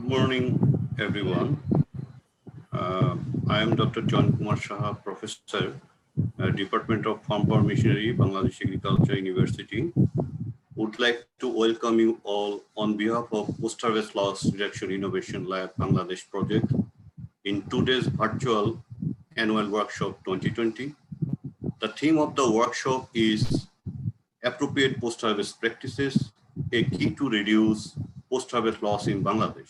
morning, everyone. I am Dr. Saha, Professor, Department of Farm Power Machinery, Bangladesh Agriculture University. Would like to welcome you all on behalf of Post-Harvest Loss Reduction Innovation Lab Bangladesh project in today's virtual annual workshop 2020. The theme of the workshop is Appropriate Post-Harvest Practices, a key to reduce post-harvest loss in Bangladesh.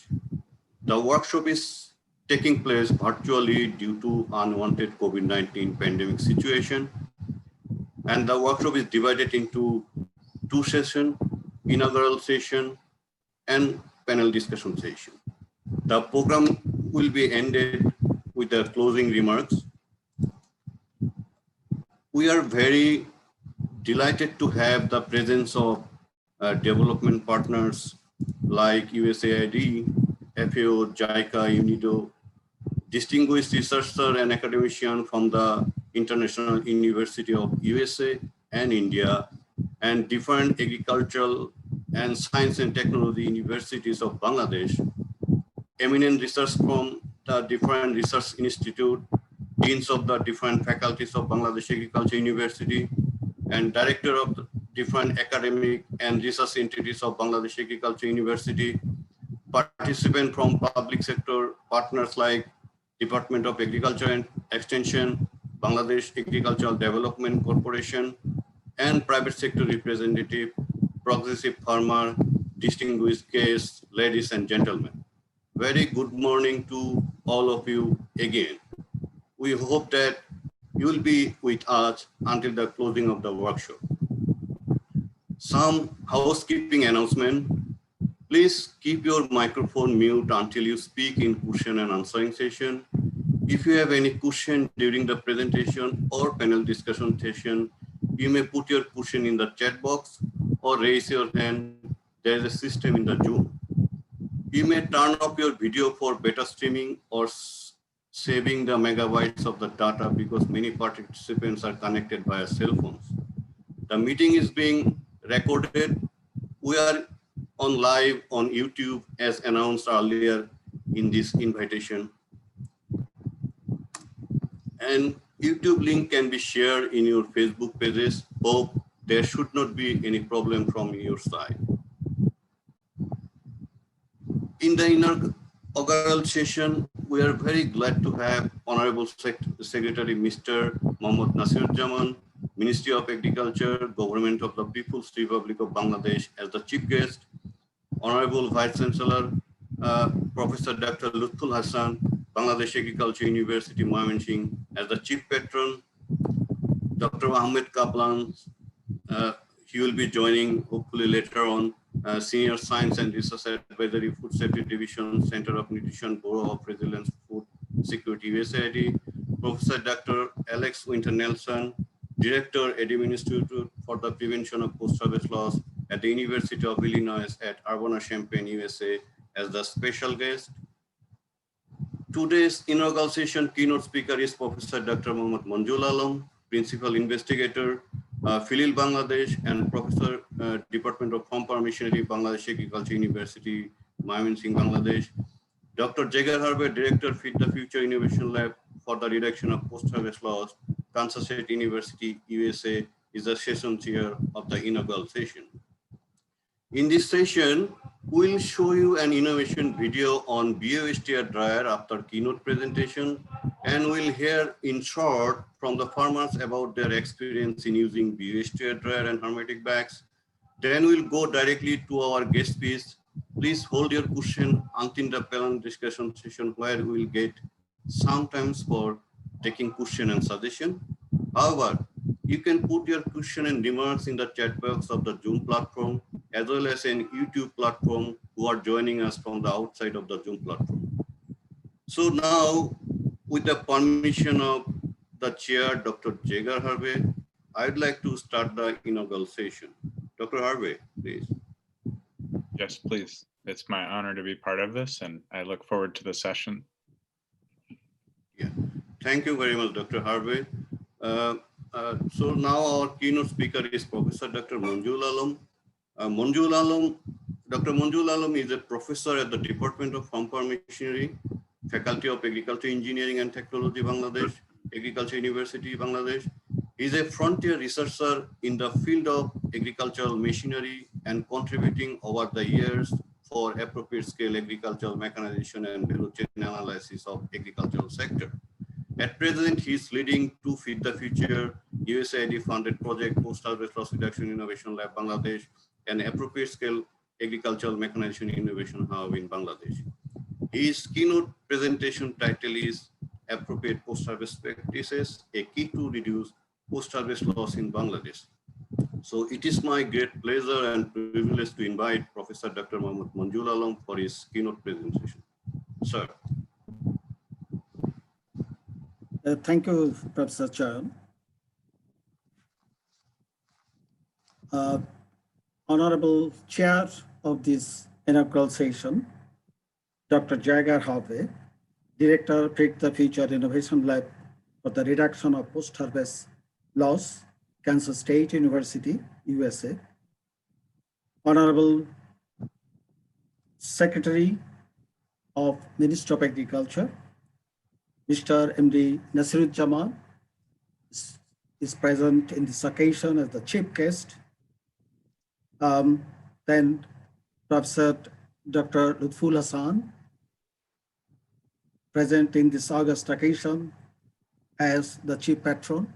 The workshop is taking place virtually due to unwanted COVID-19 pandemic situation. And the workshop is divided into two sessions, inaugural session and panel discussion session. The program will be ended with the closing remarks. We are very delighted to have the presence of development partners like USAID, FAO, JICA, UNIDO, distinguished researcher and academician from the International University of USA and India, and different agricultural and science and technology universities of Bangladesh, eminent research from the different research institute, deans of the different faculties of Bangladesh Agriculture University, and director of the different academic and research entities of Bangladesh Agriculture University, participants from public sector partners like Department of Agriculture and Extension, Bangladesh Agricultural Development Corporation, and private sector representative, progressive farmer, distinguished guests, ladies and gentlemen. Very good morning to all of you again. We hope that you will be with us until the closing of the workshop. Some housekeeping announcement. Please keep your microphone mute until you speak in question and answering session. If you have any question during the presentation or panel discussion session, you may put your question in the chat box or raise your hand. There is a system in the Zoom. You may turn off your video for better streaming or saving the megabytes of the data because many participants are connected via cell phones. The meeting is being recorded. We are on live on YouTube as announced earlier in this invitation. And YouTube link can be shared in your Facebook pages. Hope there should not be any problem from your side. In the inaugural session, we are very glad to have Honorable Secretary Mr. Mohammad Nasiruzzaman, Ministry of Agriculture, Government of the People's Republic of Bangladesh as the chief guest, Honorable Vice Chancellor, Professor Dr. Lutful Hassan, Bangladesh Agriculture University, Mymensingh as the chief patron, Dr. Ahmed Kaplan, he will be joining hopefully later on, Senior Science and Research Advisory, Food Safety Division, Center of Nutrition, Bureau of Resilience Food Security, USAID, Professor Dr. Alex Winter-Nelson, Director, ADM Institute for the Prevention of Postharvest Loss at the University of Illinois at Urbana-Champaign, USA as the special guest. Today's inaugural session keynote speaker is Professor Dr. Monjurul, Principal Investigator, PHLIL-Bangladesh, and Professor, Department of Farm Power Machinery, Bangladesh Agriculture University, Mymensingh, Bangladesh. Dr. Jagger, Harvey, Director, Feed the Future Innovation Lab for the Reduction of Post-Harvest Loss, Kansas State University, USA, is the session chair of the inaugural session. In this session, we'll show you an innovation video on BioSTR dryer after keynote presentation, and we'll hear in short from the farmers about their experience in using BioSTR dryer and hermetic bags. Then we'll go directly to our guest speech. Please hold your question until the panel discussion session where we'll get some times for taking question and suggestion. However, you can put your question and remarks in the chat box of the Zoom platform as well as in YouTube platform who are joining us from the outside of the Zoom platform. So now, with the permission of the chair, Dr. Jagger Harvey, I'd like to start the inaugural session. Dr. Harvey, please. Yes, please. It's my honor to be part of this, and I look forward to the session. Yeah, thank you very much, Dr. Harvey. So now our keynote speaker is Professor Dr. Monjurul. Monjurul Dr. Monjurul Alam is a professor at the Department of Farm Machinery, Faculty of Agriculture Engineering and Technology, Bangladesh, Agriculture University, Bangladesh. He is a frontier researcher in the field of agricultural machinery and contributing over the years for appropriate scale agricultural mechanization and value chain analysis of agricultural sector. At present, he is leading To Feed the Future, USAID funded project Post-Harvest Loss Reduction Innovation Lab, Bangladesh, and appropriate scale agricultural mechanization innovation hub in Bangladesh. His keynote presentation title is Appropriate Post-Harvest Practices, a key to reduce post-harvest loss in Bangladesh. So it is my great pleasure and privilege to invite Professor Dr. Monjurul Alam for his keynote presentation. Sir. Thank you, Professor Chayan. Honorable Chair of this inaugural session, Dr. Jagger Harvey, Director, Feed the Future Innovation Lab for the Reduction of Post-Harvest Loss, Kansas State University, USA. Honorable Secretary of Ministry of Agriculture, Mr. MD Nasiruzzaman is present in this occasion as the chief guest. Then Professor Dr. Lutful Hassan, present in this August occasion as the chief patron,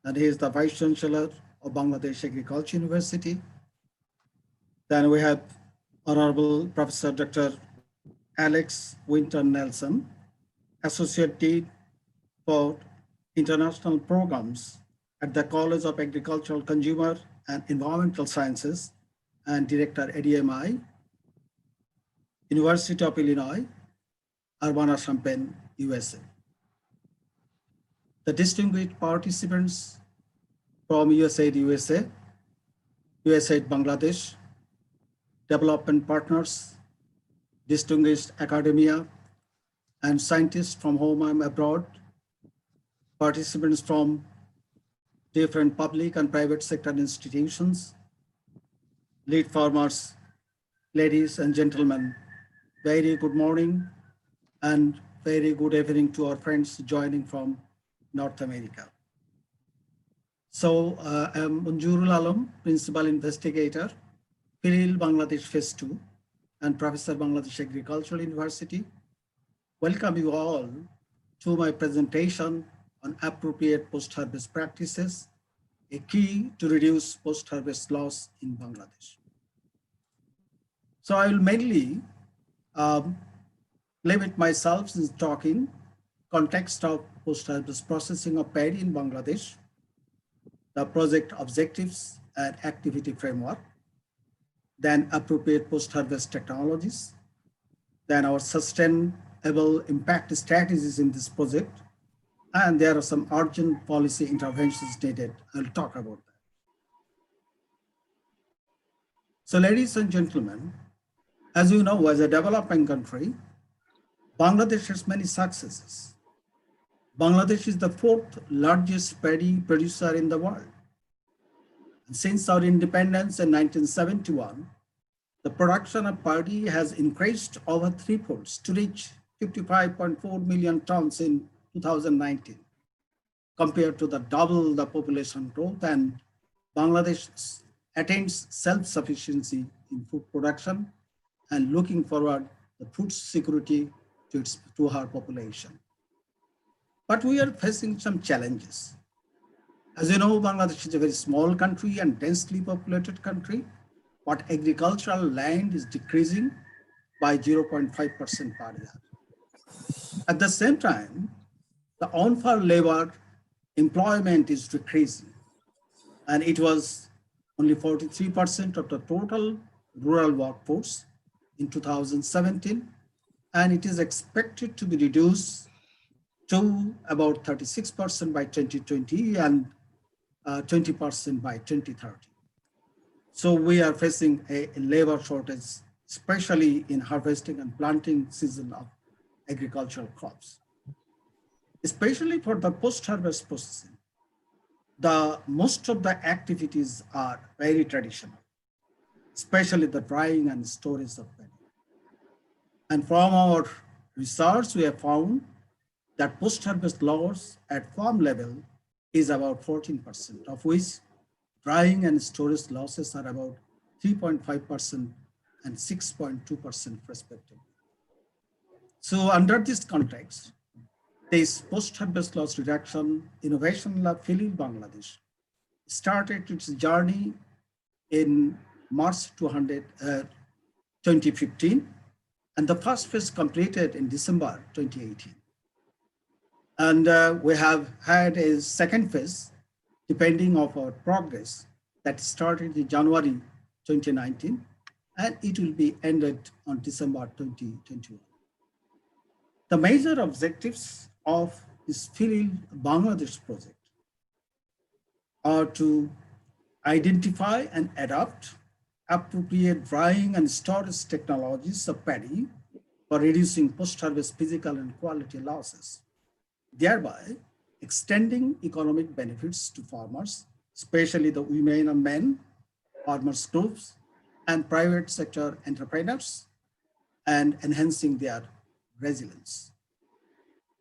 and he is the Vice Chancellor of Bangladesh Agriculture University. Then we have Honorable Professor Dr. Alex Winton Nelson, Associate Dean for International Programs at the College of Agricultural, Consumer and Environmental Sciences and Director ADM, University of Illinois Urbana-Champaign, USA. The distinguished participants from USAID USA, USAID Bangladesh, development partners, distinguished academia, and scientists from home and abroad, participants from different public and private sector institutions, lead farmers, ladies and gentlemen, very good morning and very good evening to our friends joining from North America. So I'm Monjurul Alam, Principal Investigator, PHLIL-Bangladesh Phase 2 and Professor Bangladesh Agricultural University. Welcome you all to my presentation on appropriate post-harvest practices, a key to reduce post-harvest loss in Bangladesh. So I will mainly limit myself in talking context of post-harvest processing of paddy in Bangladesh, the project objectives and activity framework, then appropriate post-harvest technologies, then our sustainable impact strategies in this project, and there are some urgent policy interventions needed. I'll talk about that. So ladies and gentlemen, as you know, as a developing country, Bangladesh has many successes. Bangladesh is the 4th largest paddy producer in the world. And since our independence in 1971, the production of paddy has increased over 3-folds to reach 55.4 million tons in 2019, compared to the double the population growth, and Bangladesh attains self-sufficiency in food production and looking forward the food security to her population. But we are facing some challenges. As you know, Bangladesh is a very small country and densely populated country, but agricultural land is decreasing by 0.5% per year. At the same time, the on-farm labor employment is decreasing, and it was only 43% of the total rural workforce in 2017, and it is expected to be reduced to about 36% by 2020 and 20% by 2030. So we are facing a labor shortage, especially in harvesting and planting season of agricultural crops. Especially for the post-harvest processing, most of the activities are very traditional. especially the drying and storage of paddy. And from our research, we have found that post-harvest loss at farm level is about 14%, of which drying and storage losses are about 3.5% and 6.2% respectively. So under this context, this post-harvest loss reduction innovation lab PHLIL-Bangladesh started its journey in March 2015, and the first phase completed in December 2018. And we have had a second phase, depending on our progress, that started in January 2019, and it will be ended on December 2021. The major objectives of this PHLIL-Bangladesh project are to identify and adopt appropriate drying and storage technologies of paddy for reducing post-harvest physical and quality losses, thereby extending economic benefits to farmers, especially the women and men, farmers groups, and private sector entrepreneurs, and enhancing their resilience.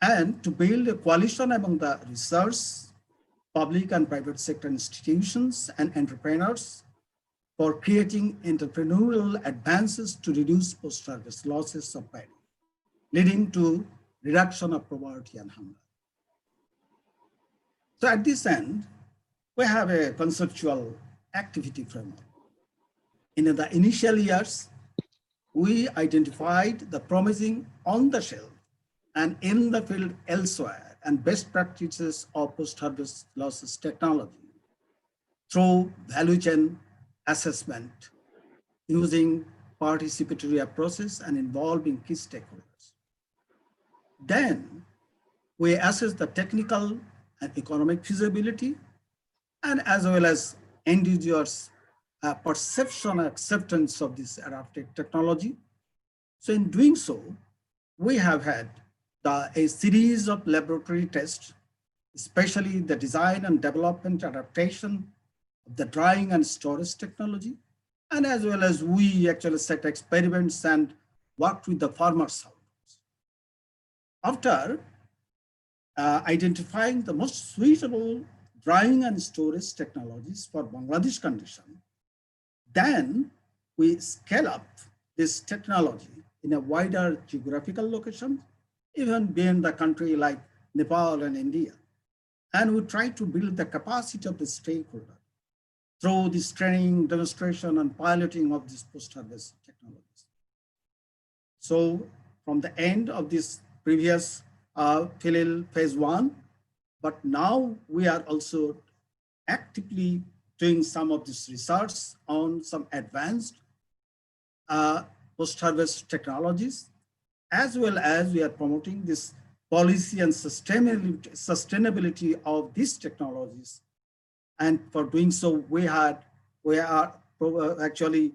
And to build a coalition among the research, public and private sector institutions and entrepreneurs for creating entrepreneurial advances to reduce post-harvest losses of paddy, leading to reduction of poverty and hunger. So at this end, we have a conceptual activity framework. In the initial years, we identified the promising on-the-shelf and in the field elsewhere and best practices of post-harvest losses technology through value chain assessment using participatory approaches and involving key stakeholders. Then we assess the technical and economic feasibility, and as well as end users' perception and acceptance of this adapted technology. So in doing so, we have had a series of laboratory tests, especially the design and development adaptation of the drying and storage technology, and as well as we actually set experiments and worked with the farmers' households. After identifying the most suitable drying and storage technologies for Bangladesh condition, then we scale up this technology in a wider geographical location, even beyond the country like Nepal and India. And we try to build the capacity of the stakeholder through this training, demonstration, and piloting of these post-harvest technologies. So from the end of this previous PHLIL phase 1, but now we are also actively doing some of this research on some advanced post-harvest technologies, as well as we are promoting this policy and sustainability of these technologies. And for doing so, we are actually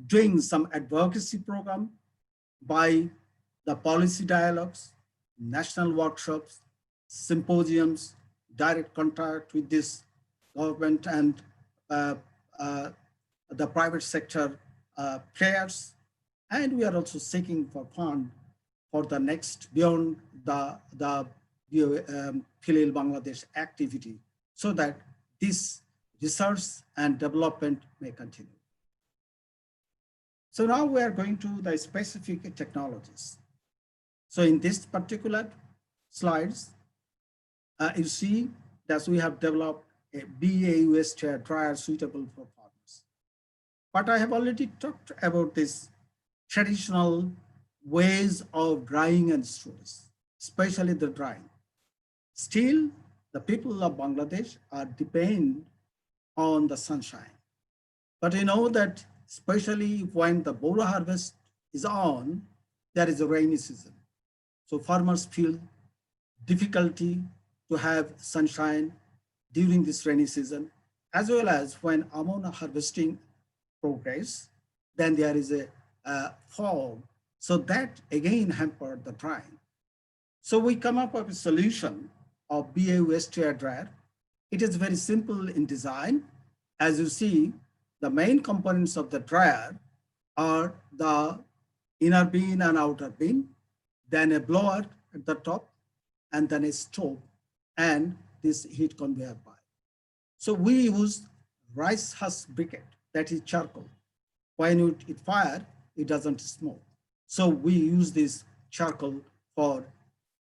doing some advocacy program by the policy dialogues, national workshops, symposiums, direct contact with this government and the private sector players. And we are also seeking for fund for the next beyond the PHLIL-Bangladesh activity, so that this research and development may continue. So now we are going to the specific technologies. So in this particular slides, you see that we have developed a BAUS dryer suitable for farmers. But I have already talked about this traditional ways of drying and storage, especially the drying. Still, the people of Bangladesh are dependent on the sunshine. But you know that especially when the Bora harvest is on, there is a rainy season. So farmers feel difficulty to have sunshine during this rainy season, as well as when ammonia harvesting progress, then there is a fog. So that again hampered the drying. So we come up with a solution of BAUS dryer. It is very simple in design. As you see, the main components of the dryer are the inner bin and outer bin, then a blower at the top, and then a stove, and this heat conveyor pipe. So we use rice husk briquette, that is charcoal. When it fire, it doesn't smoke. So we use this charcoal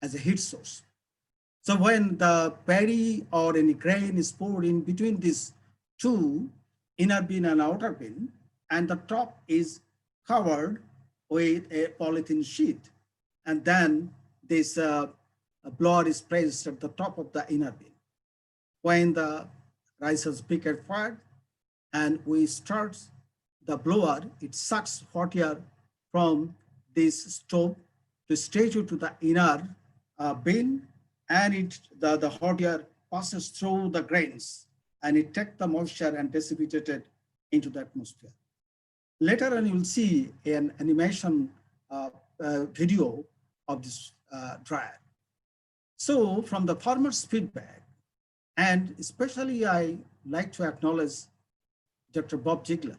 as a heat source. So when the paddy or any grain is poured in between these two, inner bin and outer bin, and the top is covered with a polythene sheet, and then this blower is placed at the top of the inner bin. When the rice husk briquette fired and we start the blower, it sucks hot air from this stove to straight to the inner bin, and the hot air passes through the grains and it takes the moisture and dissipates it into the atmosphere. Later on, you will see an animation video of this dryer. So from the farmers' feedback, and especially I like to acknowledge Dr. Bob Ziegler.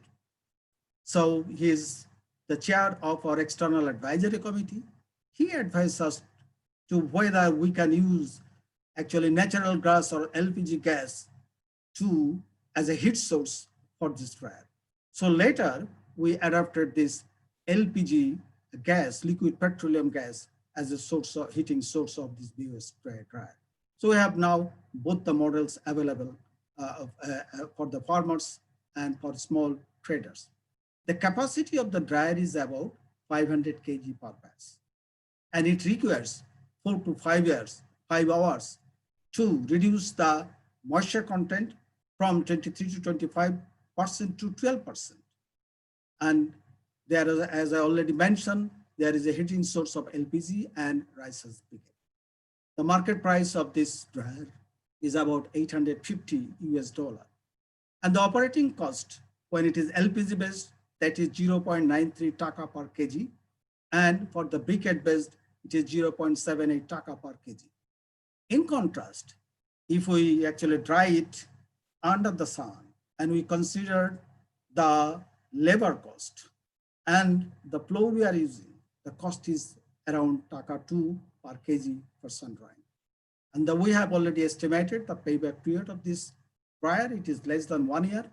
So he is the chair of our external advisory committee. He advised us to whether we can use actually natural gas or LPG gas as a heat source for this dryer. So later we adopted this LPG gas, liquid petroleum gas, as a source of heating source of this BOS dryer. So we have now both the models available for the farmers and for small traders. The capacity of the dryer is about 500 kg per batch, and it requires 4 to 5 hours to reduce the moisture content from 23 to 25% to 12%. And there is, as I already mentioned, there is a heating source of LPG and rice husk briquette. The market price of this dryer is about $850 US. And the operating cost, when it is LPG based, that is 0.93 taka per kg. And for the briquette based, it is 0.78 taka per kg. In contrast, if we actually dry it under the sun and we consider the labor cost and the flow we are using, the cost is around taka 2 per kg for sun drying. And we have already estimated the payback period of this dryer. It is less than 1 year.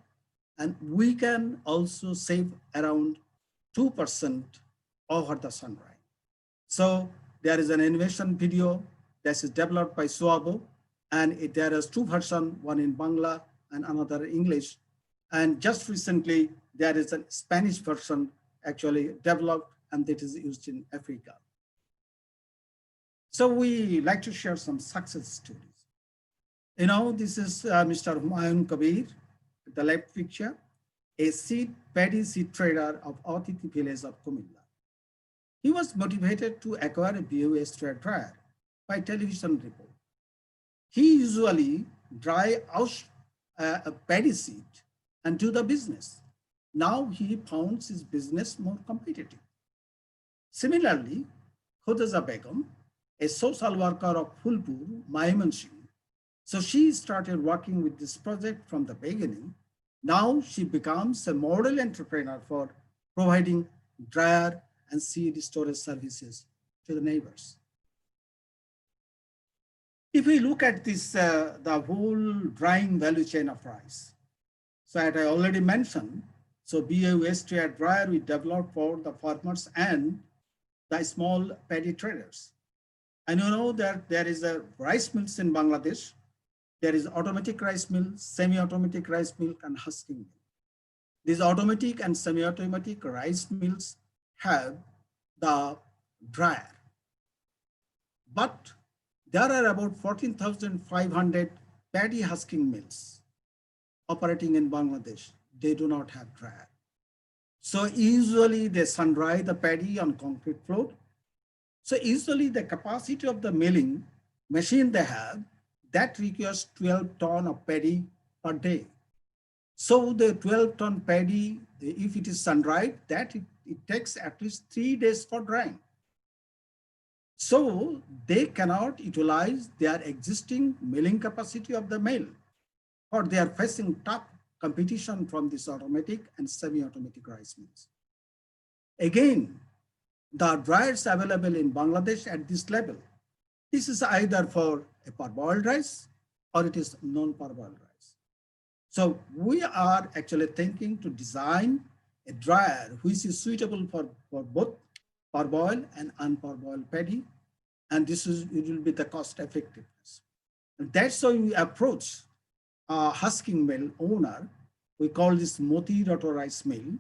And we can also save around 2% over the sun drying. So there is an innovation video that is developed by Suabo, and there is 2 versions, one in Bangla and another in English. And just recently, there is a Spanish version actually developed, and that is used in Africa. So we like to share some success stories. You know, this is Mr. Humayun Kabir, the left picture, a paddy seed trader of Atiti village of Kumilla. He was motivated to acquire a BOS dryer by television report. He usually dry out a paddy seed and do the business. Now he found his business more competitive. Similarly, Khudaza Begum, a social worker of Phulpur, Mymensingh. So she started working with this project from the beginning. Now she becomes a model entrepreneur for providing dryer and seed storage services to the neighbors. If we look at this, the whole drying value chain of rice. So as I already mentioned, so BOS dryer we developed for the farmers and the small paddy traders. And you know that there is a rice mills in Bangladesh. There is automatic rice mill, semi-automatic rice mill, and husking mill. These automatic and semi-automatic rice mills have the dryer. But there are about 14,500 paddy husking mills operating in Bangladesh. They do not have dryer. So usually they sun dry the paddy on concrete floor. So usually the capacity of the milling machine they have, that requires 12 tons of paddy per day. So the 12-ton paddy, if it is sun-dried, that it takes at least 3 days for drying. So they cannot utilize their existing milling capacity of the mill, or they are facing tough competition from these automatic and semi-automatic rice mills. Again, the dryers available in Bangladesh at this level, this is either for a parboiled rice or it is non-parboiled rice. So we are actually thinking to design a dryer which is suitable for both parboiled and unparboiled paddy, and it will be the cost effectiveness. And that's how we approach a husking mill owner. We call this Moyeed Auto Rice Mill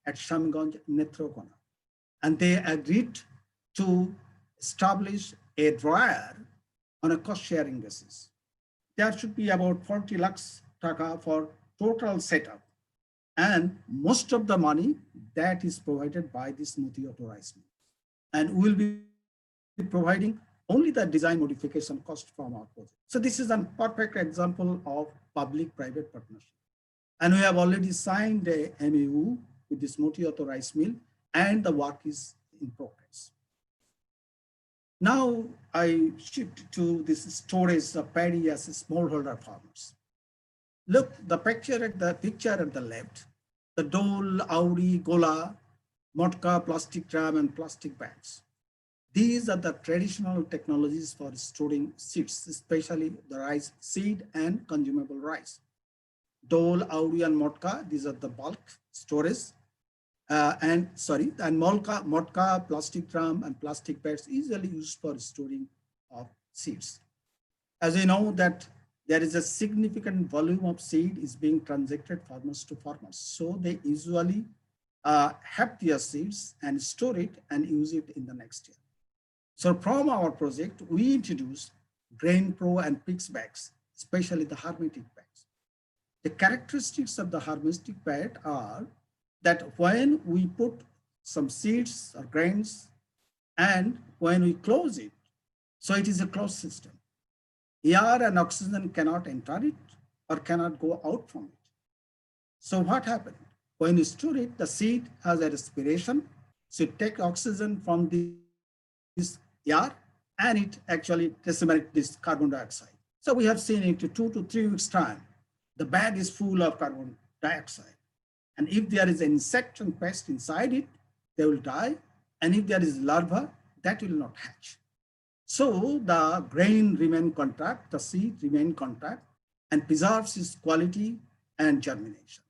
at Shamganj, Nethrokona. And they agreed to establish a dryer on a cost sharing basis. There should be about 40 lakhs taka for total setup. And most of the money that is provided by this Moyeed Auto Rice Mill. And we'll be providing only the design modification cost from our project. So this is a perfect example of public-private partnership. And we have already signed a MOU with this Moyeed Auto Rice Mill, and the work is in progress. Now I shift to this storage of paddy as smallholder farmers. Look, the picture at the left, the dole, auri, gola, motka, plastic drum, and plastic bags. These are the traditional technologies for storing seeds, especially the rice seed and consumable rice. Dole, auri, and motka, these are the bulk storage. And motka, plastic drum, and plastic bags usually used for storing of seeds. As we know that there is a significant volume of seed is being transacted farmers to farmers. So they usually have their seeds and store it and use it in the next year. So from our project, we introduced Grain Pro and Pix bags, especially the hermetic bags. The characteristics of the hermetic bag are that when we put some seeds or grains and when we close it, so it is a closed system. Air and oxygen cannot enter it or cannot go out from it. So what happened? When you store it, the seed has a respiration. So it takes oxygen from this air and it actually disseminates this carbon dioxide. So we have seen it 2 to 3 weeks time, the bag is full of carbon dioxide. And if there is an insect and pest inside it, they will die. And if there is larva, that will not hatch. So the grain remain contact, the seed remain contact, and preserves its quality and germination.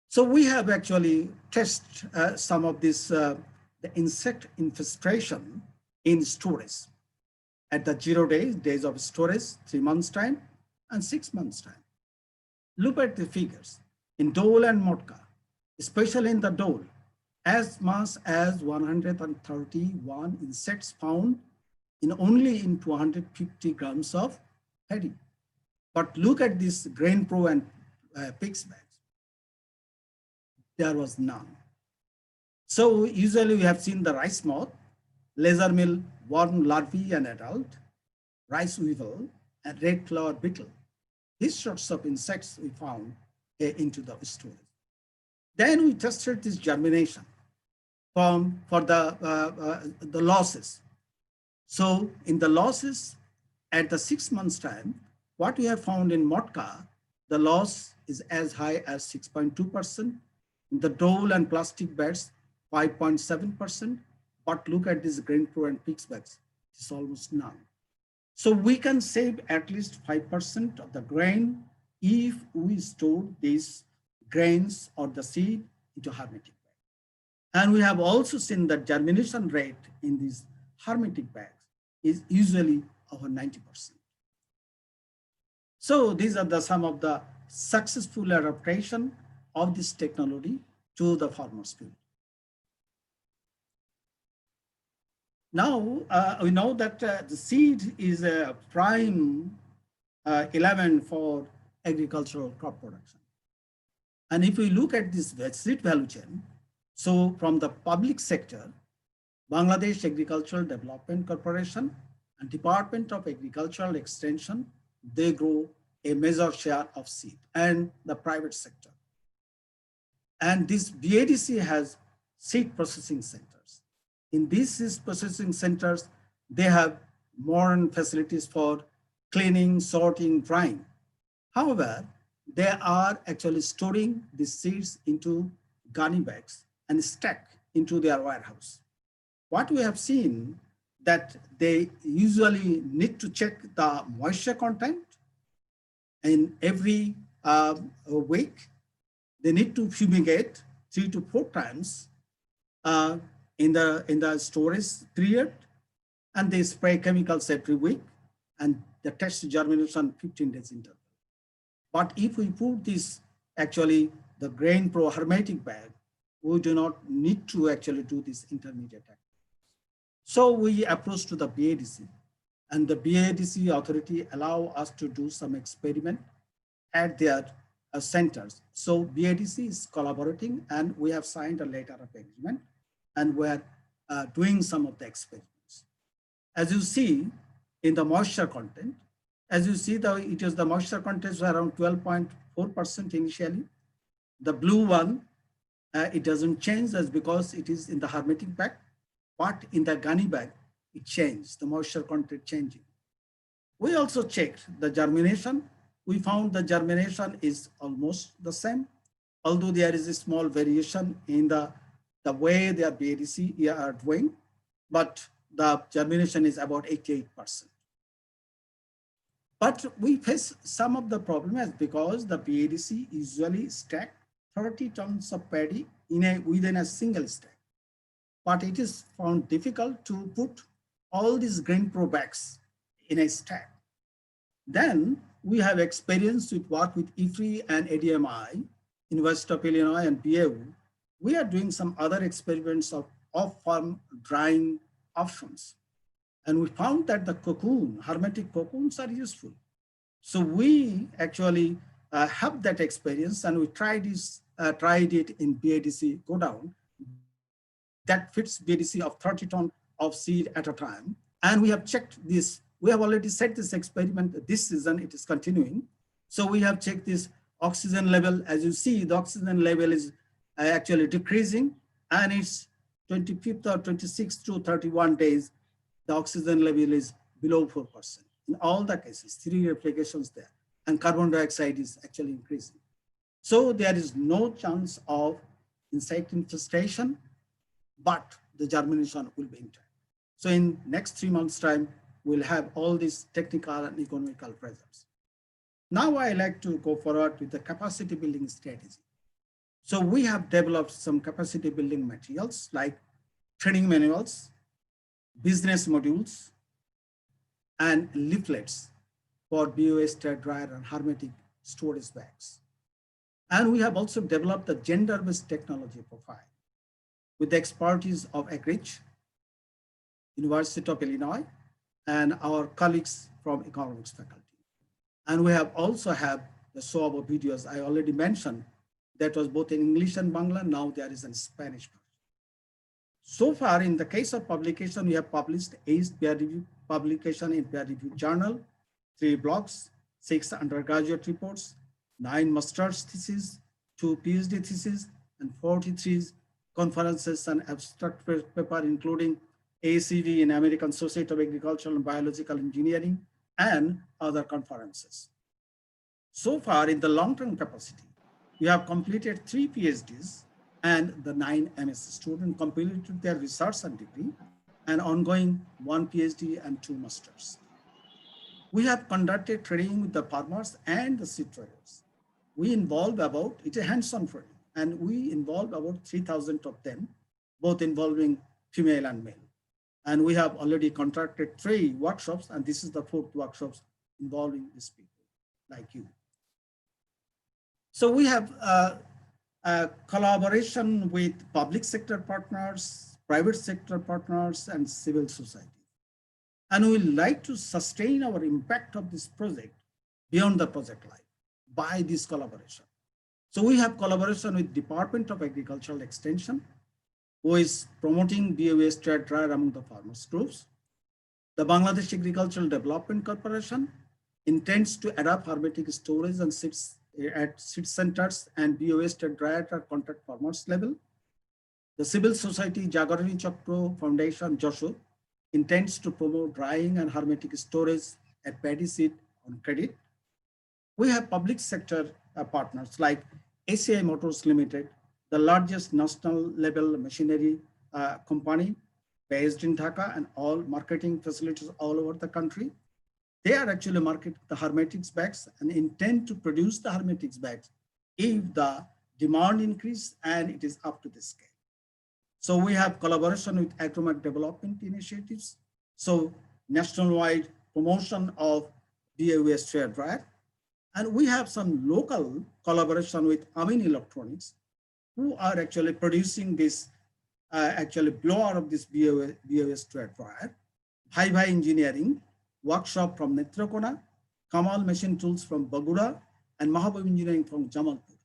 So we have actually tested some of this the insect infestation in storage at the 0 days of storage, 3 months time, and 6 months time. Look at the figures. In dole and motka, especially in the dole, as much as 131 insects found in only in 250 grams of paddy. But look at this Grain Pro and Pix bags. There was none. So usually we have seen the rice moth, laser mill, worm larvae and adult, rice weevil, and red flower beetle. These sorts of insects we found into the storage. Then we tested this germination for the losses. So in the losses at the 6 months time, what we have found in motka, the loss is as high as 6.2%. In the dole and plastic bags, 5.7%. But look at this Grain Pro and Pix bags, it's almost none. So we can save at least 5% of the grain if we store these grains or the seed into hermetic bag. And we have also seen that germination rate in these hermetic bags is usually over 90%. So these are some of the successful adaptation of this technology to the farmers' field. Now, we know that the seed is a prime element for agricultural crop production. And if we look at this seed value chain, so from the public sector, Bangladesh Agricultural Development Corporation and Department of Agricultural Extension, they grow a major share of seed, and the private sector. And this BADC has seed processing centers. In these seed processing centers, they have modern facilities for cleaning, sorting, drying. However, they are actually storing the seeds into gunny bags and stack into their warehouse. What we have seen that they usually need to check the moisture content in every week. They need to fumigate 3 to 4 times in the storage period, and they spray chemicals every week, and the test germination 15 days interval. But if we put this actually the grain pro hermetic bag, we do not need to actually do this intermediate act. So we approach to the BADC, and the BADC authority allow us to do some experiment at their centers. So BADC is collaborating, and we have signed a letter of agreement, and we're doing some of the experiments. As you see in the moisture content, as you see, it is the moisture content around 12.4% initially. The blue one, it doesn't change as because it is in the hermetic bag, but in the gunny bag, it changed, the moisture content changing. We also checked the germination. We found the germination is almost the same, although there is a small variation in the way their BADC are doing, but the germination is about 88%. But we face some of the problems because the BADC usually stack 30 tons of paddy within a single stack. But it is found difficult to put all these grain pro bags in a stack. Then we have experience with work with IFRI and ADMI, University of Illinois and BAU. We are doing some other experiments of off-farm drying options. And we found that the cocoon, hermetic cocoons are useful. So we actually have that experience, and we tried it in BADC go down. That fits BADC of 30 tons of seed at a time. And we have checked this. We have already set this experiment this season, it is continuing. So we have checked this oxygen level. As you see, the oxygen level is actually decreasing, and it's 25th or 26th to 31 days, the oxygen level is below 4%. In all the cases, 3 replications there, and carbon dioxide is actually increasing. So there is no chance of insect infestation, but the germination will be intact. So in next 3 months' time, we'll have all these technical and economical results. Now I like to go forward with the capacity building strategy. So we have developed some capacity building materials like training manuals, business modules, and leaflets for BOS dryer and hermetic storage bags. And we have also developed a gender-based technology profile with the expertise of Agrich, University of Illinois, and our colleagues from economics faculty. And we have also have the show of videos I already mentioned that was both in English and Bangla. Now there is in Spanish. So far, in the case of publication, we have published 8 peer-reviewed publication in peer-reviewed journal, 3 blogs, 6 undergraduate reports, 9 master's theses, 2 PhD theses, and 43 conferences and abstract paper, including ACV in American Society of Agricultural and Biological Engineering, and other conferences. So far, in the long-term capacity, we have completed 3 PhDs, and the 9 MS students completed their research and degree, and ongoing 1 PhD and 2 masters. We have conducted training with the farmers and the seed traders. We involved about, it's a hands-on training, and we involved about 3,000 of them, both involving female and male. And we have already contracted 3 workshops, and this is the 4th workshops involving these people like you. So we have a collaboration with public sector partners, private sector partners, and civil society. And we like to sustain our impact of this project beyond the project life by this collaboration. So we have collaboration with Department of Agricultural Extension, who is promoting BOS trade dryer among the farmers groups. The Bangladesh Agricultural Development Corporation intends to adopt hermetic storage and seeds at seed centers and BOS trade dryer at contract farmers level. The civil society Jagger Chakra Foundation, Joshua, intends to promote drying and hermetic storage at paddy seed on credit. We have public sector partners like ACI-Motors Limited, the largest national level machinery company based in Dhaka and all marketing facilities all over the country. They are actually marketing the hermetics bags and intend to produce the hermetics bags if the demand increase and it is up to the scale. So we have collaboration with economic development initiatives. So nationwide promotion of BAS trade dryer. And we have some local collaboration with Amin Electronics, who are actually producing this actually blower of this BAS trade dryer. High Engineering workshop from Netrakona, Kamal Machine Tools from Bagura, and Mahabub Engineering from Jamalpur.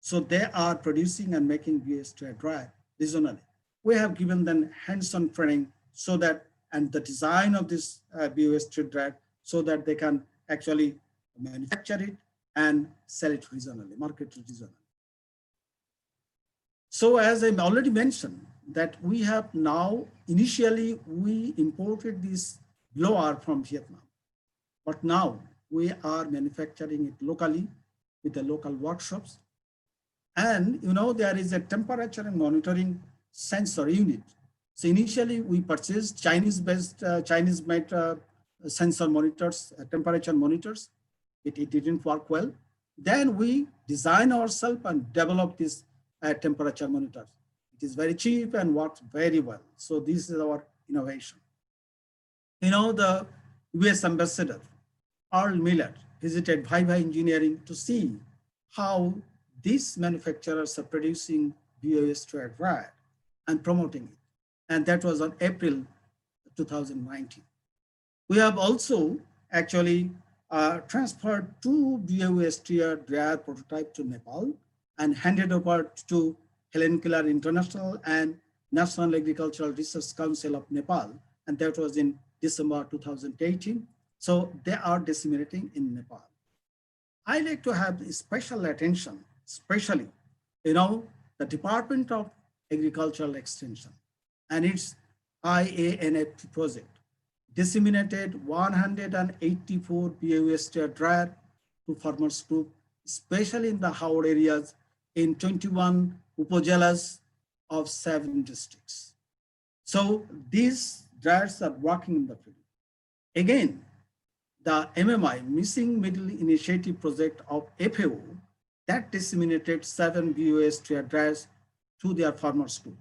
So they are producing and making BAS trade dryer regionally. We have given them hands-on training so that, and the design of this BAS trade dryer so that they can actually manufacture it and sell it regionally, market it regionally. So as I already mentioned, that we have now, initially we imported this blower from Vietnam, but now we are manufacturing it locally with the local workshops. And there is a temperature and monitoring sensor unit. So initially we purchased Chinese-based, Chinese-made sensor monitors, temperature monitors. It didn't work well. Then we design ourselves and develop this temperature monitors. It is very cheap and works very well. So this is our innovation. The US Ambassador, Earl Miller, visited High Engineering to see how these manufacturers are producing BAS trade dryer and promoting it. And that was on April 2019. We have also actually transferred 2 BAS trade dryer prototype to Nepal and handed over to Helen Keller International and National Agricultural Research Council of Nepal. And that was in December 2018. So they are disseminating in Nepal. I like to have special attention, especially, the Department of Agricultural Extension and its IANF project disseminated 184 BAS trade dryer to farmers group, especially in the Howard areas in 21 upajalas of 7 districts. So these dryers are working in the field. Again, the MMI, Missing Middle Initiative project of FAO, that disseminated 7 BAS trade dryers to their farmers group.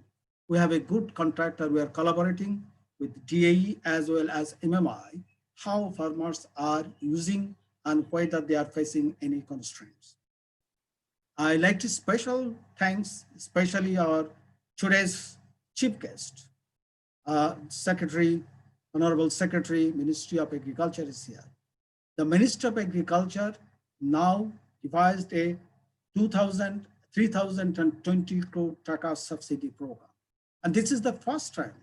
We have a good contractor. We are collaborating with DAE as well as MMI, how farmers are using and whether they are facing any constraints. I like to special thanks, especially our today's chief guest, Secretary, Honorable Secretary, Ministry of Agriculture is here. The Ministry of Agriculture now devised a 3,020 crore taka subsidy program. And this is the first time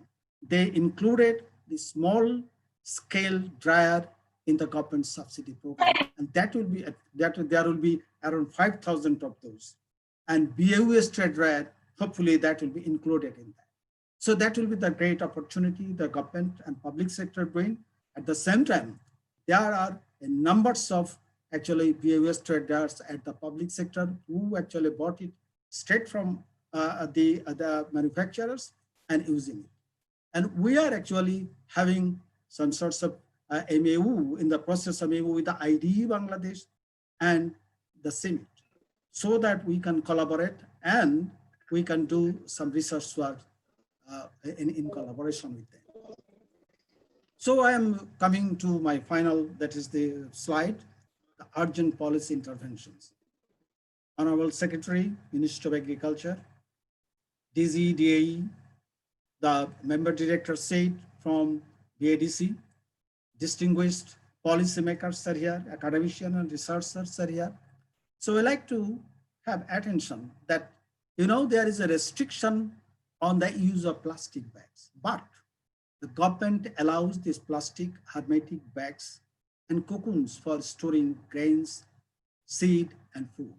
they included the small scale dryer in the government subsidy program. And that will be, there will be around 5,000 of those. And BAS trade dryer, hopefully that will be included in that. So that will be the great opportunity the government and public sector doing. At the same time, there are a numbers of actually BAS trade dryers at the public sector who actually bought it straight from the manufacturers and using it. And we are actually having some sorts of MAU in the process of MAU with the IDE Bangladesh and the CIMIT so that we can collaborate and we can do some research work in collaboration with them. So I am coming to my final, that is the slide, the urgent policy interventions. Honorable Secretary, Minister of Agriculture, DG, DAE, the member director said from BADC, distinguished policymakers are here, academicians and researchers are here. So I like to have attention that, there is a restriction on the use of plastic bags, but the government allows these plastic hermetic bags and cocoons for storing grains, seed, and food.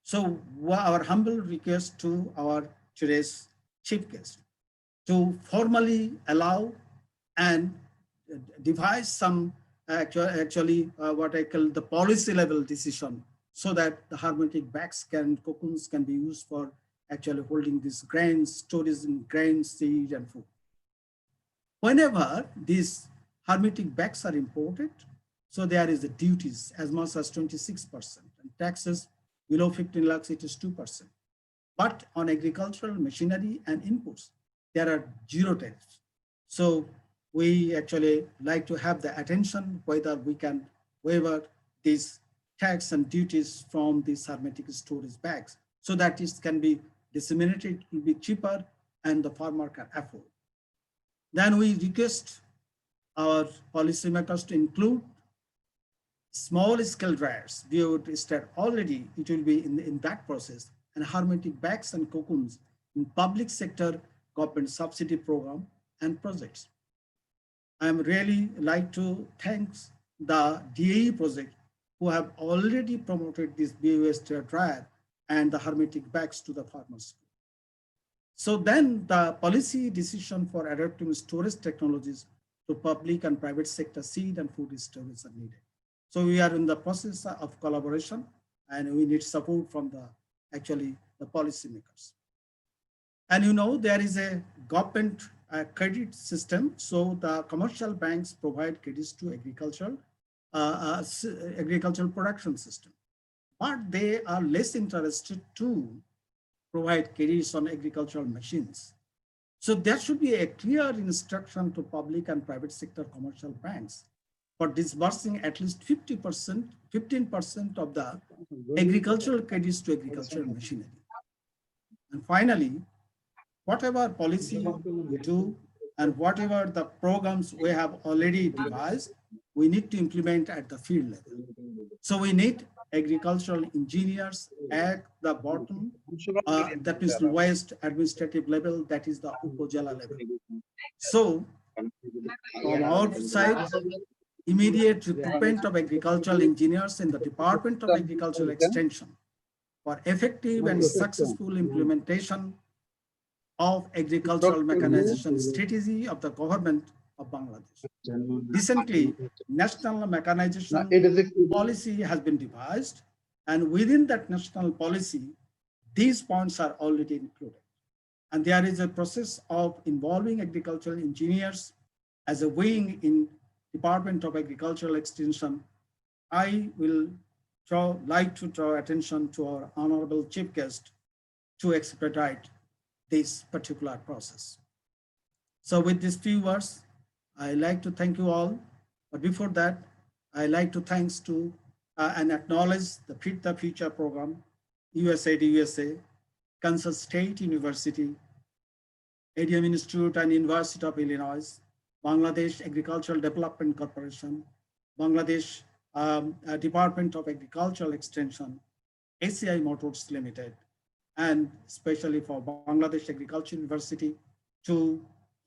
So our humble request to our today's chief guest to formally allow and devise some what I call the policy level decision so that the hermetic bags cocoons can be used for actually holding these grains, storage in grains, seed, and food. Whenever these hermetic bags are imported, so there is the duties as much as 26%, and taxes below 15 lakhs, it is 2%. But on agricultural machinery and inputs, there are 0 tariffs. So we actually like to have the attention whether we can waiver these tax and duties from these hermetic storage bags so that it can be disseminated, it will be cheaper, and the farmer can afford. Then we request our policymakers to include small scale dryers. We would start already, it will be in that process, and hermetic bags and cocoons in public sector government subsidy program and projects. I'm really like to thank the DAE project who have already promoted this BOS dryer and the hermetic bags to the farmers. So then the policy decision for adapting storage technologies to public and private sector seed and food storage are needed. So we are in the process of collaboration, and we need support from the policymakers. And there is a government credit system. So the commercial banks provide credits to agricultural production system, but they are less interested to provide credits on agricultural machines. So there should be a clear instruction to public and private sector commercial banks for disbursing at least 15% of the agricultural credits to agricultural machinery. And finally, whatever policy we do and whatever the programs we have already devised, we need to implement at the field level. So we need agricultural engineers at the bottom, that is the lowest administrative level, that is the Upojala level. So from our side, immediate recruitment of agricultural engineers in the Department of Agricultural Extension for effective and successful implementation of agricultural mechanization strategy of the government of Bangladesh. Recently, national mechanization policy has been devised, and within that national policy, these points are already included. And there is a process of involving agricultural engineers as a wing in Department of Agricultural Extension. I will like to draw attention to our honorable chief guest to expedite this particular process. So with these few words, I like to thank you all. But before that, I like to thanks to and acknowledge the Fit the Future program, USAID USA, Kansas State University, ADM Institute and University of Illinois, Bangladesh Agricultural Development Corporation, Bangladesh Department of Agricultural Extension, ACI-Motors Limited, and especially for Bangladesh Agriculture University to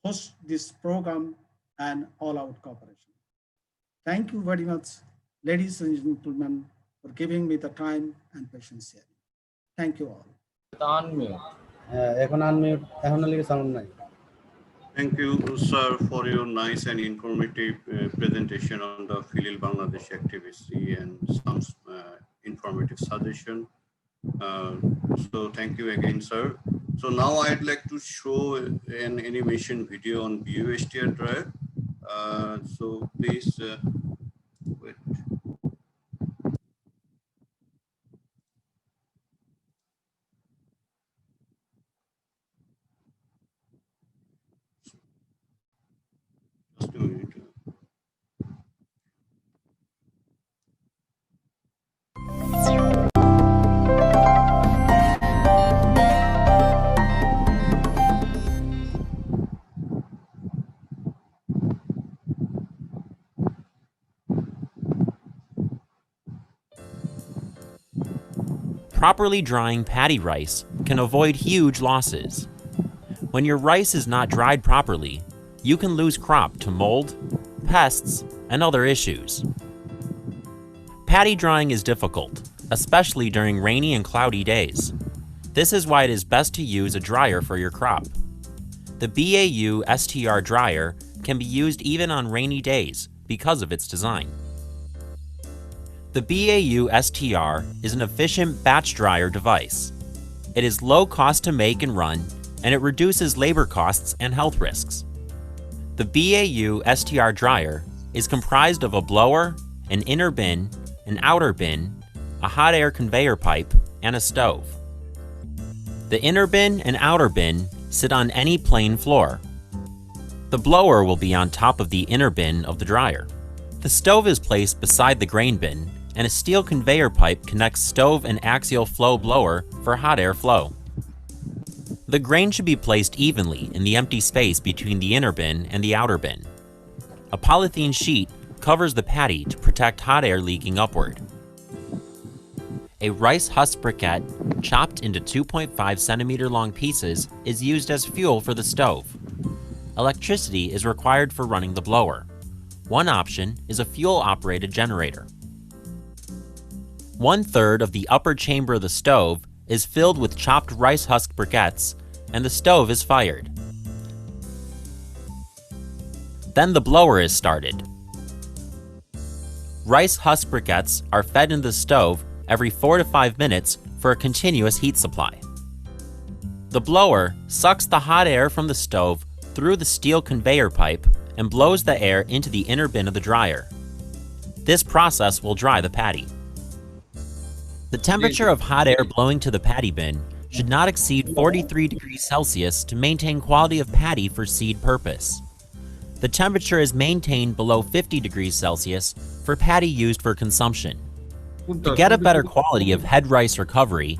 host this program and all-out cooperation. Thank you very much, ladies and gentlemen, for giving me the time and patience here. Thank you all. Thank you, sir, for your nice and informative presentation on the PHLIL-Bangladesh activity and some informative suggestion. So thank you again, sir. So now I'd like to show an animation video on BOSTR dryer. So please wait. Just a minute. Properly drying paddy rice can avoid huge losses. When your rice is not dried properly, you can lose crop to mold, pests, and other issues. Paddy drying is difficult, especially during rainy and cloudy days. This is why it is best to use a dryer for your crop. The BAU STR dryer can be used even on rainy days because of its design. The BAU STR is an efficient batch dryer device. It is low cost to make and run, and it reduces labor costs and health risks. The BAU STR dryer is comprised of a blower, an inner bin, an outer bin, a hot air conveyor pipe, and a stove. The inner bin and outer bin sit on any plain floor. The blower will be on top of the inner bin of the dryer. The stove is placed beside the grain bin, and a steel conveyor pipe connects stove and axial flow blower for hot air flow. The grain should be placed evenly in the empty space between the inner bin and the outer bin. A polythene sheet covers the paddy to protect hot air leaking upward. A rice husk briquette, chopped into 2.5 centimeter long pieces, is used as fuel for the stove. Electricity is required for running the blower. One option is a fuel-operated generator. 1/3 of the upper chamber of the stove is filled with chopped rice husk briquettes, and the stove is fired. Then the blower is started. Rice husk briquettes are fed into the stove every 4 to 5 minutes for a continuous heat supply. The blower sucks the hot air from the stove through the steel conveyor pipe and blows the air into the inner bin of the dryer. This process will dry the paddy. The temperature of hot air blowing to the paddy bin should not exceed 43 degrees Celsius to maintain quality of paddy for seed purpose. The temperature is maintained below 50 degrees Celsius for paddy used for consumption. To get a better quality of head rice recovery,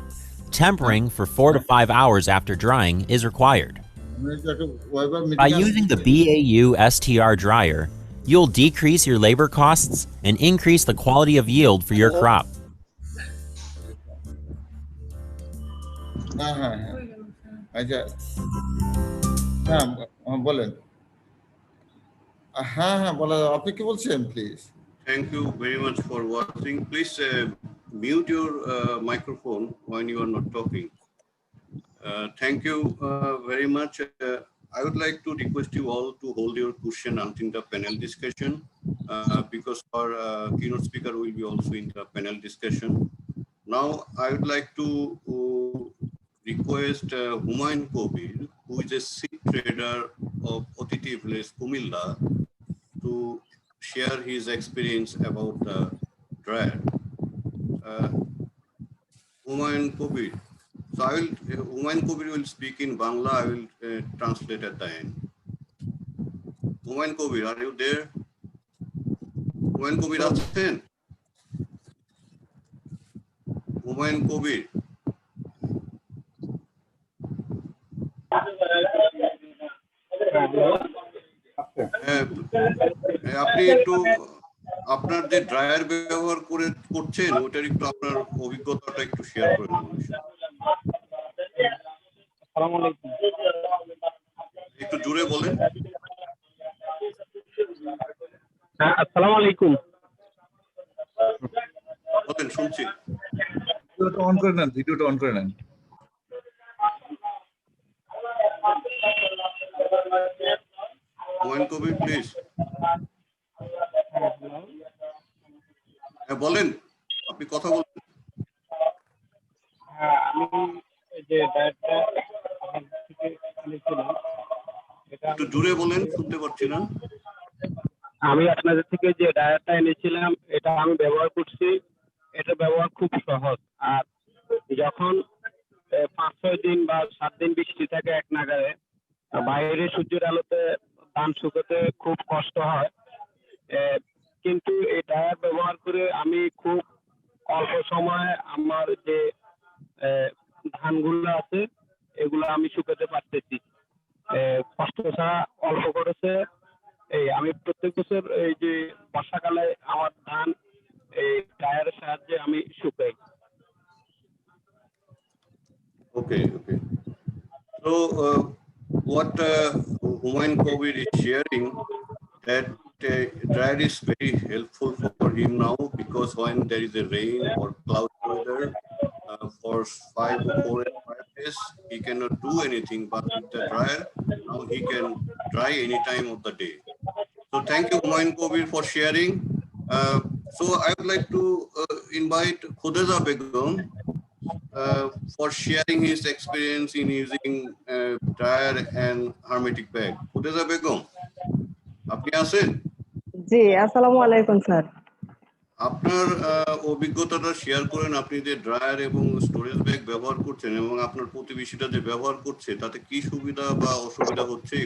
tempering for 4 to 5 hours after drying is required. By using the BAU STR dryer, you'll decrease your labor costs and increase the quality of yield for your crop. Please. Thank you very much for watching. Please mute your microphone when you are not talking. Thank you very much. I would like to request you all to hold your question until the panel discussion because our keynote speaker will be also in the panel discussion. Now, I would like to request Humayun Kabir, who is a seed trader of Otiti Village, Kumilla, to share his experience about the dryer. Humayun Kabir. So Humayun Kabir will speak in Bangla. I will translate at the end. Humayun Kabir, are you there? Humayun Kabir, aছেন? Humayun Kabir. আপনি একটু আপনার যে dryer ব্যবহার করছেন ওটার একটু আপনার অভিজ্ঞতাটা একটু শেয়ার করে দিন। আসসালামু আলাইকুম। একটু জোরে বলেন। হ্যাঁ, আসসালামু আলাইকুম। বলেন, শুনছি। ভিডিওটা অন করে নেন, ভিডিওটা অন করে নেন। Humayun Kabir, please. হ্যাঁ, বলেন, আপনি কথা বলুন। হ্যাঁ, আমি যে ডায়েটটা থেকে কিনেছিলাম এটা একটু জোরে বলেন, শুনতে পাচ্ছি না। আমি আপনাদের থেকে যে ডায়েটটা এনেছিলাম এটা আমি ব্যবহার করছি। এটা ব্যবহার খুব সহজ। আর যখন 5-6 দিন বা 7 দিন বৃষ্টি থাকে এক নাগারে, বাইরে সূর্যের আলোতে ধান শুকাতে খুব কষ্ট হয়, কিন্তু এই ডায়ার ব্যবহার করে আমি খুব অল্প সময়ে আমার যে ধানগুলো আছে এগুলো আমি শুকাতে পারতেছি কষ্ট ছাড়া, অল্প খরচে। এই আমি প্রত্যেক বছর এই যে বর্ষাকালে আমার ধান এই ডায়ারের সাহায্যে আমি শুকাই। Okay. So what Humayun Kabir is sharing, that dryer is very helpful for him now, because when there is a rain or cloud weather for 4 and 5 days, he cannot do anything, but with the dryer, now he can dry any time of the day. So thank you, Humayun Kabir, for sharing. So I would like to invite Khudeza Begum for sharing his experience in using dryer and hermetic bag. Khudeza Begum, আপনি আছেন? জি, আসসালামু আলাইকুম sir. আপনার অভিজ্ঞতাটা share করেন, আপনি যে dryer এবং স্টোরেজ ব্যাগ ব্যবহার করছেন এবং আপনার প্রতিবেশীটা যে ব্যবহার করছে তাতে কি সুবিধা বা অসুবিধা হচ্ছে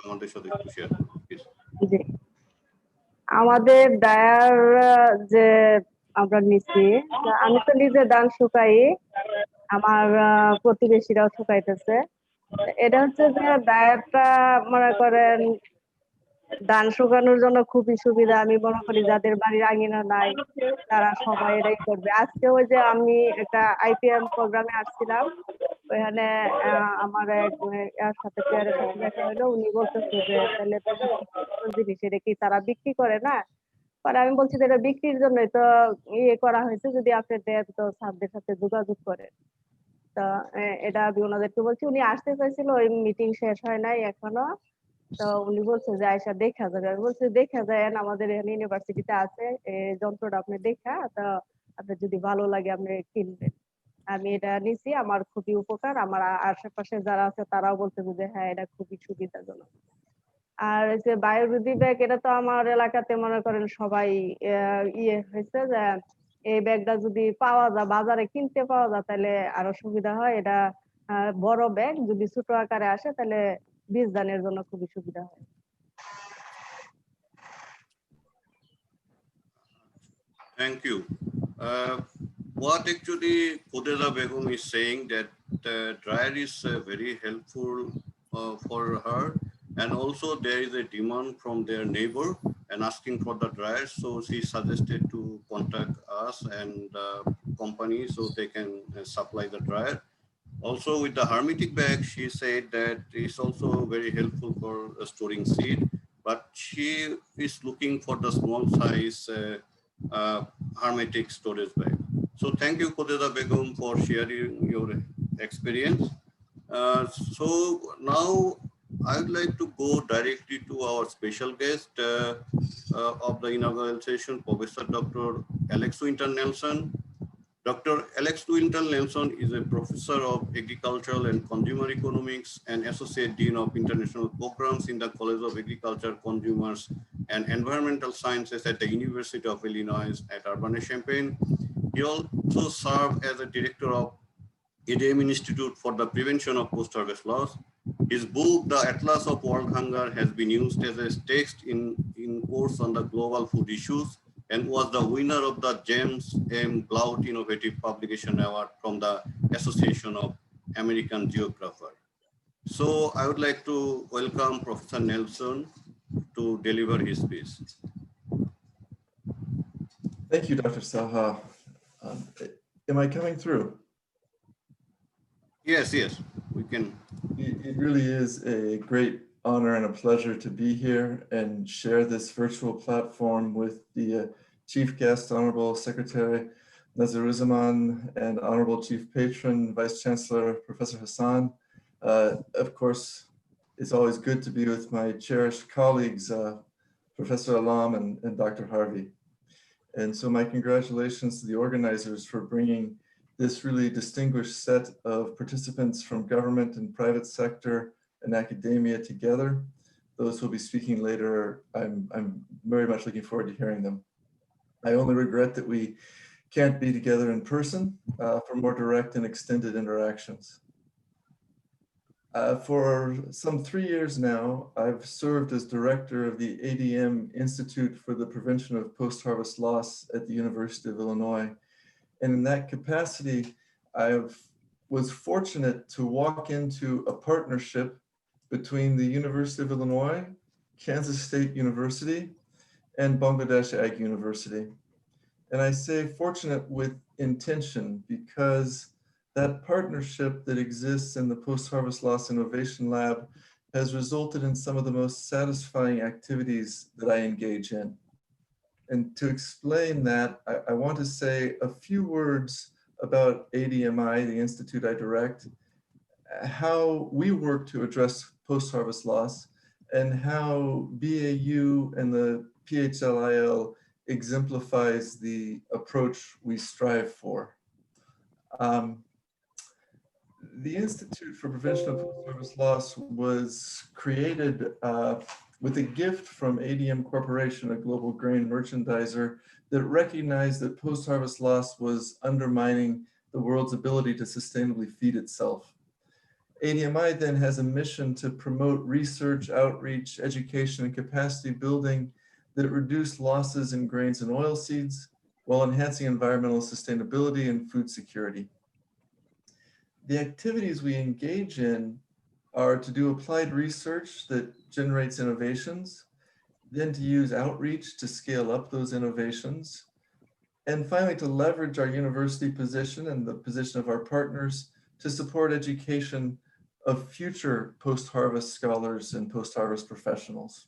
আমাদের সাথে একটু শেয়ার করুন প্লিজ। জি, আমাদের ডায়ার যে আমরা নিচ্ছি, আমি তো নিজে ধান শুকাই, আমার প্রতিবেশীরাও শুকাইতেছে। এটা হচ্ছে যে ডায়ারটা মনে করেন ধান শুকানোর জন্য খুবই সুবিধা। আমি মনে করি যাদের বাড়ির আঙিনা নাই তারা সবাই এটাই করবে। আজকে ওই যে আমি একটা আইপিএম প্রোগ্রামে আসছিলাম, ওইখানে আমার এক এর সাথে পেয়ারের সাথে দেখা হলো, উনি বলতেছে যে তাহলে তো জিনিস এটা কি তারা বিক্রি করে না? পরে আমি বলছি যে এটা বিক্রির জন্যই তো ইয়ে করা হয়েছে, যদি আপনি দেন তো স্যারদের সাথে যোগাযোগ করে। তো এটা আমি ওনাদেরকে বলছি, উনি আসতে চাইছিল, ওই মিটিং শেষ হয় নাই এখনো। তো উনি বলছে যে আয়সা দেখা যাবে। আমি বলছি দেখা যায়, আমাদের এখানে ইউনিভার্সিটিতে আছে এই যন্ত্রটা, আপনি দেখা তো আপনার যদি ভালো লাগে আপনি কিনবেন। আমি এটা নিছি, আমার খুবই উপকার। আমার আশেপাশে যারা আছে তারাও বলতেছে যে হ্যাঁ এটা খুবই সুবিধাজনক। আর এই যে বায়োরুদি ব্যাগ, এটা তো আমার এলাকাতে মনে করেন সবাই ইয়ে হয়েছে যে এই ব্যাগটা যদি পাওয়া যায়, বাজারে কিনতে পাওয়া যায় তাহলে আরো সুবিধা হয়। এটা বড় ব্যাগ, যদি ছোট আকারে আসে তাহলে বীজ দানের জন্য খুবই সুবিধা হয়। Thank you. What actually Khudeza Begum is saying that dryer is very helpful for her, and also there is a demand from their neighbor and asking for the dryer, so she suggested to contact us and company so they can supply the dryer. Also with the hermetic bag, she said that it's also very helpful for storing seed, but she is looking for the small size hermetic storage bag. So thank you, Khudeza Begum, for sharing your experience. So now I would like to go directly to our special guest of the inaugural session, Professor Dr. Alex Winton Nelson. Dr. Alex Winton Nelson is a professor of agricultural and consumer economics and associate dean of international programs in the College of Agriculture, Consumers and Environmental Sciences at the University of Illinois at Urbana-Champaign. He also served as a director of ADM Institute for the Prevention of Postharvest Loss. His book, The Atlas of World Hunger, has been used as a text in course on the global food issues and was the winner of the James M. Blount Innovative Publication Award from the Association of American Geographers. So I would like to welcome Professor Nelson to deliver his speech. Thank you, Dr. Saha. Am I coming through? Yes, we can. It really is a great honor and a pleasure to be here and share this virtual platform with the Chief Guest, Honorable Secretary Nasiruzzaman, and Honorable Chief Patron, Vice Chancellor Professor Hassan. Of course, it's always good to be with my cherished colleagues, Professor Alam and Dr. Harvey. And so my congratulations to the organizers for bringing this really distinguished set of participants from government and private sector and academia together. Those who will be speaking later, I'm very much looking forward to hearing them. I only regret that we can't be together in person for more direct and extended interactions. For some 3 years now, I've served as director of the ADM Institute for the Prevention of Postharvest Loss at the University of Illinois. And in that capacity, I was fortunate to walk into a partnership between the University of Illinois, Kansas State University, and Bangladesh Ag University. And I say fortunate with intention because that partnership that exists in the Post-Harvest Loss Innovation Lab has resulted in some of the most satisfying activities that I engage in. And to explain that, I want to say a few words about ADMI, the institute I direct, how we work to address post-harvest loss, and how BAU and the PHLIL exemplifies the approach we strive for. The Institute for Prevention of Postharvest Loss was created with a gift from ADM Corporation, a global grain merchandiser, that recognized that post-harvest loss was undermining the world's ability to sustainably feed itself. ADMI then has a mission to promote research, outreach, education, and capacity building that reduce losses in grains and oilseeds while enhancing environmental sustainability and food security. The activities we engage in are to do applied research that generates innovations, then to use outreach to scale up those innovations, and finally to leverage our university position and the position of our partners to support education of future post-harvest scholars and post-harvest professionals.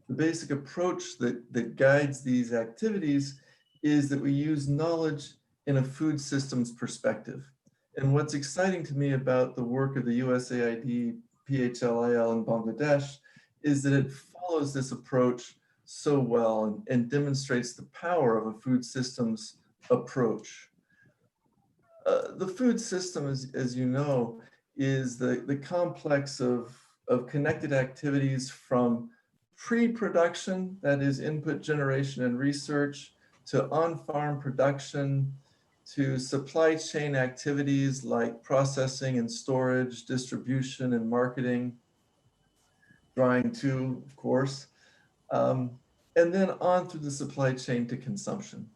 The basic approach that guides these activities is that we use knowledge in a food systems perspective. And what's exciting to me about the work of the USAID PHLIL in Bangladesh is that it follows this approach so well and demonstrates the power of a food systems approach. The food system, as you know, is the complex of connected activities from pre-production, that is input generation and research, to on-farm production, to supply chain activities like processing and storage, distribution and marketing, drying too, of course, and then on through the supply chain to consumption.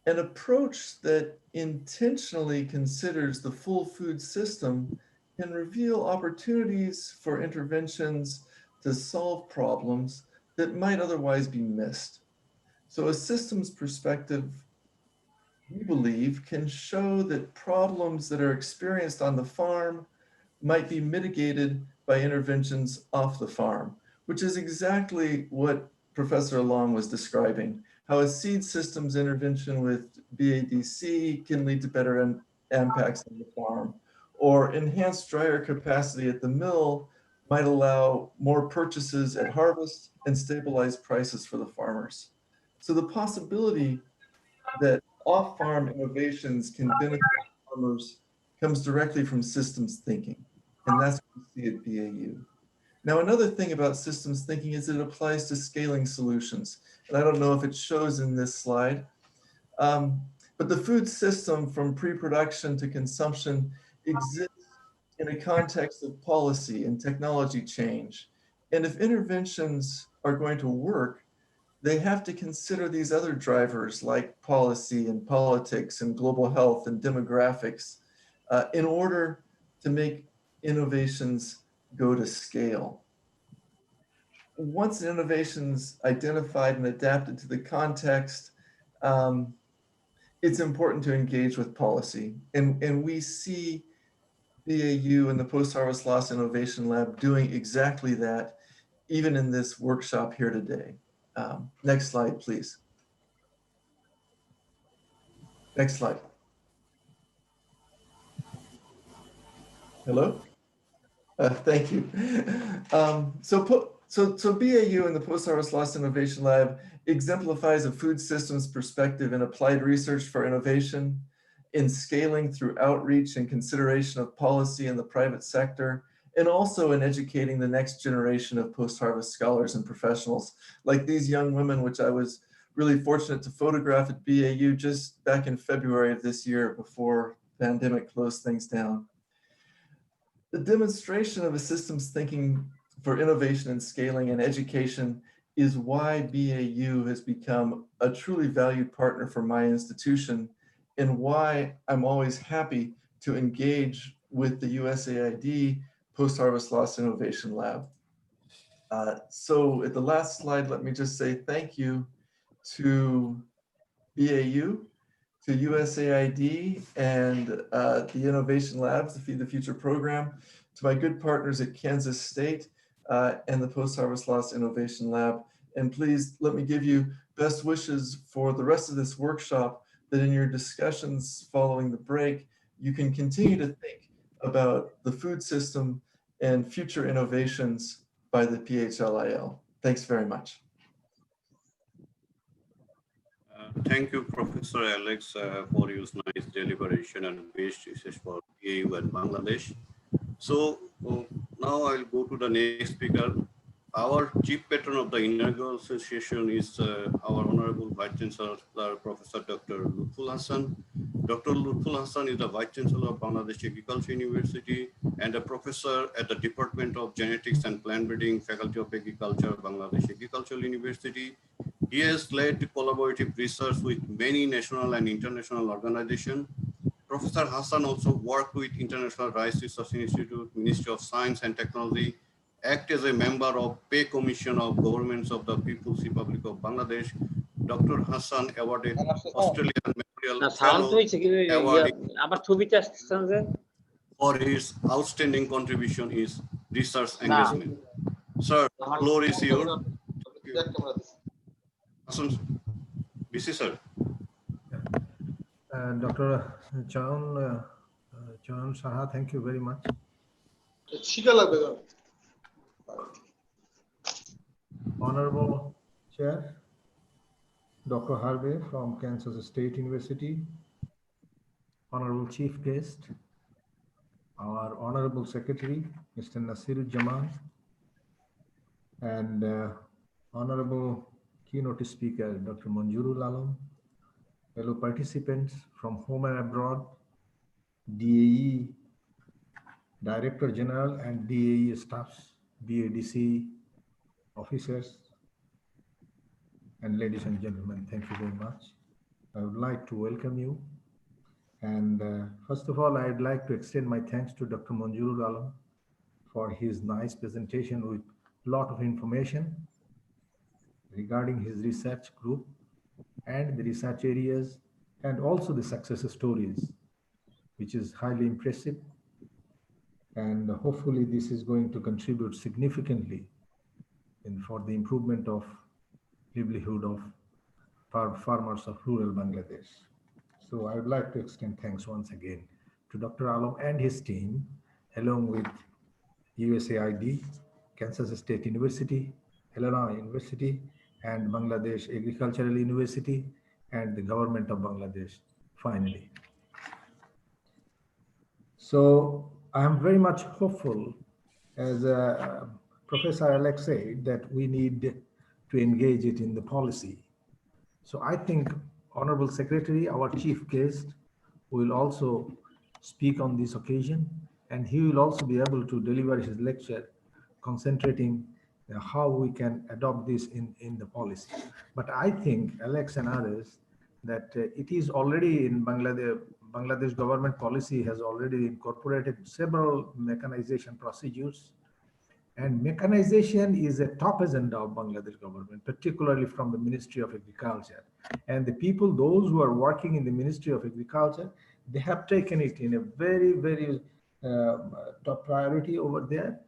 An approach that intentionally considers the full food system can reveal opportunities for interventions to solve problems that might otherwise be missed. So a systems perspective, we believe, can show that problems that are experienced on the farm might be mitigated by interventions off the farm, which is exactly what Professor Alam was describing, how a seed systems intervention with BADC can lead to better impacts on the farm, or enhanced dryer capacity at the mill might allow more purchases at harvest and stabilize prices for the farmers. So the possibility that off-farm innovations can benefit farmers comes directly from systems thinking, and that's what we see at BAU. Now, another thing about systems thinking is it applies to scaling solutions. And I don't know if it shows in this slide, but the food system from pre-production to consumption exists in a context of policy and technology change. And if interventions are going to work, they have to consider these other drivers like policy and politics and global health and demographics in order to make innovations go to scale. Once an innovation's identified and adapted to the context, it's important to engage with policy. And we see BAU and the Post-Harvest Loss Innovation Lab doing exactly that, even in this workshop here today. Next slide, please. Next slide. Hello? Thank you. So BAU and the Post-Harvest Loss Innovation Lab exemplifies a food systems perspective in applied research for innovation, in scaling through outreach and consideration of policy in the private sector, and also in educating the next generation of post-harvest scholars and professionals, like these young women, which I was really fortunate to photograph at BAU just back in February of this year before the pandemic closed things down. The demonstration of a systems thinking for innovation and scaling and education is why BAU has become a truly valued partner for my institution, and why I'm always happy to engage with the USAID Post-Harvest Loss Innovation Lab. So at the last slide, let me just say thank you to BAU, to USAID and the Innovation Labs, the Feed the Future program, to my good partners at Kansas State and the Post-Harvest Loss Innovation Lab. And please let me give you best wishes for the rest of this workshop, that in your discussions following the break, you can continue to think about the food system and future innovations by the PHLIL. Thanks very much. Thank you, Professor Alex, for your nice deliberation and best wishes for AU and Bangladesh. So now I'll go to the next speaker. Our chief patron of the inaugural session is our Honorable Vice Chancellor, Professor Dr. Lutful Hassan. Dr. Lutful Hassan is the Vice Chancellor of Bangladesh Agriculture University and a professor at the Department of Genetics and Plant Breeding, Faculty of Agriculture, Bangladesh Agricultural University. He has led collaborative research with many national and international organizations. Professor Hassan also worked with International Rice Research Institute, Ministry of Science and Technology, act as a member of Pay Commission of Governments of the People's Republic of Bangladesh. Dr. Hassan awarded Australian Memorial Fellow award for his outstanding contribution is research engagement. Sir, floor is yours. Hassan, BC sir. Dr. Chayan, Saha, thank you very much. Honorable Chair, Dr. Harvey from Kansas State University, Honorable Chief Guest, our Honorable Secretary, Mr. Nasiruzzaman, and Honorable Keynote Speaker, Dr. Monjurul, fellow participants from home and abroad, DAE Director General and DAE staffs, BADC officers, and ladies and gentlemen, thank you very much. I would like to welcome you. And first of all, I'd like to extend my thanks to Dr. Monjurul for his nice presentation with a lot of information regarding his research group and the research areas, and also the success stories, which is highly impressive. And hopefully this is going to contribute significantly for the improvement of livelihood of farmers of rural Bangladesh. So I would like to extend thanks once again to Dr. Alam and his team, along with USAID, Kansas State University, Illinois University, and Bangladesh Agricultural University, and the government of Bangladesh, finally. So I am very much hopeful, as Professor Alex said, that we need to engage it in the policy. So I think Honorable Secretary, our chief guest, will also speak on this occasion, and he will also be able to deliver his lecture concentrating how we can adopt this in the policy. But I think, Alex and others, that it is already in Bangladesh government policy has already incorporated several mechanization procedures, and mechanization is a top agenda of Bangladesh government, particularly from the Ministry of Agriculture. And the people, those who are working in the Ministry of Agriculture, they have taken it in a very, very top priority over there.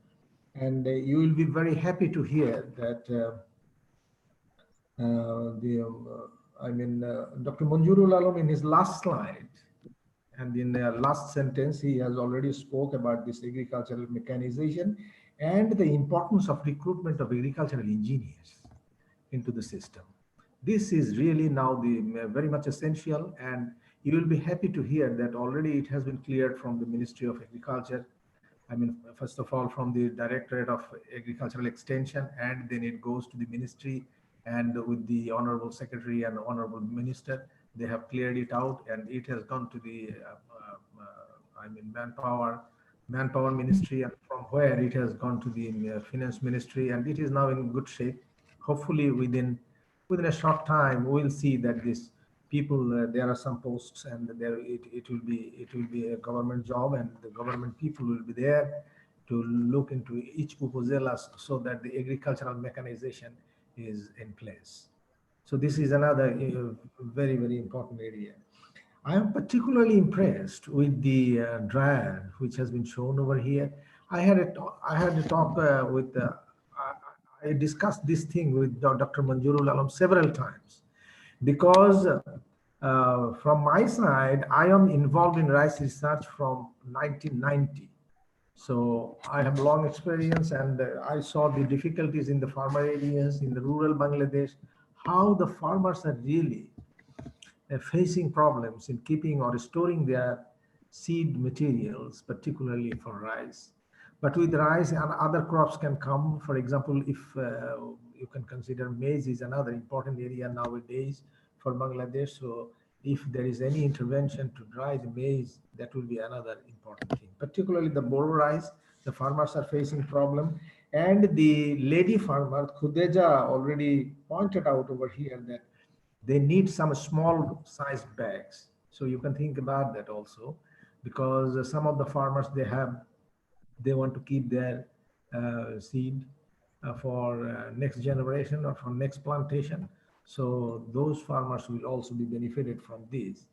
And you will be very happy to hear that Dr. Monjurul in his last slide and in the last sentence, he has already spoke about this agricultural mechanization and the importance of recruitment of agricultural engineers into the system. This is really now very much essential, and you will be happy to hear that already it has been cleared from the Ministry of Agriculture. I mean, first of all, from the Directorate of Agricultural Extension, and then it goes to the ministry, and with the Honorable Secretary and Honorable Minister, they have cleared it out, and it has gone to the manpower ministry, and from where it has gone to the finance ministry, and it is now in good shape. Hopefully within a short time, we'll see that this people, there are some posts, and there it will be a government job, and the government people will be there to look into each proposal so that the agricultural mechanization is in place. So this is another very, very important area. I am particularly impressed with the dryer which has been shown over here. I had a talk with I discussed this thing with Dr. Monjurul several times, because from my side, I am involved in rice research from 1990. So I have long experience, and I saw the difficulties in the farmer areas, in the rural Bangladesh, how the farmers are really facing problems in keeping or storing their seed materials, particularly for rice. But with rice and other crops can come. For example, if you can consider maize is another important area nowadays for Bangladesh. So if there is any intervention to dry the maize, that will be another important thing. Particularly the Boro rice, the farmers are facing problem. And the lady farmer, Khudeja, already pointed out over here that they need some small sized bags. So you can think about that also, because some of the farmers, they want to keep their seed for next generation or for next plantation. So those farmers will also be benefited from this.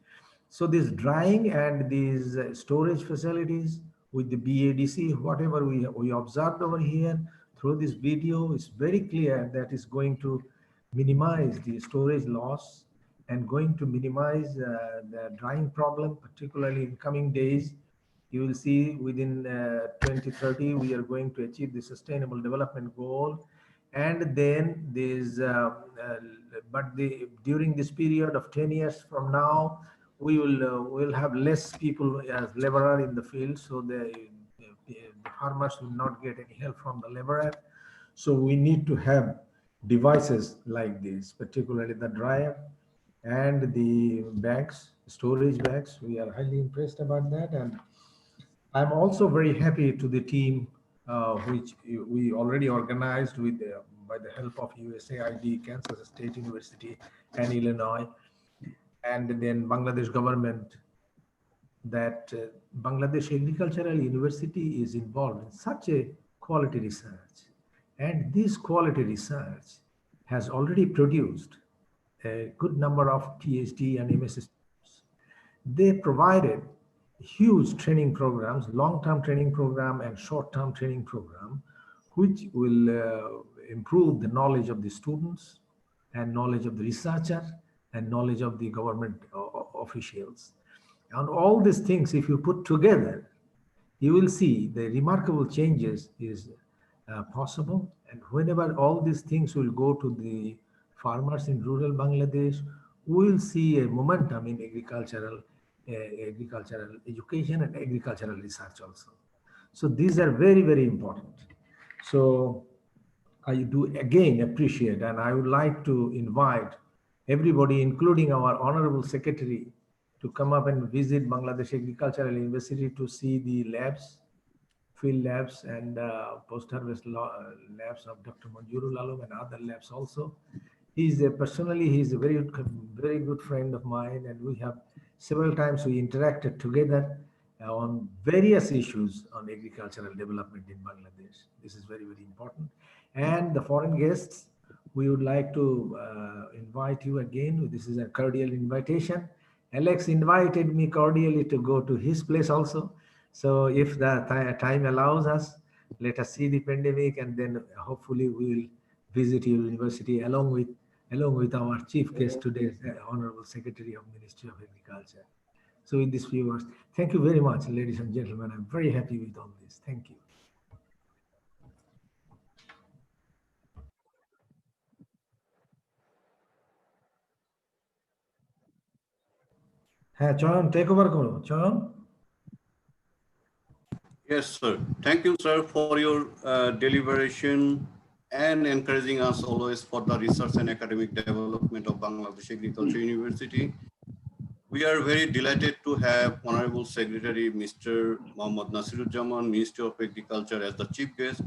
So this drying and these storage facilities with the BADC, whatever we observed over here through this video, is very clear that is going to minimize the storage loss and going to minimize the drying problem, particularly in coming days. You will see within 2030, we are going to achieve the sustainable development goal. And then there's, during this period of 10 years from now, we will have less people as laborer in the field. So the farmers will not get any help from the laborer. So we need to have devices like this, particularly the dryer and the bags, storage bags. We are highly impressed about that. And I'm also very happy to the team which we already organized with by the help of USAID, Kansas State University, and Illinois, and then Bangladesh government, that Bangladesh Agricultural University is involved in such a quality research. And this quality research has already produced a good number of PhD and MS students. They provided huge training programs, long-term training program and short-term training program, which will improve the knowledge of the students and knowledge of the researcher and knowledge of the government officials. And all these things, if you put together, you will see the remarkable changes is possible. And whenever all these things will go to the farmers in rural Bangladesh, we will see a momentum in agricultural education and agricultural research also. So these are very, very important. So I do again appreciate, and I would like to invite everybody, including our Honorable Secretary, to come up and visit Bangladesh Agricultural University to see the labs, field labs and post-harvest labs of Dr. Monjurul and other labs also. He's a very good friend of mine, and we have several times we interacted together on various issues on agricultural development in Bangladesh. This is very, very important. And the foreign guests, we would like to invite you again. This is a cordial invitation. Alex invited me cordially to go to his place also. So if the time allows us, let us see the pandemic, and then hopefully we will visit your university along with our chief guest today, Honorable Secretary of Ministry of Agriculture. So with these few words, thank you very much, ladies and gentlemen. I'm very happy with all this. Thank you. Chayan, take over, Chayan. Yes, sir. Thank you, sir, for your deliberation and encouraging us always for the research and academic development of Bangladesh Agriculture University. We are very delighted to have Honorable Secretary Mr. Mohammad Nasiruzzaman, Ministry of Agriculture, as the chief guest.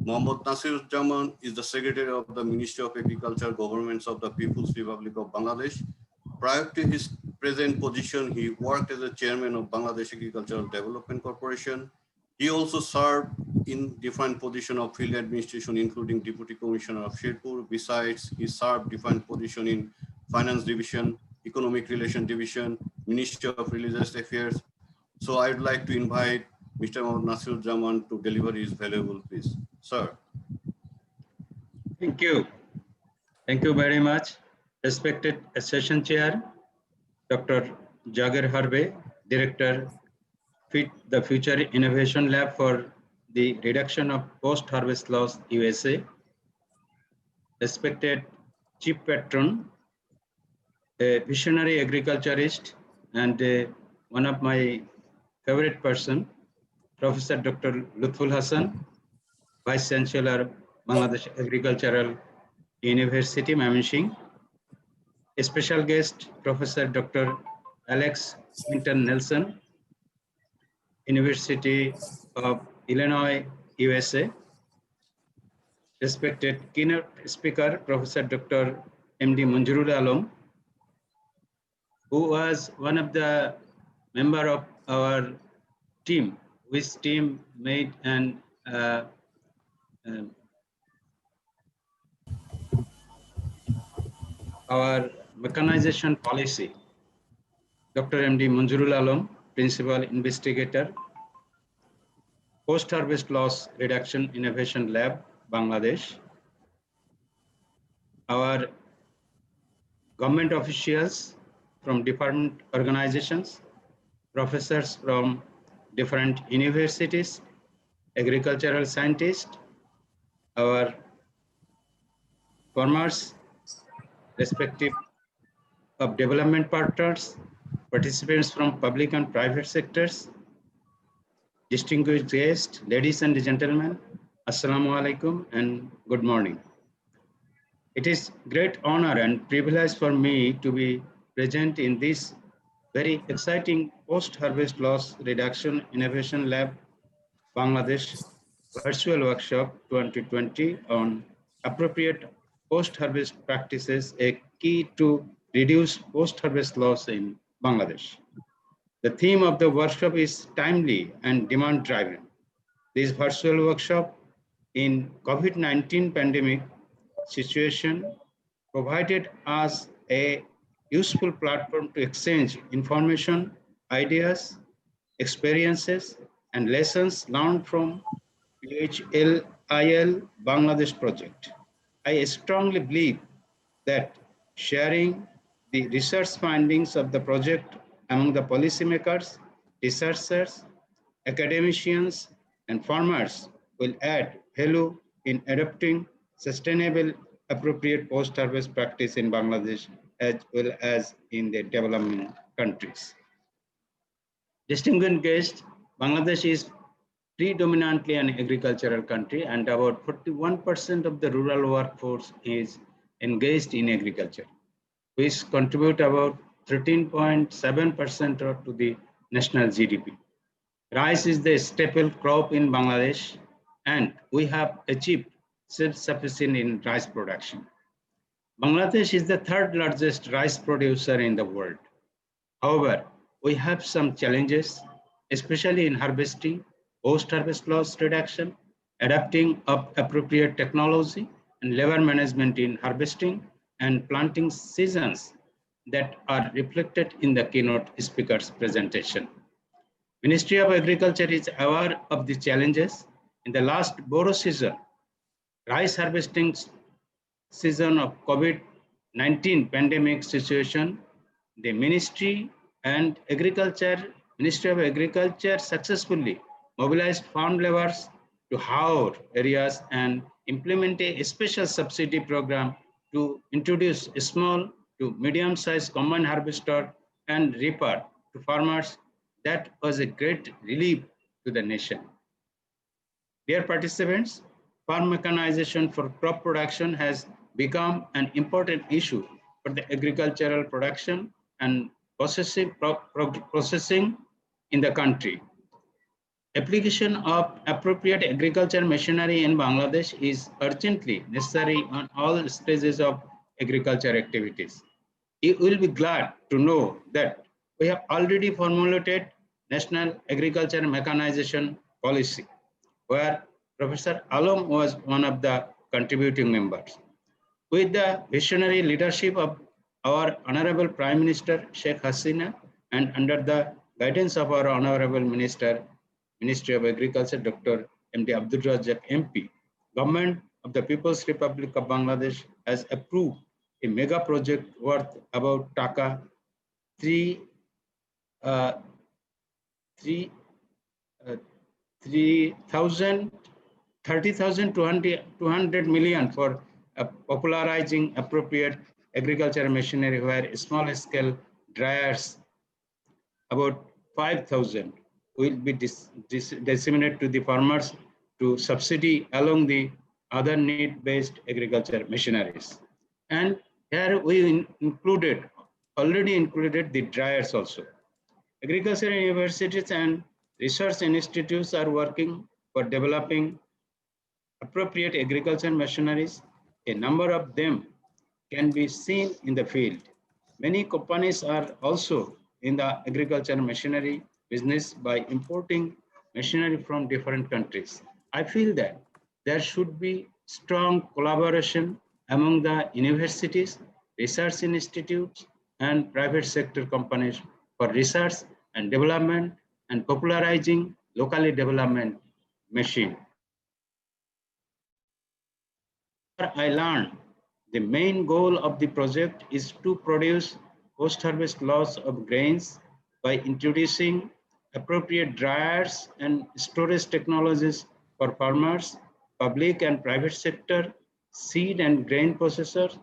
Mohammad Nasiruzzaman is the Secretary of the Ministry of Agriculture, Governments of the People's Republic of Bangladesh. Prior to his present position, he worked as a chairman of Bangladesh Agricultural Development Corporation. He also served in different positions of field administration, including Deputy Commissioner of Sherpur. Besides, he served different positions in Finance Division, Economic Relation Division, Ministry of Religious Affairs. So I'd like to invite Mr. Nasiruzzaman to deliver his valuable piece. Sir. Thank you. Thank you very much. Respected Session Chair, Dr. Jagger Harvey, Director, the Future Innovation Lab for the Reduction of Post-Harvest Loss, USA. Respected Chief Patron, a visionary agriculturist and one of my favorite person, Professor Dr. Lutful Hassan, Vice Chancellor, Bangladesh Agricultural University, Mymensingh. A special guest, Professor Dr. Alex Winton Nelson, University of Illinois, USA. Respected keynote speaker, Professor Dr. M.D. Monjurul, who was one of the member of our team, which team made an our mechanization policy. Dr. M.D. Monjurul, Principal Investigator, Post-Harvest Loss Reduction Innovation Lab, Bangladesh. Our government officials from different organizations, professors from different universities, agricultural scientists, our farmers, respective of development partners, participants from public and private sectors, distinguished guests, ladies and gentlemen, Assalamu alaikum and good morning. It is great honor and privilege for me to be present in this very exciting Post-Harvest Loss Reduction Innovation Lab, Bangladesh Virtual Workshop 2020 on appropriate post-harvest practices, a key to reduce post-harvest loss in Bangladesh. The theme of the workshop is timely and demand-driven. This virtual workshop in COVID-19 pandemic situation provided us a useful platform to exchange information, ideas, experiences, and lessons learned from PHLIL-Bangladesh project. I strongly believe that sharing the research findings of the project among the policymakers, researchers, academicians, and farmers will add value in adopting sustainable, appropriate post-harvest practice in Bangladesh as well as in the developing countries. Distinguished guests, Bangladesh is predominantly an agricultural country and about 41% of the rural workforce is engaged in agriculture, which contribute about 13.7% to the national GDP. Rice is the staple crop in Bangladesh and we have achieved self-sufficient in rice production. Bangladesh is the third largest rice producer in the world. However, we have some challenges, especially in harvesting, post-harvest loss reduction, adapting of appropriate technology, and labor management in harvesting and planting seasons that are reflected in the keynote speaker's presentation. Ministry of Agriculture is aware of the challenges. In the last Boro season, rice harvesting season of COVID-19 pandemic situation, the Ministry of Agriculture successfully mobilized farm laborers to harvest areas and implement a special subsidy program to introduce a small to medium-sized combine harvester and reaper to farmers. That was a great relief to the nation. Dear participants, farm mechanization for crop production has become an important issue for the agricultural production and processing in the country. Application of appropriate agriculture machinery in Bangladesh is urgently necessary on all stages of agriculture activities. You will be glad to know that we have already formulated National Agriculture Mechanization Policy, where Professor Alam was one of the contributing members. With the visionary leadership of our Honorable Prime Minister Sheikh Hasina and under the guidance of our Honorable Minister, Ministry of Agriculture, Dr. M.D. Abdul MP, Government of the People's Republic of Bangladesh has approved a mega project worth about Taka 30,200 million for popularizing appropriate agricultural machinery where small scale dryers, about 5,000, will be disseminated to the farmers to subsidy along the other need-based agriculture machineries. And here we already included the dryers also. Agricultural universities and research institutes are working for developing appropriate agricultural machineries. A number of them can be seen in the field. Many companies are also in the agricultural machinery business by importing machinery from different countries. I feel that there should be strong collaboration among the universities, research institutes, and private sector companies for research and development and popularizing locally development machine. I learned the main goal of the project is to produce post-harvest loss of grains by introducing appropriate dryers and storage technologies for farmers, public and private sector, seed and grain processors.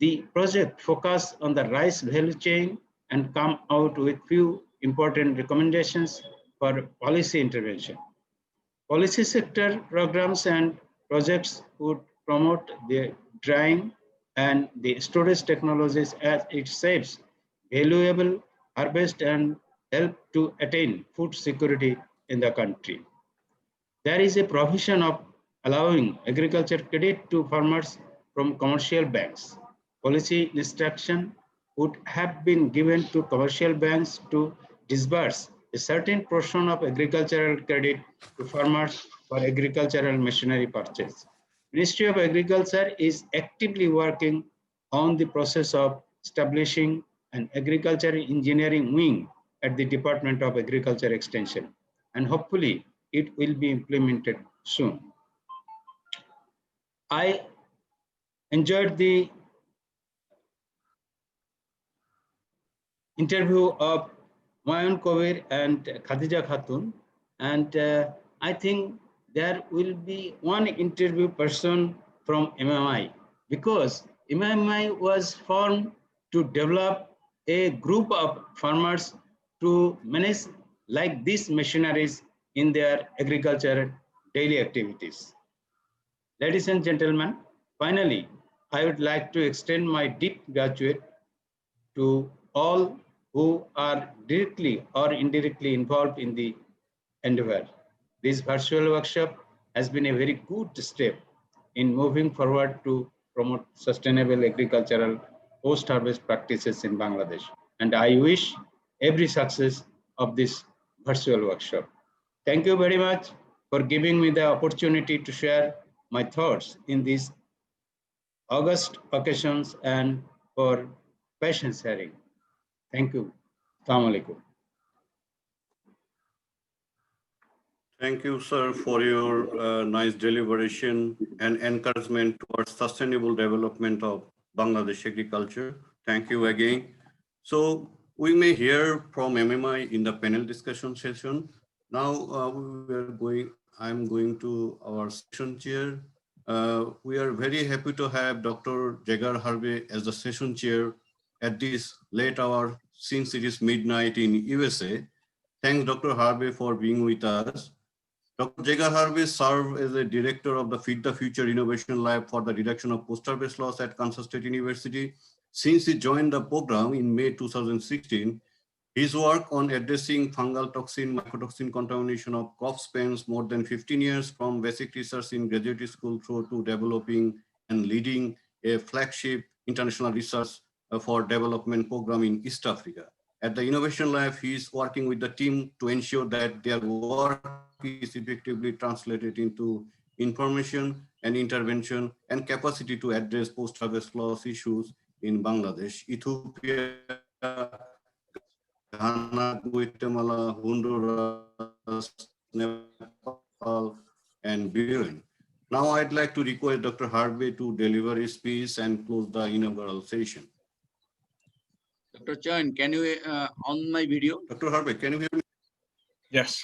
The project focused on the rice value chain and come out with few important recommendations for policy intervention. Policy sector programs and projects would promote the drying and the storage technologies as it saves valuable harvest and help to attain food security in the country. There is a provision of allowing agriculture credit to farmers from commercial banks. Policy instruction would have been given to commercial banks to disburse a certain portion of agricultural credit to farmers for agricultural machinery purchase. Ministry of Agriculture is actively working on the process of establishing an agriculture engineering wing at the Department of Agriculture Extension, and hopefully it will be implemented soon. I enjoyed the interview of Mayan Kovir and Khadija Khatun, and I think there will be one interview person from MMI, because MMI was formed to develop a group of farmers to manage like these machineries in their agriculture daily activities. Ladies and gentlemen, finally, I would like to extend my deep gratitude to all who are directly or indirectly involved in the endeavor. This virtual workshop has been a very good step in moving forward to promote sustainable agricultural post-harvest practices in Bangladesh. And I wish every success of this virtual workshop. Thank you very much for giving me the opportunity to share my thoughts in these August occasions and for patience sharing. Thank you. Assalamu alaikum. Thank you, sir, for your nice deliberation and encouragement towards sustainable development of Bangladesh agriculture. Thank you again. So we may hear from MMI in the panel discussion session. Now I'm going to our session chair. We are very happy to have Dr. Jagger Harvey as the session chair at this late hour since it is midnight in USA. Thanks, Dr. Harvey, for being with us. Dr. Jagger Harvey served as a director of the Feed the Future Innovation Lab for the reduction of post-harvest loss at Kansas State University. Since he joined the program in May 2016, his work on addressing fungal toxin, mycotoxin contamination of crop spans more than 15 years, from basic research in graduate school through to developing and leading a flagship international research for development program in East Africa. At the Innovation Lab, he is working with the team to ensure that their work is effectively translated into information and intervention and capacity to address post-harvest loss issues in Bangladesh, Ethiopia, Ghana, Guatemala, Honduras, Nepal, and beyond. Now I'd like to request Dr. Harvey to deliver his speech and close the inaugural session. Dr. Chayan, can you on my video? Dr. Harvey, can you hear me? Yes.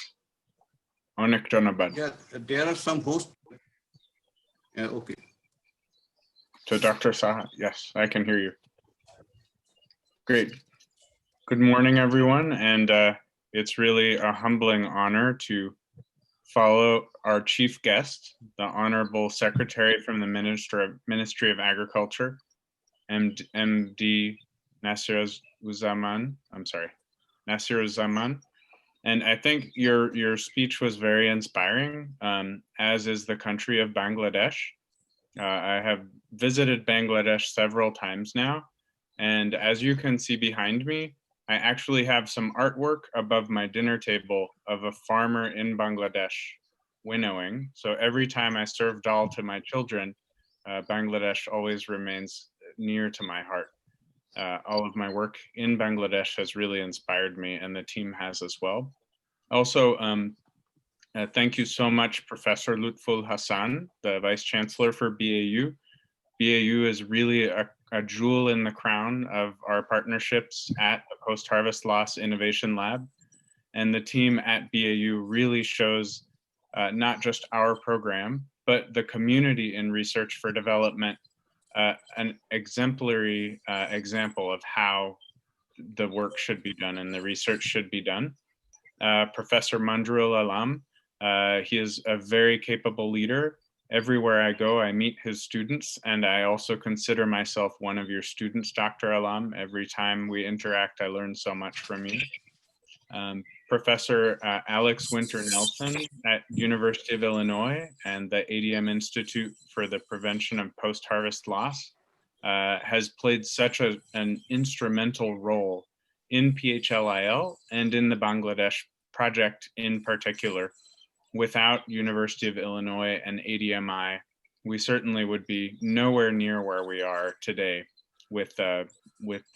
Yeah, there are some hosts. Okay. To Dr. Saha, yes, I can hear you. Great. Good morning, everyone. And it's really a humbling honor to follow our chief guest, the Honorable Secretary from the Ministry of Agriculture, MD Nasiruzzaman. Nasiruzzaman. And I think your speech was very inspiring, as is the country of Bangladesh. I have visited Bangladesh several times now. And as you can see behind me, I actually have some artwork above my dinner table of a farmer in Bangladesh winnowing. So every time I serve dal to my children, Bangladesh always remains near to my heart. All of my work in Bangladesh has really inspired me, and the team has as well. Also, thank you so much, Professor Lutful Hassan, the Vice Chancellor for BAU. BAU is really a jewel in the crown of our partnerships at the Post-Harvest Loss Innovation Lab. And the team at BAU really shows not just our program, but the community in research for development, an exemplary example of how the work should be done and the research should be done. Professor Monjurul Alam, he is a very capable leader. Everywhere I go, I meet his students, and I also consider myself one of your students, Dr. Alam. Every time we interact, I learn so much from you. Professor Alex Winter-Nelson at University of Illinois and the ADM Institute for the Prevention of Postharvest Loss has played such an instrumental role in PHLIL and in the Bangladesh project in particular. Without University of Illinois and ADMI, we certainly would be nowhere near where we are today with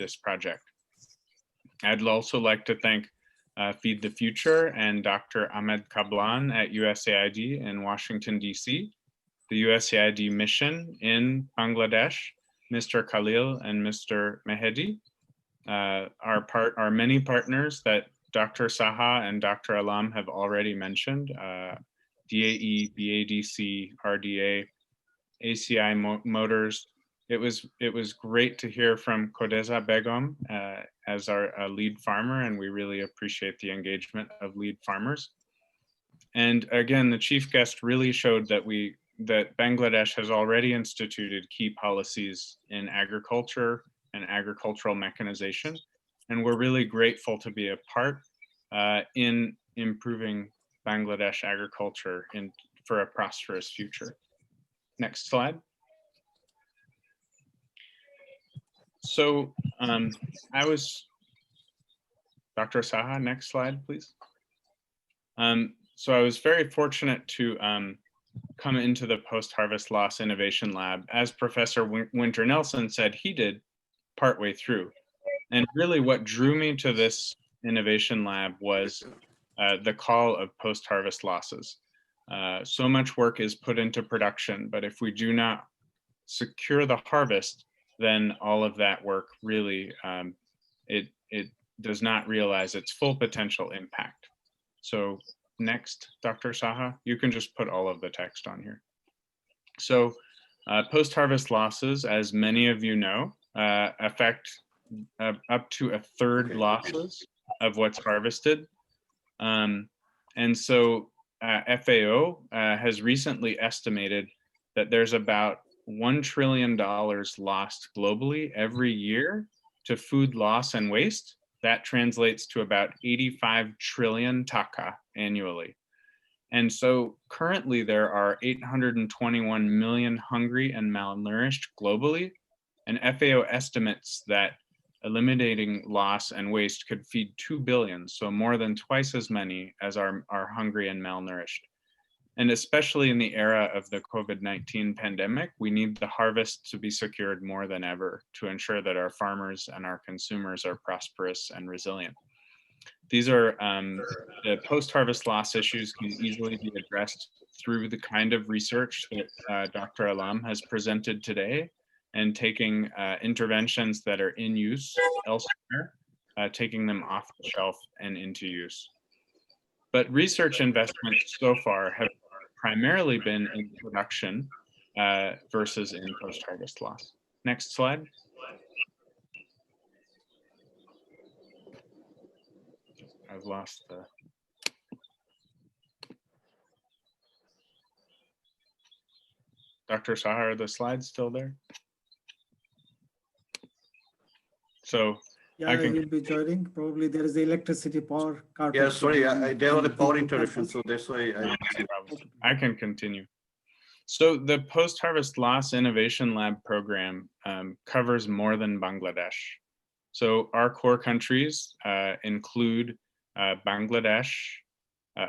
this project. I'd also like to thank Feed the Future and Dr. Ahmed Kablan at USAID in Washington, DC, the USAID mission in Bangladesh, Mr. Khalil and Mr. Mehedi, our many partners that Dr. Saha and Dr. Alam have already mentioned, DAE, BADC, RDA, ACI-Motors. It was great to hear from Kodeza Begum as our lead farmer, and we really appreciate the engagement of lead farmers. And again, the chief guest really showed that Bangladesh has already instituted key policies in agriculture and agricultural mechanization. And we're really grateful to be a part in improving Bangladesh agriculture for a prosperous future. Next slide. So Dr. Saha, next slide, please. So I was very fortunate to come into the Post-Harvest Loss Innovation Lab, as Professor Winter-Nelson said he did partway through. And really what drew me to this innovation lab was the call of post-harvest losses. So much work is put into production, but if we do not secure the harvest, then all of that work really, it does not realize its full potential impact. So next, Dr. Saha, you can just put all of the text on here. So post-harvest losses, as many of you know, affect up to a third losses of what's harvested. And so FAO has recently estimated that there's about $1 trillion lost globally every year to food loss and waste. That translates to about 85 trillion taka annually. And so currently there are 821 million hungry and malnourished globally. And FAO estimates that eliminating loss and waste could feed 2 billion, so more than twice as many as are hungry and malnourished. And especially in the era of the COVID-19 pandemic, we need the harvest to be secured more than ever to ensure that our farmers and our consumers are prosperous and resilient. These are the post-harvest loss issues can easily be addressed through the kind of research that Dr. Alam has presented today, and taking interventions that are in use elsewhere, taking them off the shelf and into use. But research investments so far have primarily been in production versus in post-harvest loss. Next slide. I've lost the. Dr. Saha, are the slides still there? So Yeah, he'll be joining. Probably there is the electricity power. Yeah, sorry, there was a power interruption, so that's why I can continue. So the Post-Harvest Loss Innovation Lab program covers more than Bangladesh. So our core countries include Bangladesh,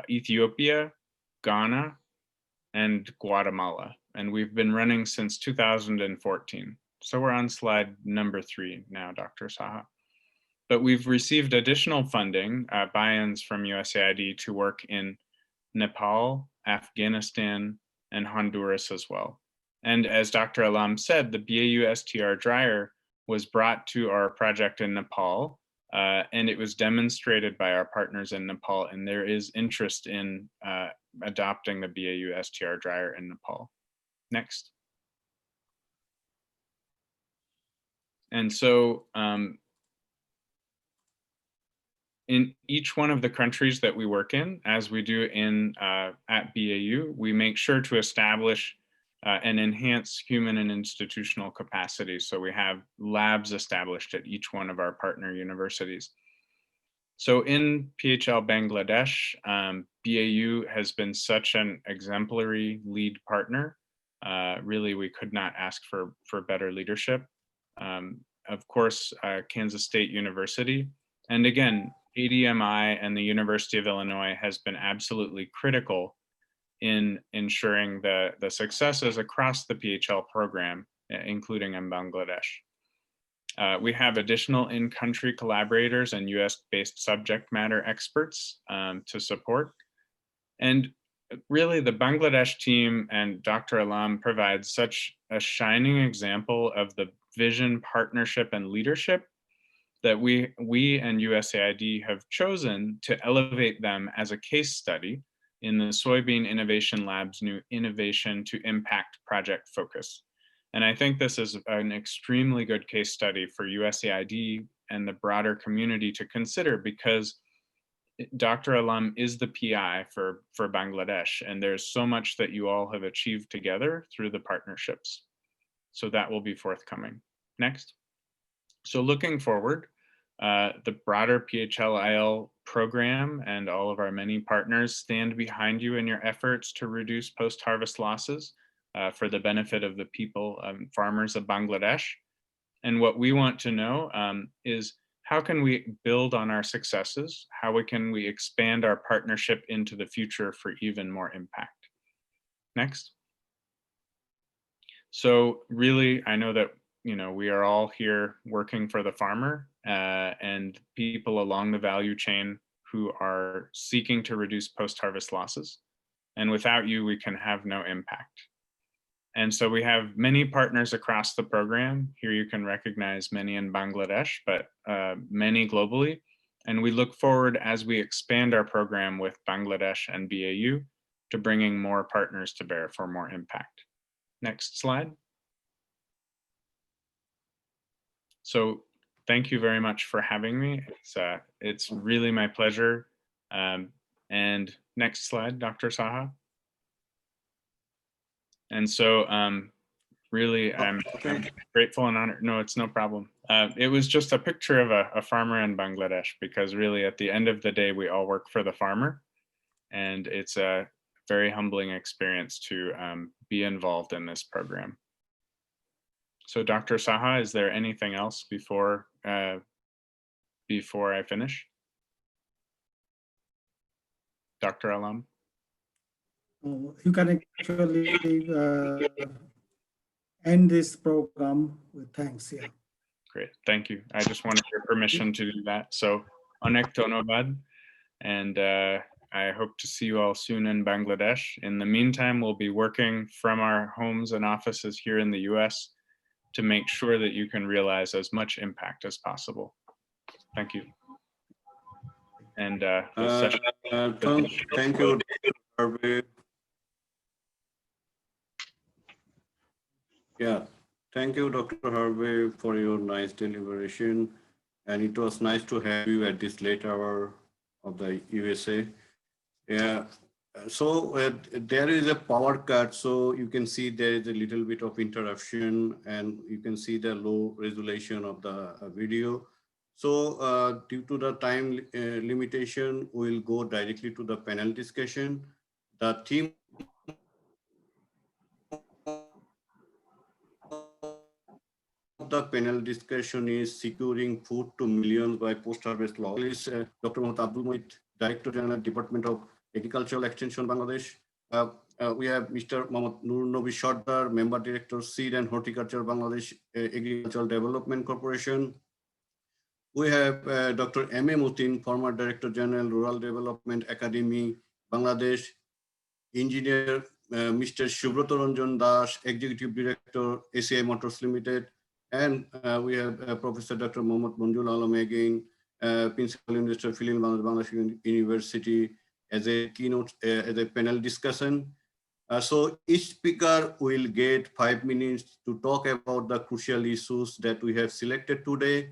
Ethiopia, Ghana, and Guatemala. And we've been running since 2014. So we're on slide number 3 now, Dr. Saha. But we've received additional funding, buy-ins from USAID to work in Nepal, Afghanistan, and Honduras as well. And as Dr. Alam said, the BAU STR dryer was brought to our project in Nepal, and it was demonstrated by our partners in Nepal, and there is interest in adopting the BAU STR dryer in Nepal. Next. And so in each one of the countries that we work in, as we do in at BAU, we make sure to establish and enhance human and institutional capacity. So we have labs established at each one of our partner universities. So in PHL-Bangladesh, BAU has been such an exemplary lead partner. Really, we could not ask for better leadership. Of course, Kansas State University. And again, ADMI and the University of Illinois has been absolutely critical in ensuring the successes across the PHL program, including in Bangladesh. We have additional in-country collaborators and US-based subject matter experts to support. And really the Bangladesh team and Dr. Alam provides such a shining example of the vision, partnership, and leadership that we and USAID have chosen to elevate them as a case study in the Soybean Innovation Lab's new Innovation to Impact project focus. And I think this is an extremely good case study for USAID and the broader community to consider, because Dr. Alam is the PI for Bangladesh, and there's so much that you all have achieved together through the partnerships. So that will be forthcoming. Next. So looking forward, the broader PHLIL program and all of our many partners stand behind you in your efforts to reduce post-harvest losses for the benefit of the people, farmers of Bangladesh. And what we want to know is how can we build on our successes? How can we expand our partnership into the future for even more impact? Next. So really, I know that we are all here working for the farmer and people along the value chain who are seeking to reduce post-harvest losses. And without you, we can have no impact. And so we have many partners across the program. Here you can recognize many in Bangladesh, but many globally. And we look forward as we expand our program with Bangladesh and BAU to bringing more partners to bear for more impact. Next slide. So thank you very much for having me. It's really my pleasure. And next slide, Dr. Saha. And so really, I'm grateful and honored. No, it's no problem. It was just a picture of a farmer in Bangladesh, because really at the end of the day, we all work for the farmer. And it's a very humbling experience to be involved in this program. So Dr. Saha, is there anything else before I finish? Dr. Alam? You can actually end this program with thanks. Yeah. Great, thank you. I just wanted your permission to do that. So, Onek Tonobad, and I hope to see you all soon in Bangladesh. In the meantime, we'll be working from our homes and offices here in the US to make sure that you can realize as much impact as possible. Thank you. And thank you, Harvey. Yeah, thank you, Dr. Harvey, for your nice deliberation. And it was nice to have you at this late hour. of the USA. Yeah. So there is a power cut, so you can see there is a little bit of interruption, and you can see the low resolution of the video. So due to the time limitation, we'll go directly to the panel discussion. The theme of the panel discussion is securing food to millions by post-harvest loss. Dr. Abdul Muyeed, Director General, Department of Agricultural Extension, Bangladesh. We have Mr. Nurunnabi Sarder, Member Director, Seed and Horticulture, Bangladesh Agricultural Development Corporation. We have Dr. M.A. Matin, former Director General, Rural Development Academy, Bangladesh. Engineer, Mr. Subrata Ranjan Das, Executive Director, ACI-Motors Limited. And we have Professor Dr. Monjurul again, Principal Investor, PHLIL-Bangladesh University, as a keynote, as a panel discussion. So each speaker will get 5 minutes to talk about the crucial issues that we have selected today.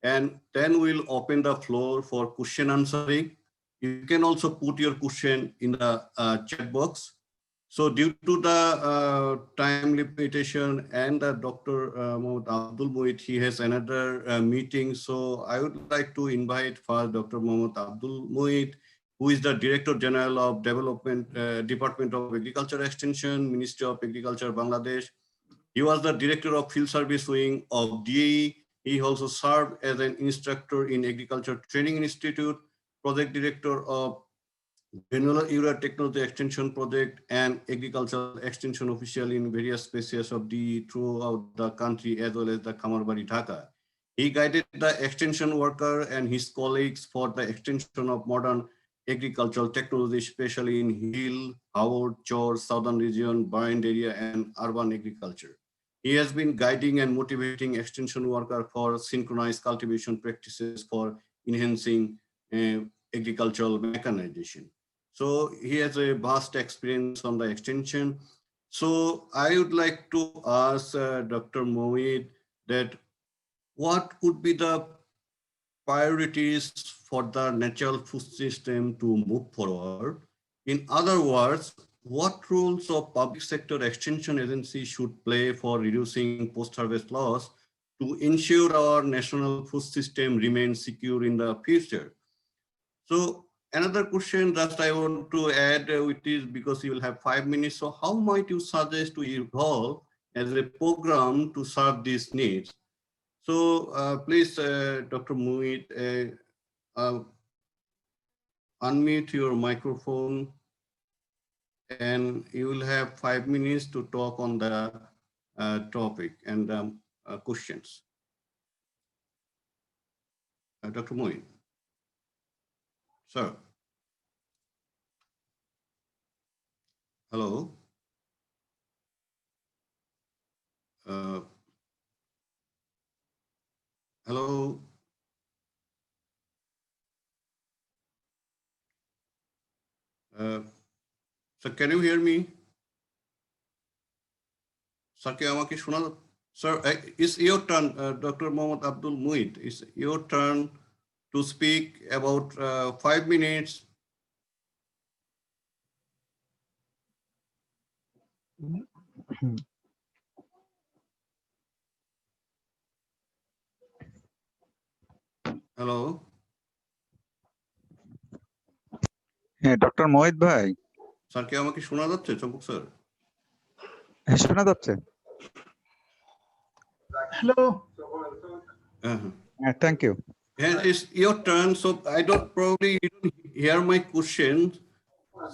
And then we'll open the floor for question answering. You can also put your question in the chat box. So due to the time limitation and Dr. Abdul Muyeed, he has another meeting. So I would like to invite first Dr. Abdul Muyeed, who is the Director General of Development Department of Agriculture Extension, Ministry of Agriculture, Bangladesh. He was the Director of Field Service Wing of DAE. He also served as an instructor in Agriculture Training Institute, Project Director of Granular Urea Technology Extension Project, and Agricultural Extension Official in various spaces of DAE throughout the country, as well as the Khamarbari, Dhaka. He guided the extension worker and his colleagues for the extension of modern agricultural technology, especially in Hill, Howard, Chor, Southern region, Burned area, and urban agriculture. He has been guiding and motivating extension workers for synchronized cultivation practices for enhancing agricultural mechanization. So he has a vast experience on the extension. So I would like to ask Dr. Muyeed that what would be the priorities for the natural food system to move forward? In other words, what roles of public sector extension agencies should play for reducing post-harvest loss to ensure our national food system remains secure in the future? So another question that I want to add with is, because you will have 5 minutes, so how might you suggest to evolve as a program to serve these needs? So please, Dr. Muyeed, unmute your microphone, and you will have 5 minutes to talk on the topic and questions. Dr. Muyeed. Sir. Hello. Hello. So can you hear me? Sir, sir, it's your turn, Dr. Abdul Muyeed. It's your turn to speak about 5 minutes. Hello. হ্যাঁ, doctor মোহিত ভাই। Sir, কি আমাকে শোনা যাচ্ছে, চম্পক sir? হ্যাঁ, শোনা যাচ্ছে। Hello. Thank you. And it's your turn, so I don't probably hear my question.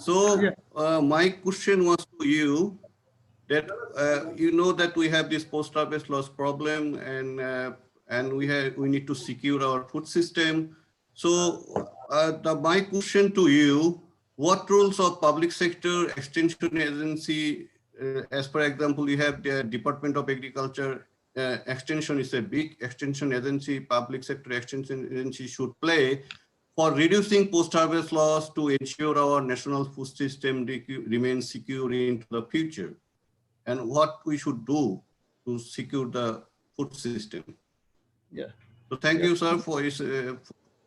So my question was to you that you know that we have this post-harvest loss problem, and we need to secure our food system. So my question to you: what roles of public sector extension agency, as for example, you have the Department of Agriculture extension is a big extension agency, public sector extension agency should play for reducing post-harvest loss to ensure our national food system remains secure into the future, and what we should do to secure the food system. Yeah. So thank you, sir, for his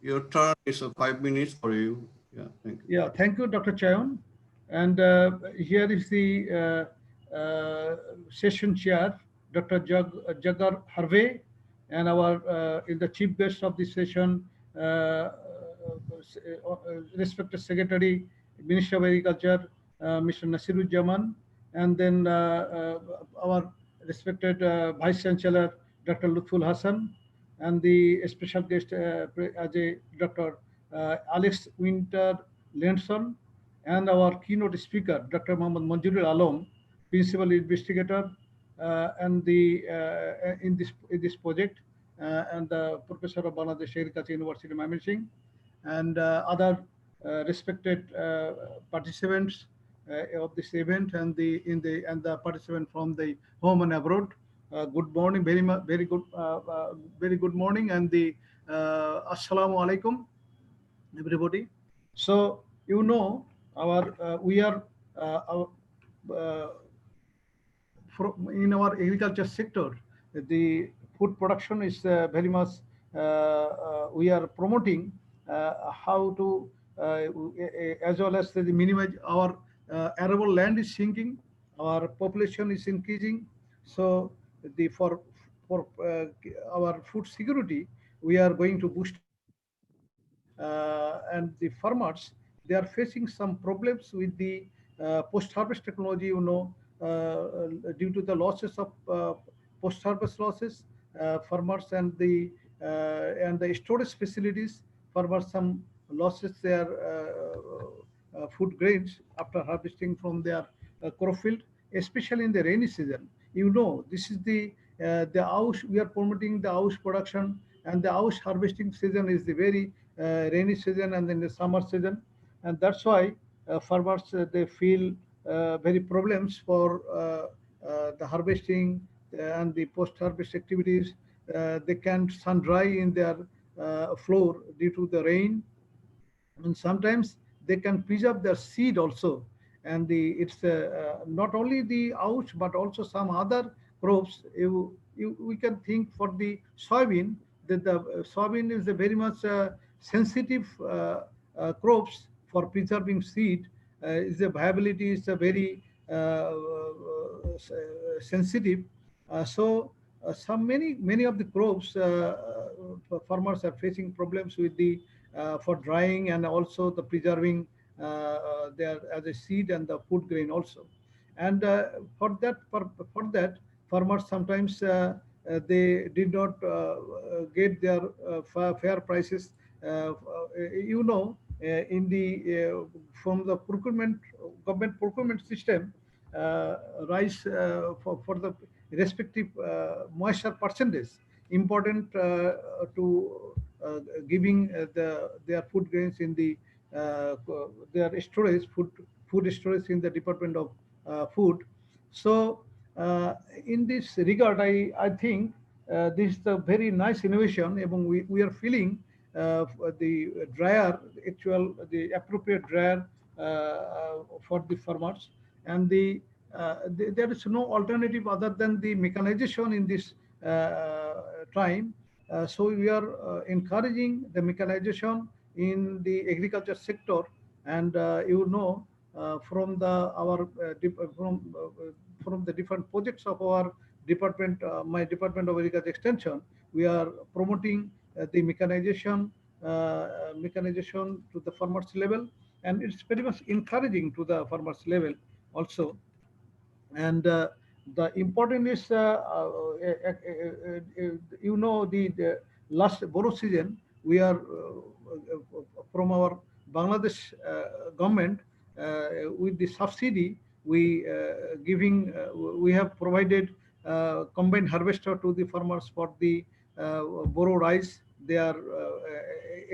Your turn is 5 minutes for you. Yeah, thank you. Yeah, thank you, Dr. Chayan. And here is the session chair, Dr. Jagger Harvey, and our is the chief guest of this session, respected Secretary, Minister of Agriculture, Mr. Nasiruzzaman, and then our respected Vice Chancellor, Dr. Lutful Hassan, and the special guest as a Dr. Alex Winter Lenson, and our keynote speaker, Dr. Monjurul, Principal Investigator, and the in this project, and the Professor of Bangladesh Agriculture University, Mymensingh, and other respected participants of this event, and the participant from the home and abroad. Good morning, very good morning, and the Assalamu alaikum, everybody. So you know, we are in our agriculture sector, the food production is very much we are promoting how to as well as the minimize our arable land is shrinking, our population is increasing. So for our food security, we are going to boost and the farmers, they are facing some problems with the post-harvest technology, you know, due to the losses of post-harvest losses, farmers and the storage facilities, farmers some losses their food grains after harvesting from their crop field, especially in the rainy season. You know, this is the Aush, we are promoting the Aush production, and the Aush harvesting season is the very rainy season and then the summer season, and that's why farmers they feel very problems for the harvesting and the post-harvest activities. They can't sun dry in their floor due to the rain, and sometimes they can preserve their seed also. And it's not only the ouch but also some other crops. We can think for the soybean, that the soybean is a very much sensitive crops for preserving seed. Is the viability is a very sensitive. So many of the crops farmers are facing problems with the for drying and also the preserving their as a seed and the food grain also. And for that farmers sometimes they did not get their fair prices. You know, in the from the government procurement system, rice for the respective moisture percentage important to giving their food grains in the their storage food storage in the Department of Food. So in this regard, I think this is a very nice innovation, and we are feeling the dryer, the appropriate dryer for the farmers, and there is no alternative other than the mechanization in this time. So we are encouraging the mechanization in the agriculture sector, and you know, from the different projects of our department, my Department of Agriculture Extension, we are promoting the mechanization to the farmers level, and it's very much encouraging to the farmers level also. And the important is, you know, the last Boro season, we are from our Bangladesh government with the subsidy, we have provided combined harvester to the farmers for the Boro rice. They are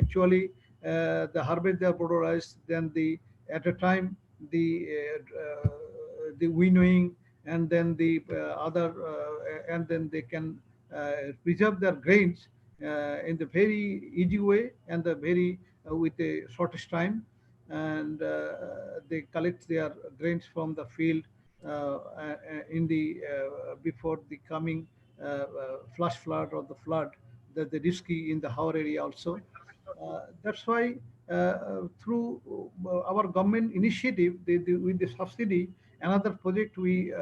actually the harvest their Boro rice, then at a time the winnowing, and then the other and then they can preserve their grains in the very easy way and the very with the shortest time, and they collect their grains from the field in the before the coming flash flood or the flood, the risky in the Howrah area also. That's why through our government initiative, with the subsidy, another project we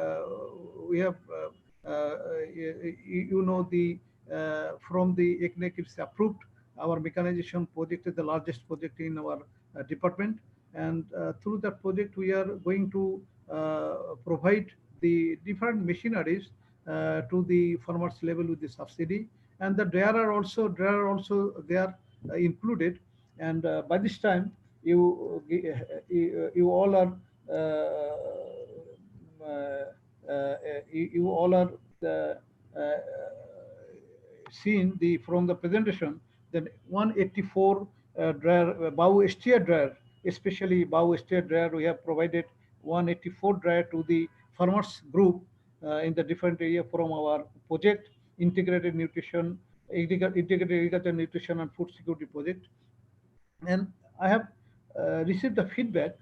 have, the from the ECNEC it's approved. Our mechanization project is the largest project in our department, and through that project we are going to provide the different machineries to the farmers level with the subsidy, and the dryer are also they are included. And by this time you all are you all are seen from the presentation that 184 dryer, bow steer dryer, especially bow steer dryer, we have provided 184 dryer to the farmers group in the different area from our project, integrated nutrition, integrated agriculture nutrition and food security project. And I have received the feedback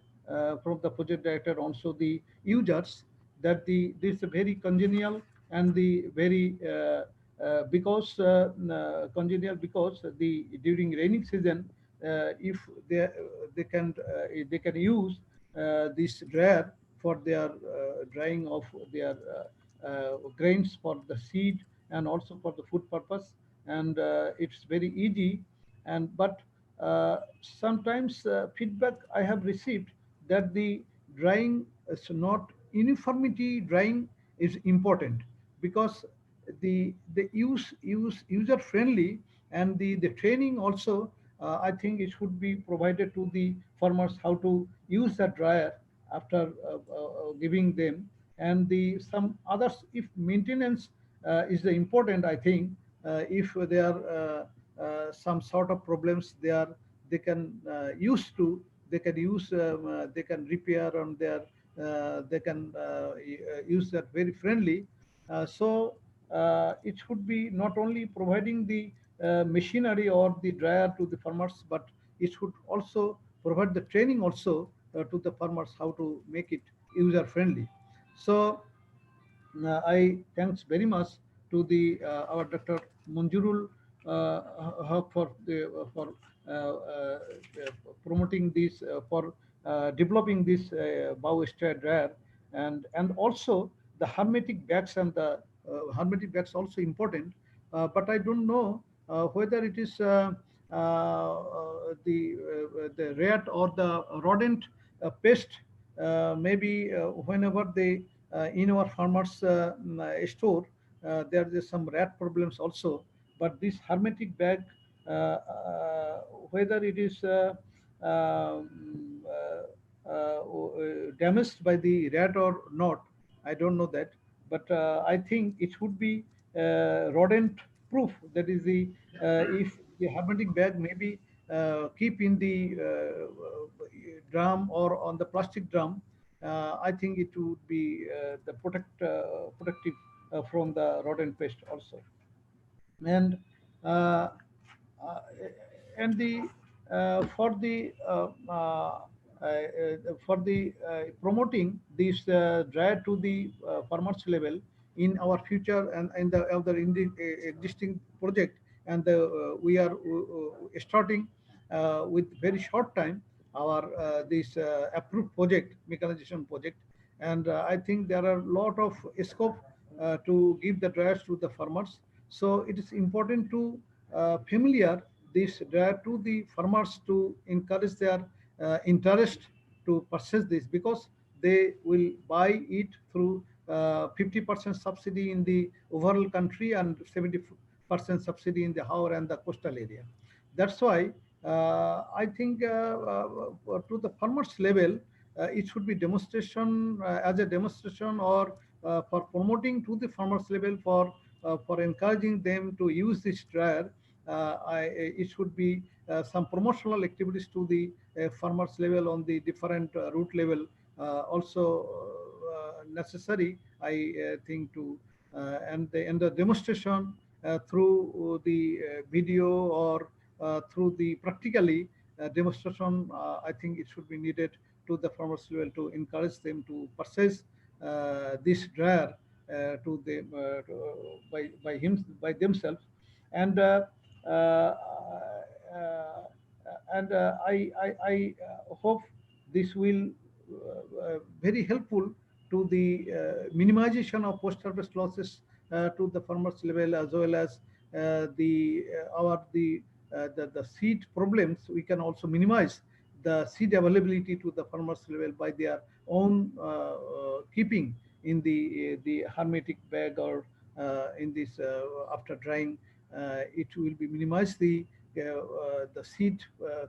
from the project director, also the users, that this is very congenial and the very congenial, because during raining season, if they can use this dryer for their drying of their grains for the seed and also for the food purpose, and it's very easy. And but sometimes feedback I have received that the drying is not uniformity. Drying is important because the user friendly, and the training also I think it should be provided to the farmers how to use that dryer after giving them. And some others, if maintenance is the important, I think if there are some sort of problems they can use they can repair on their they can use that very friendly. So it should be not only providing the machinery or the dryer to the farmers, but it should also provide the training also to the farmers how to make it user friendly. So I thanks very much to the our Dr. Monjurul Hoque for promoting this for developing this biosteer dryer, and also the hermetic bags, and the hermetic bags also important. But I don't know whether it is the rat or the rodent pest. Maybe whenever they in our farmers store, there is some rat problems also. But this hermetic bag, whether it is damaged by the rat or not, I don't know that. But I think it should be rodent proof. That is if the hermetic bag maybe keep in the drum or on the plastic drum, I think it would be the protective from the rodent pest also. And uh, uh, and the for the promoting this dryer to the farmers level in our future and in the other existing project, and we are starting with very short time our this approved project, mechanization project. And I think there are a lot of scope to give the dryers to the farmers. So it is important to familiar this dryer to the farmers to encourage their interest to purchase this, because they will buy it through 50% subsidy in the overall country and 70% subsidy in the Howe and the coastal area. That's why I think to the farmers level, it should be demonstration as a demonstration, or for promoting to the farmers level for encouraging them to use this dryer. It should be some promotional activities to the farmers level on the different route level also necessary, I think, to and the demonstration through the video or through the practically demonstration. I think it should be needed to the farmers level to encourage them to purchase this dryer to them by themselves. And and I hope this will very helpful to the minimization of post-harvest losses to the farmers level, as well as the seed problems. We can also minimize the seed availability to the farmers level by their own keeping in the hermetic bag, or in this after drying. It will be minimize the seed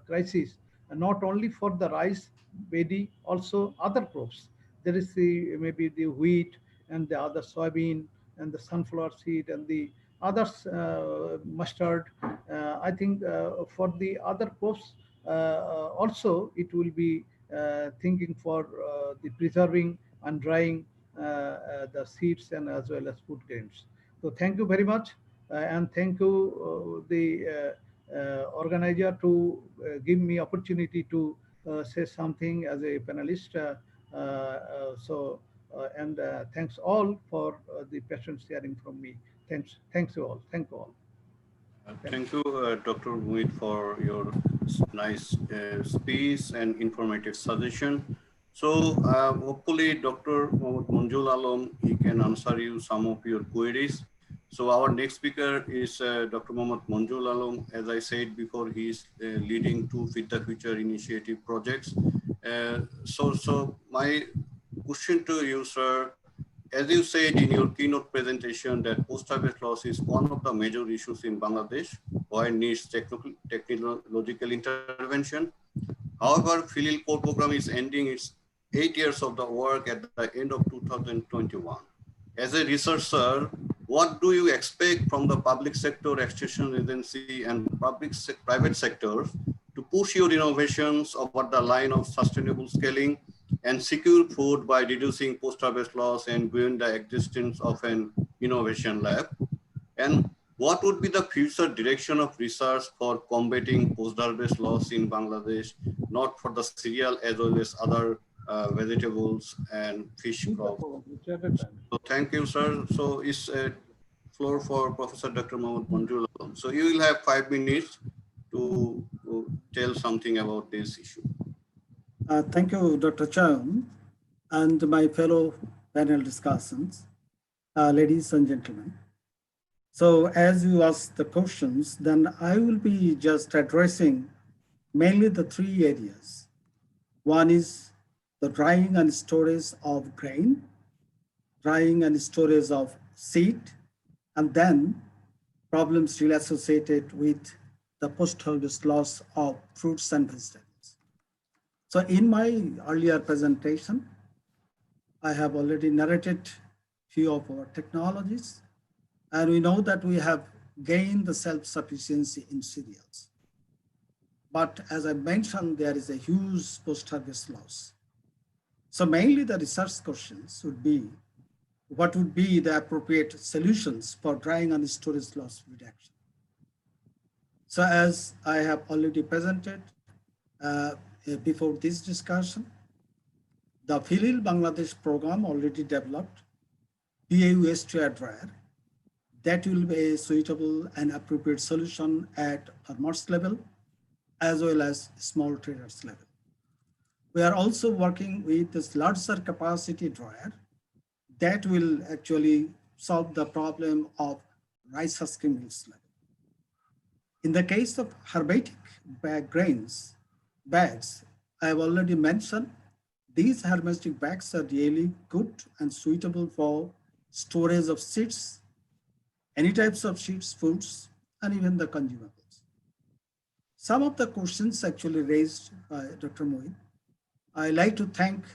crisis, and not only for the rice, paddy, also other crops. There is the maybe the wheat and the other soybean and the sunflower seed and the others, mustard. I think for the other crops also it will be thinking for the preserving and drying the seeds and as well as food grains. So thank you very much, and thank you the organizer to give me opportunity to say something as a panelist. And thanks all for the patient sharing from me. Thanks you all. Thank you all. Thank you, Dr. Muyeed, for your nice speech and informative suggestion. So hopefully Dr. Monjurul, he can answer you some of your queries. So our next speaker is Dr. Monjurul. As I said before, he is leading two Feed the Future initiative projects. So my question to you, sir, as you said in your keynote presentation, that post-harvest loss is one of the major issues in Bangladesh, why it needs technological intervention. However, PHLIL core program is ending its 8 years of the work at the end of 2021. As a researcher, what do you expect from the public sector, extension agency, and private sectors to push your innovations over the line of sustainable scaling and secure food by reducing post-harvest loss and beyond the existence of an innovation lab? And what would be the future direction of research for combating post-harvest loss in Bangladesh, not for the cereal as well as other vegetables and fish crops? So thank you, sir. So it's a floor for Professor Dr. Monjurul. So you will have 5 minutes to tell something about this issue. Thank you, Dr. Chayan, and my fellow panel discussants, ladies and gentlemen. So as you asked the questions, then I will be just addressing mainly the 3 areas. One is the drying and storage of grain, drying and storage of seed, and then problems really associated with the post-harvest loss of fruits and vegetables. So in my earlier presentation, I have already narrated few of our technologies, and we know that we have gained the self-sufficiency in cereals. But as I mentioned, there is a huge post-harvest loss. So mainly the research questions would be, what would be the appropriate solutions for drying and storage loss reduction? So as I have already presented before this discussion, the PHLIL-Bangladesh program already developed PAUS2 dryer that will be a suitable and appropriate solution at farmers level as well as small traders level. We are also working with this larger capacity dryer that will actually solve the problem of rice husking mills level. In the case of hermetic bags, I have already mentioned, these hermetic bags are really good and suitable for storage of seeds, any types of seeds, foods, and even the consumables. Some of the questions actually raised by Dr. Muyeed. I like to thank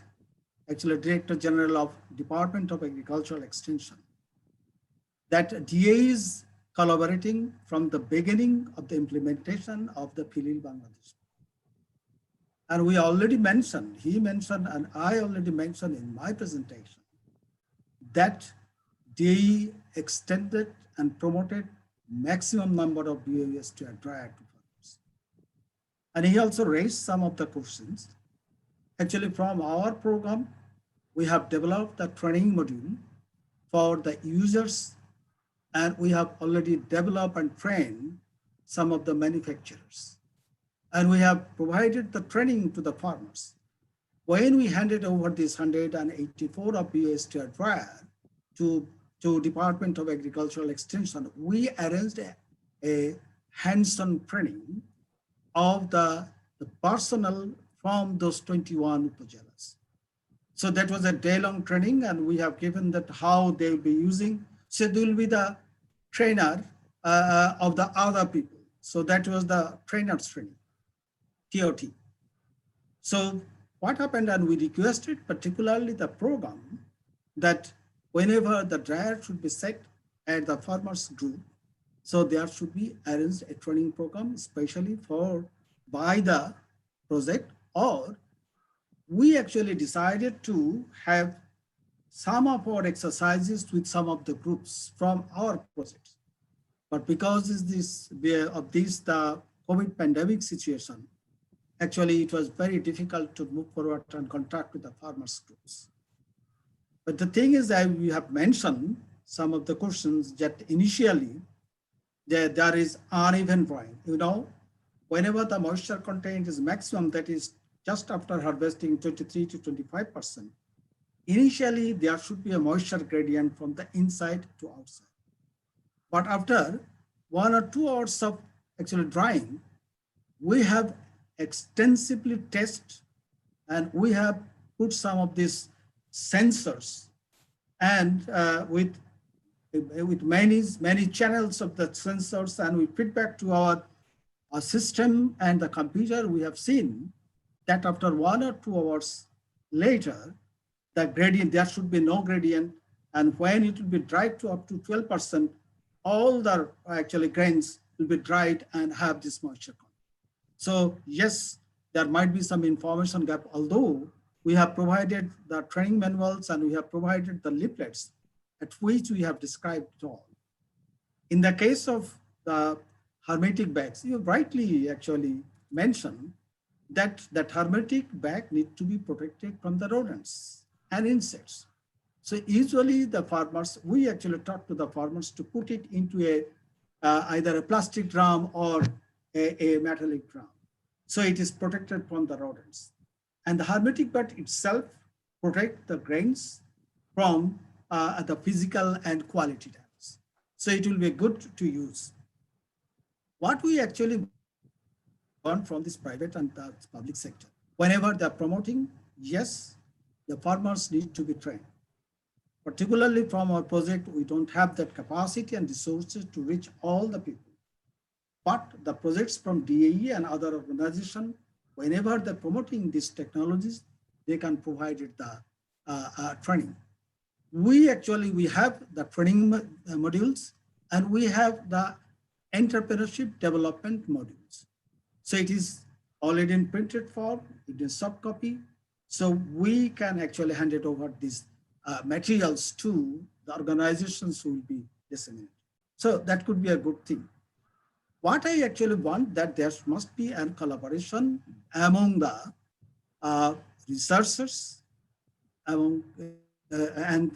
actually Director General of Department of Agricultural Extension, that DA is collaborating from the beginning of the implementation of the PHLIL-Bangladesh. And we already mentioned, he mentioned, and I already mentioned in my presentation, that DAE extended and promoted maximum number of BAUS to dryer to farmers. And he also raised some of the questions. Actually, from our program, we have developed a training module for the users, and we have already developed and trained some of the manufacturers. and we have provided the training to the farmers. When we handed over this 184 of USTR dryer to Department of Agricultural Extension, we arranged a hands-on training of the personnel from those 21 upajalas. So that was a day-long training, and we have given that how they will be using. So they will be the trainer of the other people. So that was the trainer's training, TOT. So what happened, and we requested particularly the program that whenever the dryer should be set at the farmers group, so there should be arranged a training program, especially by the project, or we actually decided to have some of our exercises with some of the groups from our projects. But because of the COVID pandemic situation, actually it was very difficult to move forward and contact with the farmers groups. But the thing is that we have mentioned some of the questions that initially there is uneven drying. You know, whenever the moisture content is maximum, that is just after harvesting 23 to 25%, initially there should be a moisture gradient from the inside to outside. But after 1 or 2 hours of actually drying, we have extensively tested, and we have put some of these sensors, and with many channels of the sensors, and we feedback to our system and the computer, we have seen that after 1 or 2 hours later, the gradient, there should be no gradient. And when it will be dried to up to 12%, all the actually grains will be dried and have this moisture content. So yes, there might be some information gap, although we have provided the training manuals and we have provided the leaflets at which we have described it all. In the case of the hermetic bags, you rightly actually mentioned that hermetic bag need to be protected from the rodents and insects. So usually the farmers, we actually talk to the farmers to put it into either a plastic drum or a metallic drum. So it is protected from the rodents. And the hermetic bag itself protect the grains from the physical and quality damage. So it will be good to use. What we actually want from this private and the public sector, whenever they're promoting, yes, the farmers need to be trained. Particularly from our project, we don't have that capacity and resources to reach all the people. But the projects from DAE and other organizations, whenever they're promoting these technologies, they can provide it the training. We have the training modules, and we have the entrepreneurship development modules. So it is already in printed form, it is soft copy. So we can actually hand it over these materials to the organizations who will be disseminated. So that could be a good thing. What I actually want, that there must be a collaboration among the researchers, and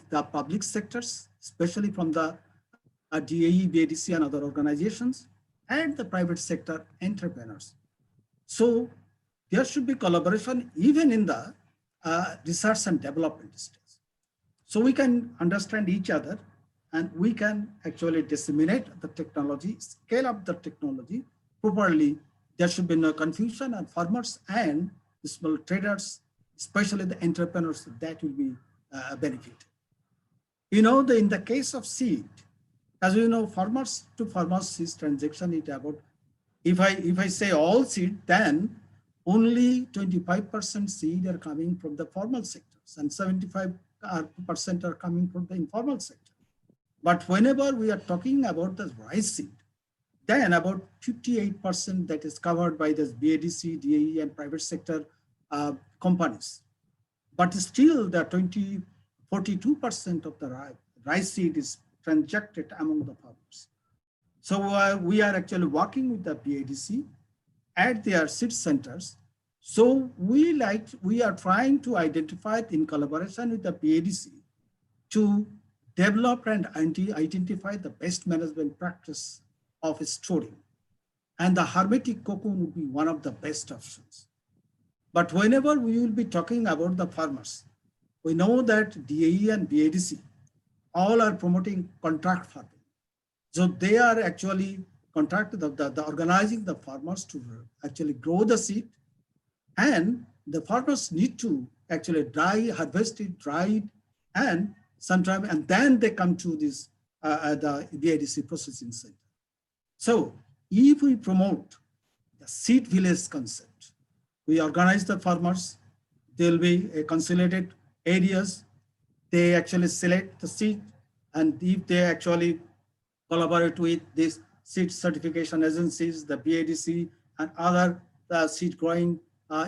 the public sectors, especially from the DAE, BADC and other organizations, and the private sector entrepreneurs. So there should be collaboration even in the research and development stage. So we can understand each other, and we can actually disseminate the technology, scale up the technology properly. There should be no confusion, and farmers and the small traders, especially the entrepreneurs, that will be benefited. You know, in the case of seed, as you know, farmers to farmers seed transaction is about, if I say all seed, then only 25% seed are coming from the formal sectors and 75% are coming from the informal sector. But whenever we are talking about the rice seed, then about 58% that is covered by this BADC, DAE and private sector companies. But still the 42% of the rice seed is transacted among the farmers. So we are actually working with the BADC at their seed centers. So we are trying to identify in collaboration with the BADC to develop and identify the best management practice of storing. And the hermetic cocoon would be one of the best options. But whenever we will be talking about the farmers, we know that DAE and BADC all are promoting contract farming. So they are actually organizing the farmers to actually grow the seed, and the farmers need to actually harvest it, dry it, and sometime, and then they come to this the BADC processing center. So if we promote the seed village concept, we organize the farmers, there will be a consolidated areas, they actually select the seed, and if they actually collaborate with these seed certification agencies, the BADC and other seed growing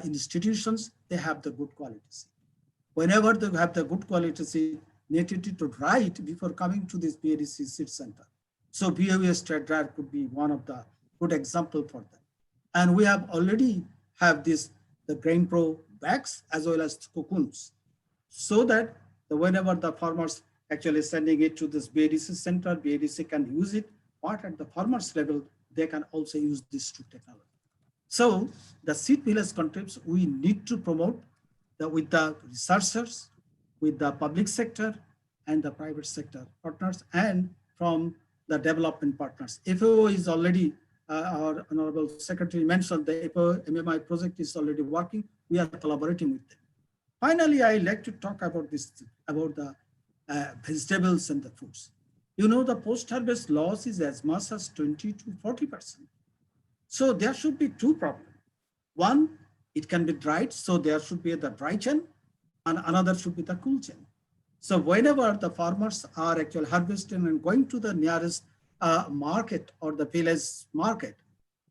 institutions, they have the good quality seed. Whenever they have the good quality seed, needed to dry it before coming to this BADC seed center. So BOS trade dryer could be one of the good example for them. And we have already have this, the Grain Pro bags as well as cocoons, so that whenever the farmers actually sending it to this BADC center, BADC can use it, but at the farmers level, they can also use this technology. So the seed village concepts, we need to promote with the researchers, with the public sector and the private sector partners, and from the development partners. FAO is already, our Honorable Secretary mentioned, the FAO MMI project is already working. We are collaborating with them. Finally, I like to talk about this, about the vegetables and the fruits. You know, the post-harvest loss is as much as 20 to 40%. So there should be two problems. One, it can be dried, so there should be the dry chain, and another should be the cool chain. So whenever the farmers are actually harvesting and going to the nearest market or the village market,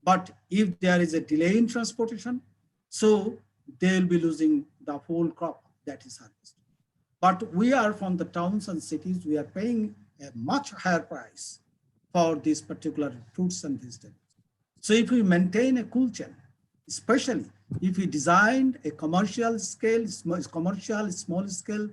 but if there is a delay in transportation, so they will be losing the whole crop that is harvested. But we are from the towns and cities, we are paying a much higher price for these particular fruits and vegetables. So if we maintain a cool chain, especially if we designed a commercial scale, small scale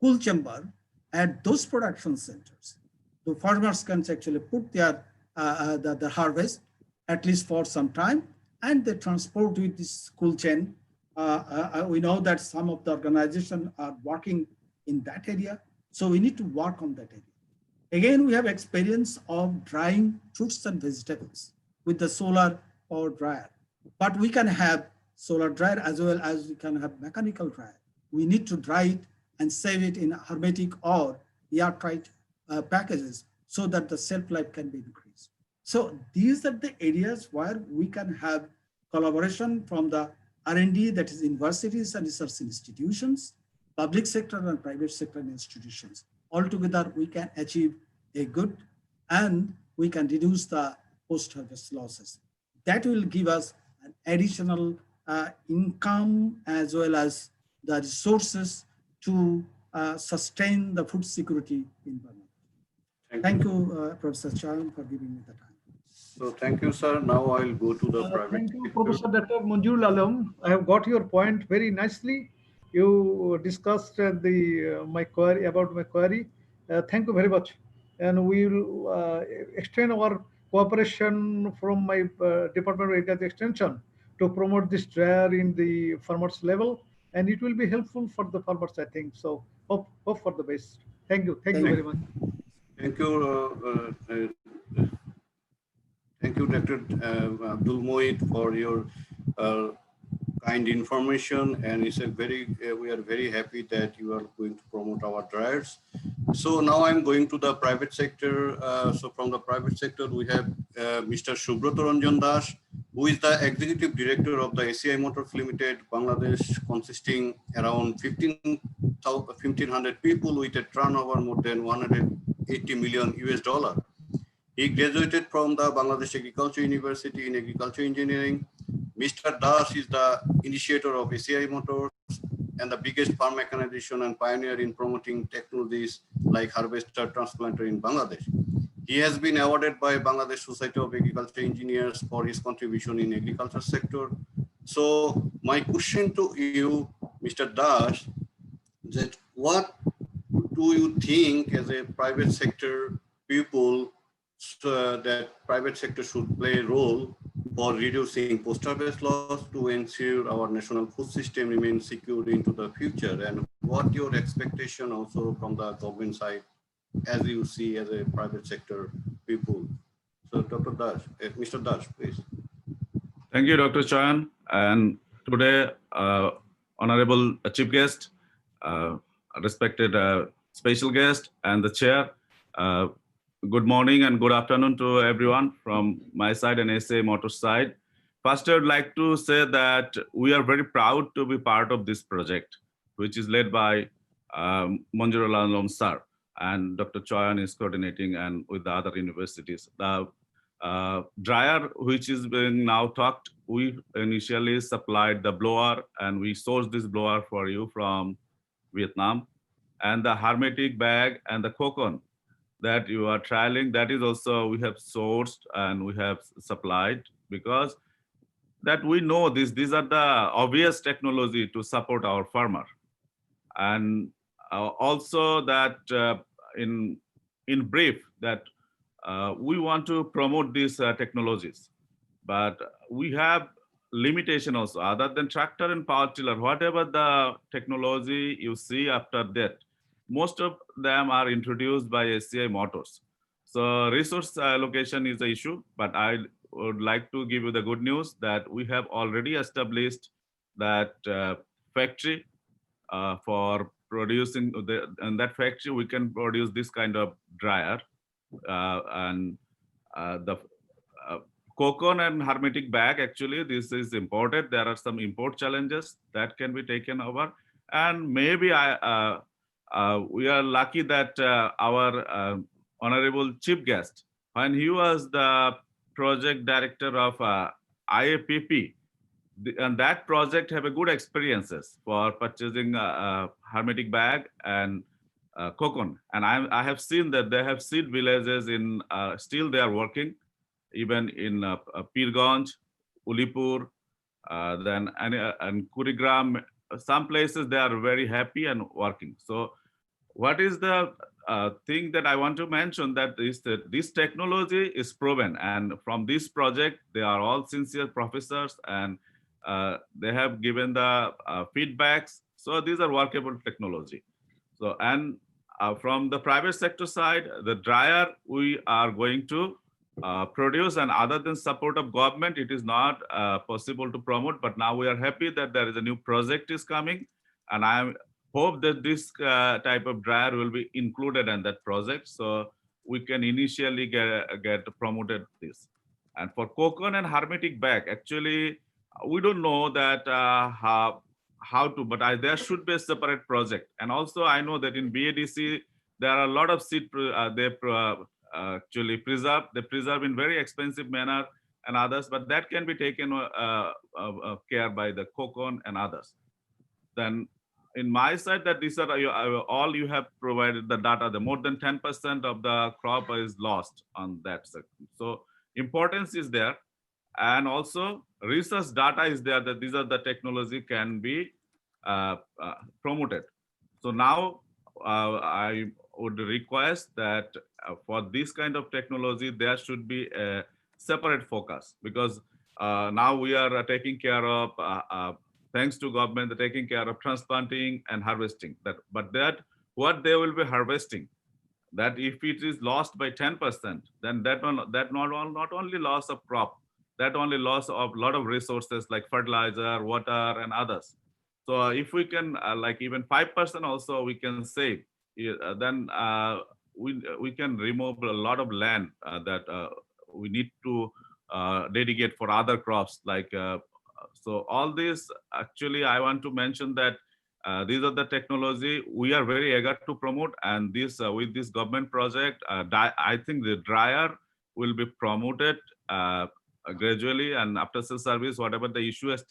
cool chamber at those production centers, the farmers can actually put their the harvest at least for some time, and they transport with this cool chain. We know that some of the organizations are working in that area, so we need to work on that area. Again, we have experience of drying fruits and vegetables with the solar power dryer, but we can have solar dryer as well as we can have mechanical dryer. We need to dry it and save it in hermetic or airtight packages so that the shelf life can be increased. So these are the areas where we can have collaboration from the R&D, that is universities and research institutions, public sector and private sector institutions. Altogether, we can achieve a good, and we can reduce the post-harvest losses. That will give us an additional income as well as the resources to sustain the food security in Bangladesh. Thank you, Professor Chayan, for giving me the time. So thank you, sir. Now I'll go to the private. Thank you, Professor Dr. Monjurul. I have got your point very nicely. You discussed my query about my query. Thank you very much. And we will extend our cooperation from my Department of Agriculture Extension to promote this dryer in the farmers level, and it will be helpful for the farmers, I think. So hope for the best. Thank you. Thank you very much. Thank you. Thank you, Dr. Abdul Muyeed, for your kind information, and it's a we are very happy that you are going to promote our dryers. So now I'm going to the private sector. So from the private sector, we have Mr. Subrata Ranjan, who is the Executive Director of the ACI-Motors Limited, Bangladesh, consisting around 1,500 people with a turnover more than 180 million US. He graduated from the Bangladesh Agriculture University in Agriculture Engineering. Mr. Das is the initiator of ACI-Motors and the biggest farm mechanization and pioneer in promoting technologies like harvester transplanter in Bangladesh. He has been awarded by Bangladesh Society of Agriculture Engineers for his contribution in agriculture sector. So my question to you, Mr. Das, that what do you think as a private sector people that private sector should play a role for reducing post-harvest loss to ensure our national food system remains secure into the future, and what your expectation also from the government side as you see as a private sector people. So Dr. Dash, Mr. Dash, please. Thank you, Dr. Chayan. And today, Honorable Chief Guest, respected special guest and the chair, good morning and good afternoon to everyone from my side and ACI-Motors side. First, I would like to say that we are very proud to be part of this project, which is led by Monjurul sir, and Dr. Chayan is coordinating and with the other universities. The dryer, which is being now talked, we initially supplied the blower and we sourced this blower for you from Vietnam. And the hermetic bag and the cocoon that you are trialing, that is also we have sourced and we have supplied, because that we know these are the obvious technology to support our farmer. And also that in brief that we want to promote these technologies, but we have limitation also other than tractor and power tiller. Whatever the technology you see after that, most of them are introduced by ACI-Motors. So resource allocation is the issue, but I would like to give you the good news that we have already established that factory for producing in that factory we can produce this kind of dryer. And the cocoon and hermetic bag, actually this is imported. There are some import challenges that can be taken over, and maybe we are lucky that our honorable chief guest, when he was the project director of IAPP, and that project have a good experiences for purchasing hermetic bag and cocoon. And I have seen that they have seed villages in, still they are working, even in Pirganj, Ulipur, then and Kurigram, some places they are very happy and working. So what is the thing that I want to mention, that this technology is proven, and from this project, they are all sincere professors and they have given the feedbacks. So these are workable technology. So, and from the private sector side, the dryer we are going to produce, and other than support of government, it is not possible to promote, but now we are happy that there is a new project is coming, and I hope that this type of dryer will be included in that project, so we can initially get promoted this. And for cocoon and hermetic bag, actually, we don't know that how to, but there should be a separate project. And also I know that in BADC, there are a lot of seed they actually preserve. They preserve in very expensive manner and others, but that can be taken care by the cocoon and others. Then in my side, that these are all you have provided the data, the more than 10% of the crop is lost on that section. So importance is there. And also research data is there that these are the technology can be promoted. So now I would request that for this kind of technology, there should be a separate focus, because now we are taking care of, thanks to government, they're taking care of transplanting and harvesting. But that what they will be harvesting, that if it is lost by 10%, then that not only loss of crop, that only loss of a lot of resources like fertilizer, water, and others. So if we can, like even 5% also we can save, then we can remove a lot of land that we need to dedicate for other crops. Like so all this, actually, I want to mention that these are the technology we are very eager to promote, and this with this government project, I think the dryer will be promoted gradually, and after sales service, whatever the issue is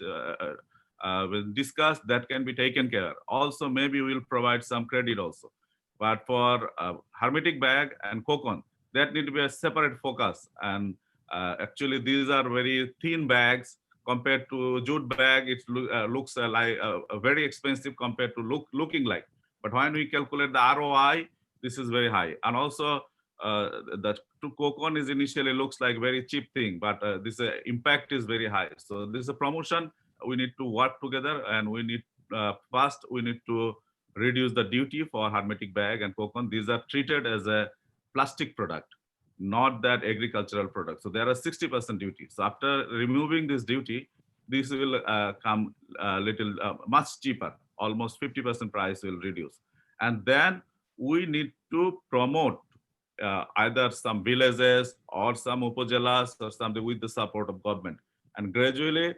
will discuss, that can be taken care. Also, maybe we'll provide some credit also. But for hermetic bag and cocoon, that need to be a separate focus. And actually, these are very thin bags compared to jute bag. It looks like very expensive compared to looking like. But when we calculate the ROI, this is very high. And also that to coconut is initially looks like very cheap thing, but this impact is very high. So this is a promotion. We need to work together, and we need first we need to reduce the duty for hermetic bag and coconut. These are treated as a plastic product, not that agricultural product. So there are 60% duty. So after removing this duty, this will come little much cheaper, almost 50% price will reduce. And then we need to promote either some villages or some upajelas or something with the support of government. And gradually,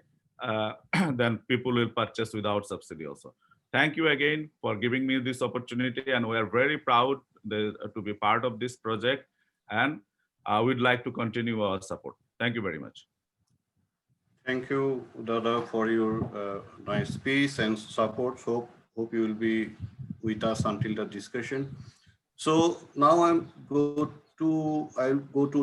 then people will purchase without subsidy also. Thank you again for giving me this opportunity, and we are very proud to be part of this project, and we'd like to continue our support. Thank you very much. Thank you, Dada, for your nice speech and support. So hope you will be with us until the discussion. So now I'll go to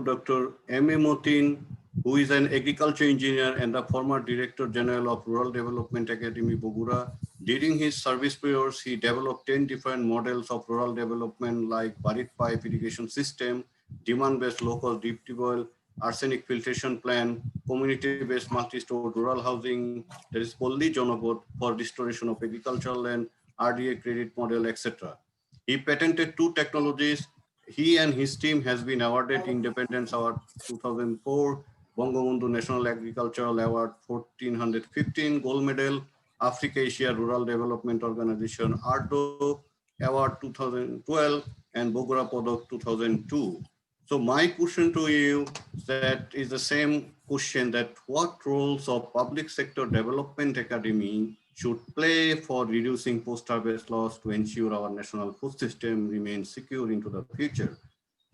Dr. M.A. Matin, who is an agriculture engineer and the former Director General of Rural Development Academy, Bogura. During his service periods, he developed 10 different models of rural development like buried pipe irrigation system, demand-based local deep well, arsenic filtration plan, community-based multi-stored rural housing, there is Polli Jonobot for restoration of agricultural land, RDA credit model, etc. He patented 2 technologies. He and his team has been awarded Independence Award 2004, Bangabandhu National Agricultural Award 1415, Gold Medal, Africa Asia Rural Development Organization, ARDO Award 2012, and Bogura Podak 2002. So my question to you that is the same question, that what roles of public sector development academy should play for reducing post-harvest loss to ensure our national food system remains secure into the future?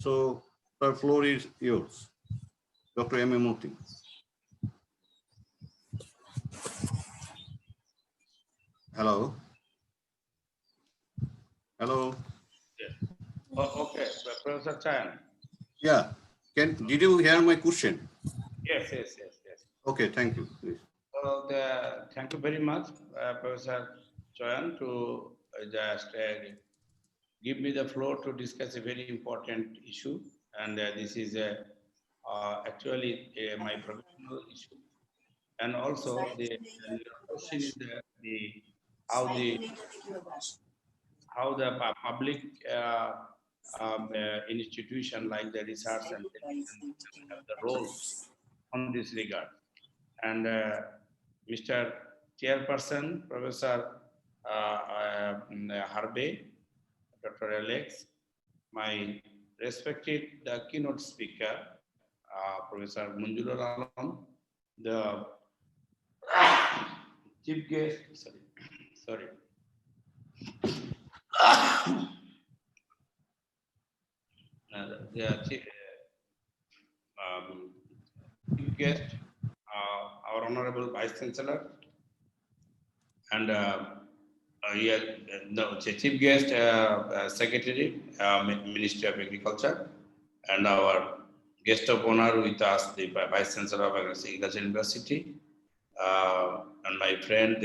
So the floor is yours, Dr. M.A. Matin. Hello. Hello. Yeah. Oh, okay, Professor Chayan. Yeah. Did you hear my question? Yes. Okay, thank you. Please. So thank you very much, Professor Chayan, to just give me the floor to discuss a very important issue. And this is actually my professional issue. And also the question is how the public institution like the research and have the role on this regard. And Mr. Chairperson, Professor Harvey, Dr. Alex, my respected keynote speaker, Professor Monjurul, the chief guest, sorry. The chief guest, our Honorable Vice Chancellor, and the chief guest, Secretary, Ministry of Agriculture, and our guest of honor with us, the Vice Chancellor of Agriculture University, and my friend,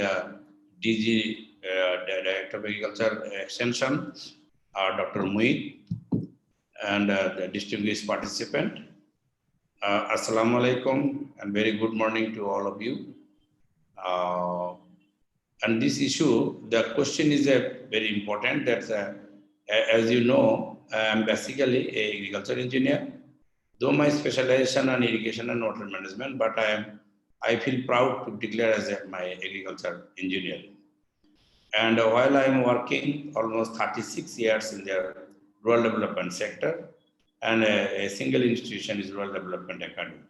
DG, Director of Agriculture Extension, Dr. Muyeed, and the distinguished participant. Assalamu alaikum, and very good morning to all of you. And this issue, the question is very important. That as you know, I am basically an agriculture engineer, though my specialization on irrigation and water management, but I feel proud to declare as my agriculture engineer. And while I am working almost 36 years in the rural development sector, and a single institution is Rural Development Academy.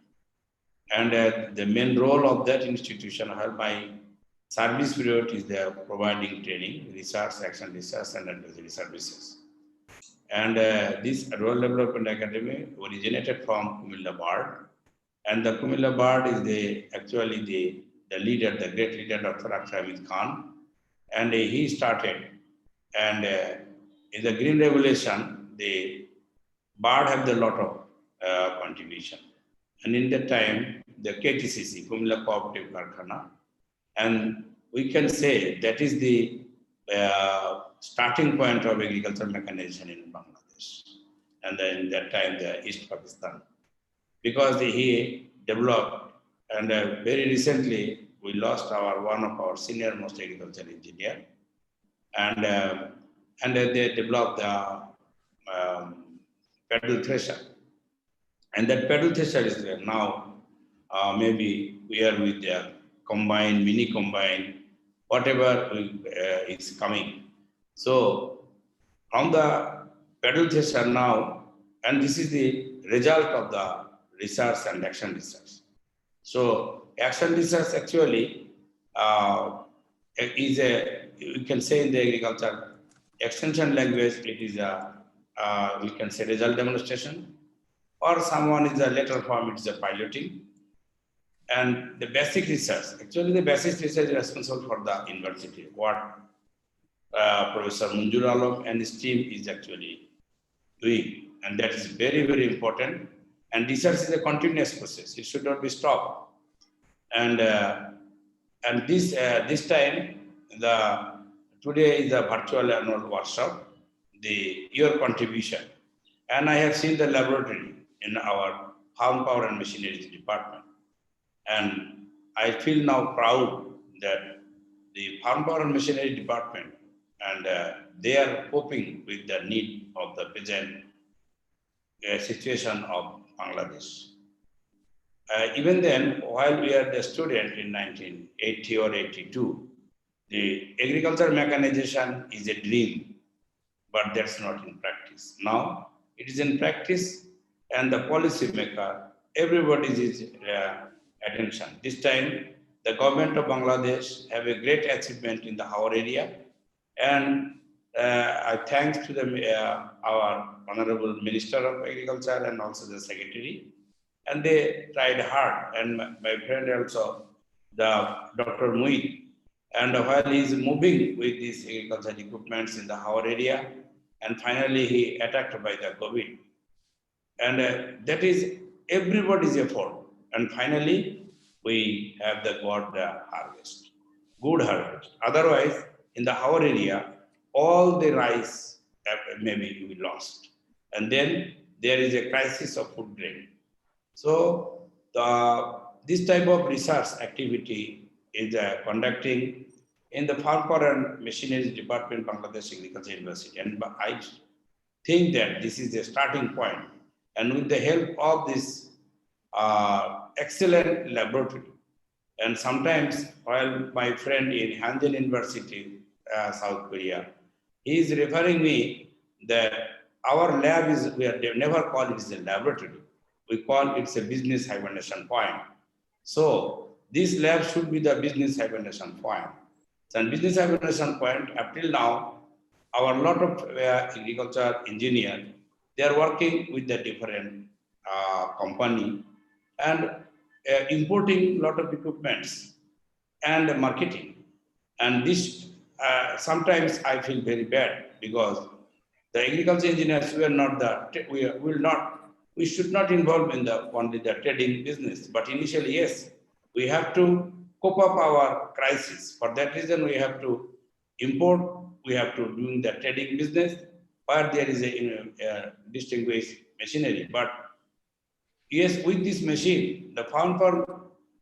And the main role of that institution, my service period is the providing training, research, action research, and advisory services. And this Rural Development Academy originated from Kumilla Bard. And the Kumilla Bard is actually the leader, the great leader, Dr. Hamid Khan. And he started. And in the Green Revolution, the Bard have a lot of contribution. And in that time, the KTCC, Kumilla Cooperative Karkhana, and we can say that is the starting point of agricultural mechanization in Bangladesh. and then in that time the East Pakistan, because he developed, and very recently we lost one of our senior most agricultural engineer, and they developed the pedal thresher, and that pedal thresher is there now. Maybe we are with the combine, mini combine, whatever is coming. So from the pedal thresher now, and this is the result of the research and action research. So action research actually is you can say in the agriculture extension language, it is we can say result demonstration, or someone is a later form, it is a piloting. And the basic research, actually the basic research is responsible for the university, what Professor Monjurul and his team is actually doing. And that is very, very important. And research is a continuous process. It should not be stopped. And this time, today is a virtual annual workshop, your contribution. And I have seen the laboratory in our Farm Power and Machinery department. And I feel now proud that the Farm Power and Machinery department, and they are coping with the need of the present situation of Bangladesh. Even then, while we are the student in 1980 or 82, the agriculture mechanization is a dream, but that's not in practice. Now it is in practice, and the policy maker, everybody is attention. This time, the government of Bangladesh have a great achievement in our area, and I thanks to our Honorable Minister of Agriculture and also the Secretary, and they tried hard. And my friend also, the Dr. Muyeed, and while he is moving with these agricultural equipments in our area, and finally he attacked by the COVID, and that is everybody's effort, and finally we have got the harvest, good harvest. Otherwise, in our area, all the rice maybe we lost. And then there is a crisis of food grain. So this type of research activity is conducting in the Farm Power and Machinery Department, Bangladesh Agriculture University. And I think that this is a starting point. And with the help of this excellent laboratory, and sometimes while my friend in Hanjin University, South Korea, he is referring me that our lab is, we never call it a laboratory. We call it a business hibernation point. So this lab should be the business hibernation point. And business hibernation point, up till now, our lot of agriculture engineers, they are working with the different company and importing lot of equipments and marketing. And this sometimes I feel very bad, because the agriculture engineers we should not involve in only the trading business. But initially, yes, we have to cope up our crisis. For that reason, we have to import, we have to do the trading business, where there is a distinguished machinery. But yes, with this machine, the Farm Power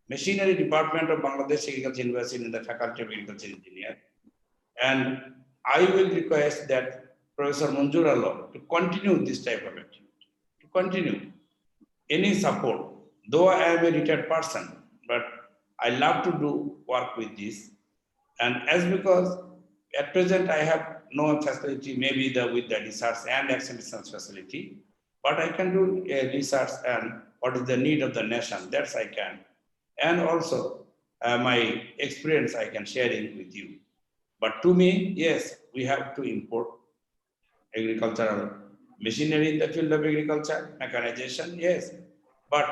Machinery Department of Bangladesh Agriculture University in the Faculty of Agriculture Engineer, and I will request that Professor Monjurul to continue this type of activity, to continue any support. Though I am a retired person, but I love to do work with this. And as because at present I have no facility, maybe with the research and action research facility, but I can do research and what is the need of the nation, that's I can. And also my experience I can share it with you. But to me, yes, we have to import agricultural machinery in the field of agriculture, mechanization, yes. But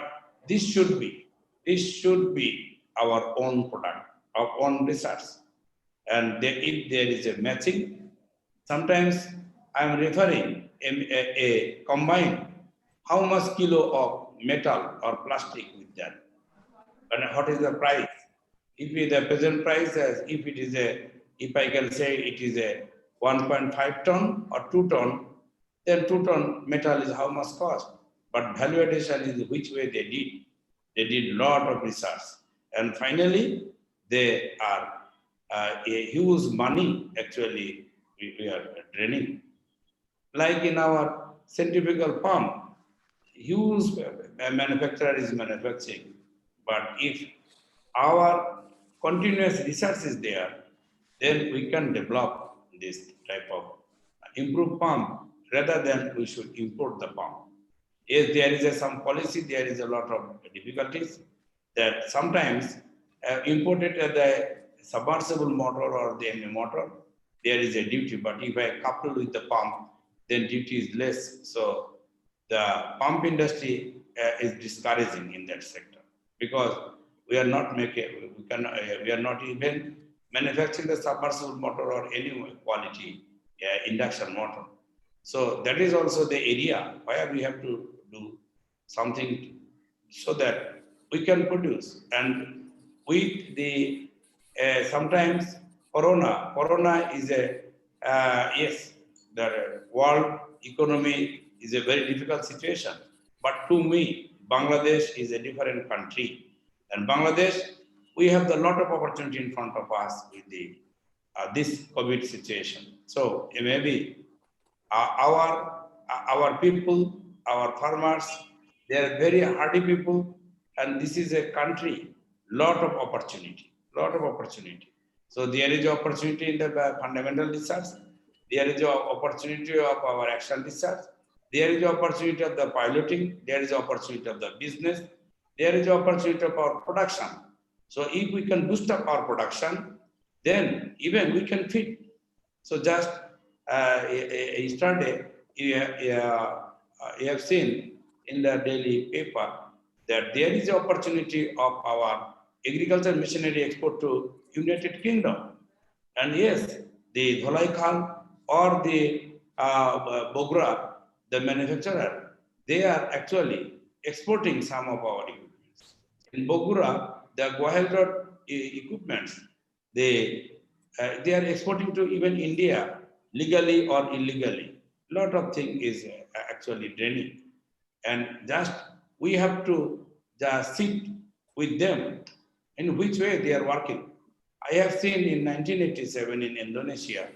this should be our own product, our own research. And if there is a matching, sometimes I'm referring a combine, how much kilo of metal or plastic with that, and what is the price? If the present price, if I can say it is a 1.5 ton or 2 ton, then 2-ton metal is how much cost. But value addition is which way they did. They did a lot of research. And finally, they are a huge money actually we are draining. Like in our centrifugal pump, huge manufacturer is manufacturing. But if our continuous research is there, then we can develop this type of improved pump rather than we should import the pump. Yes, there is some policy, there is a lot of difficulties that sometimes imported the submersible motor or the MA motor, there is a duty, but if I couple with the pump, then duty is less. So the pump industry is discouraging in that sector because we are not making, we are not even manufacturing the submersible motor or any quality induction motor. So that is also the area where we have to do something so that we can produce. And with the sometimes Corona is a yes, the world economy is a very difficult situation. But to me, Bangladesh is a different country. And Bangladesh, we have a lot of opportunity in front of us with the this COVID situation. So maybe our people, our farmers, they are very hardy people, and this is a country, lot of opportunity. So there is opportunity in the fundamental research, there is opportunity of our action research, there is opportunity of the piloting, there is opportunity of the business, there is opportunity of our production. So if we can boost up our production, then even we can feed. So just yesterday, you have seen in the daily paper that there is opportunity of our agriculture machinery export to United Kingdom. And yes, the Dholai Khan or the Bogra, the manufacturer, they are actually exporting some of our equipment. In Bogura, the Guahel Road equipments, they are exporting to even India, legally or illegally. A lot of things is actually draining. And just we have to just sit with them in which way they are working. I have seen in 1987 in Indonesia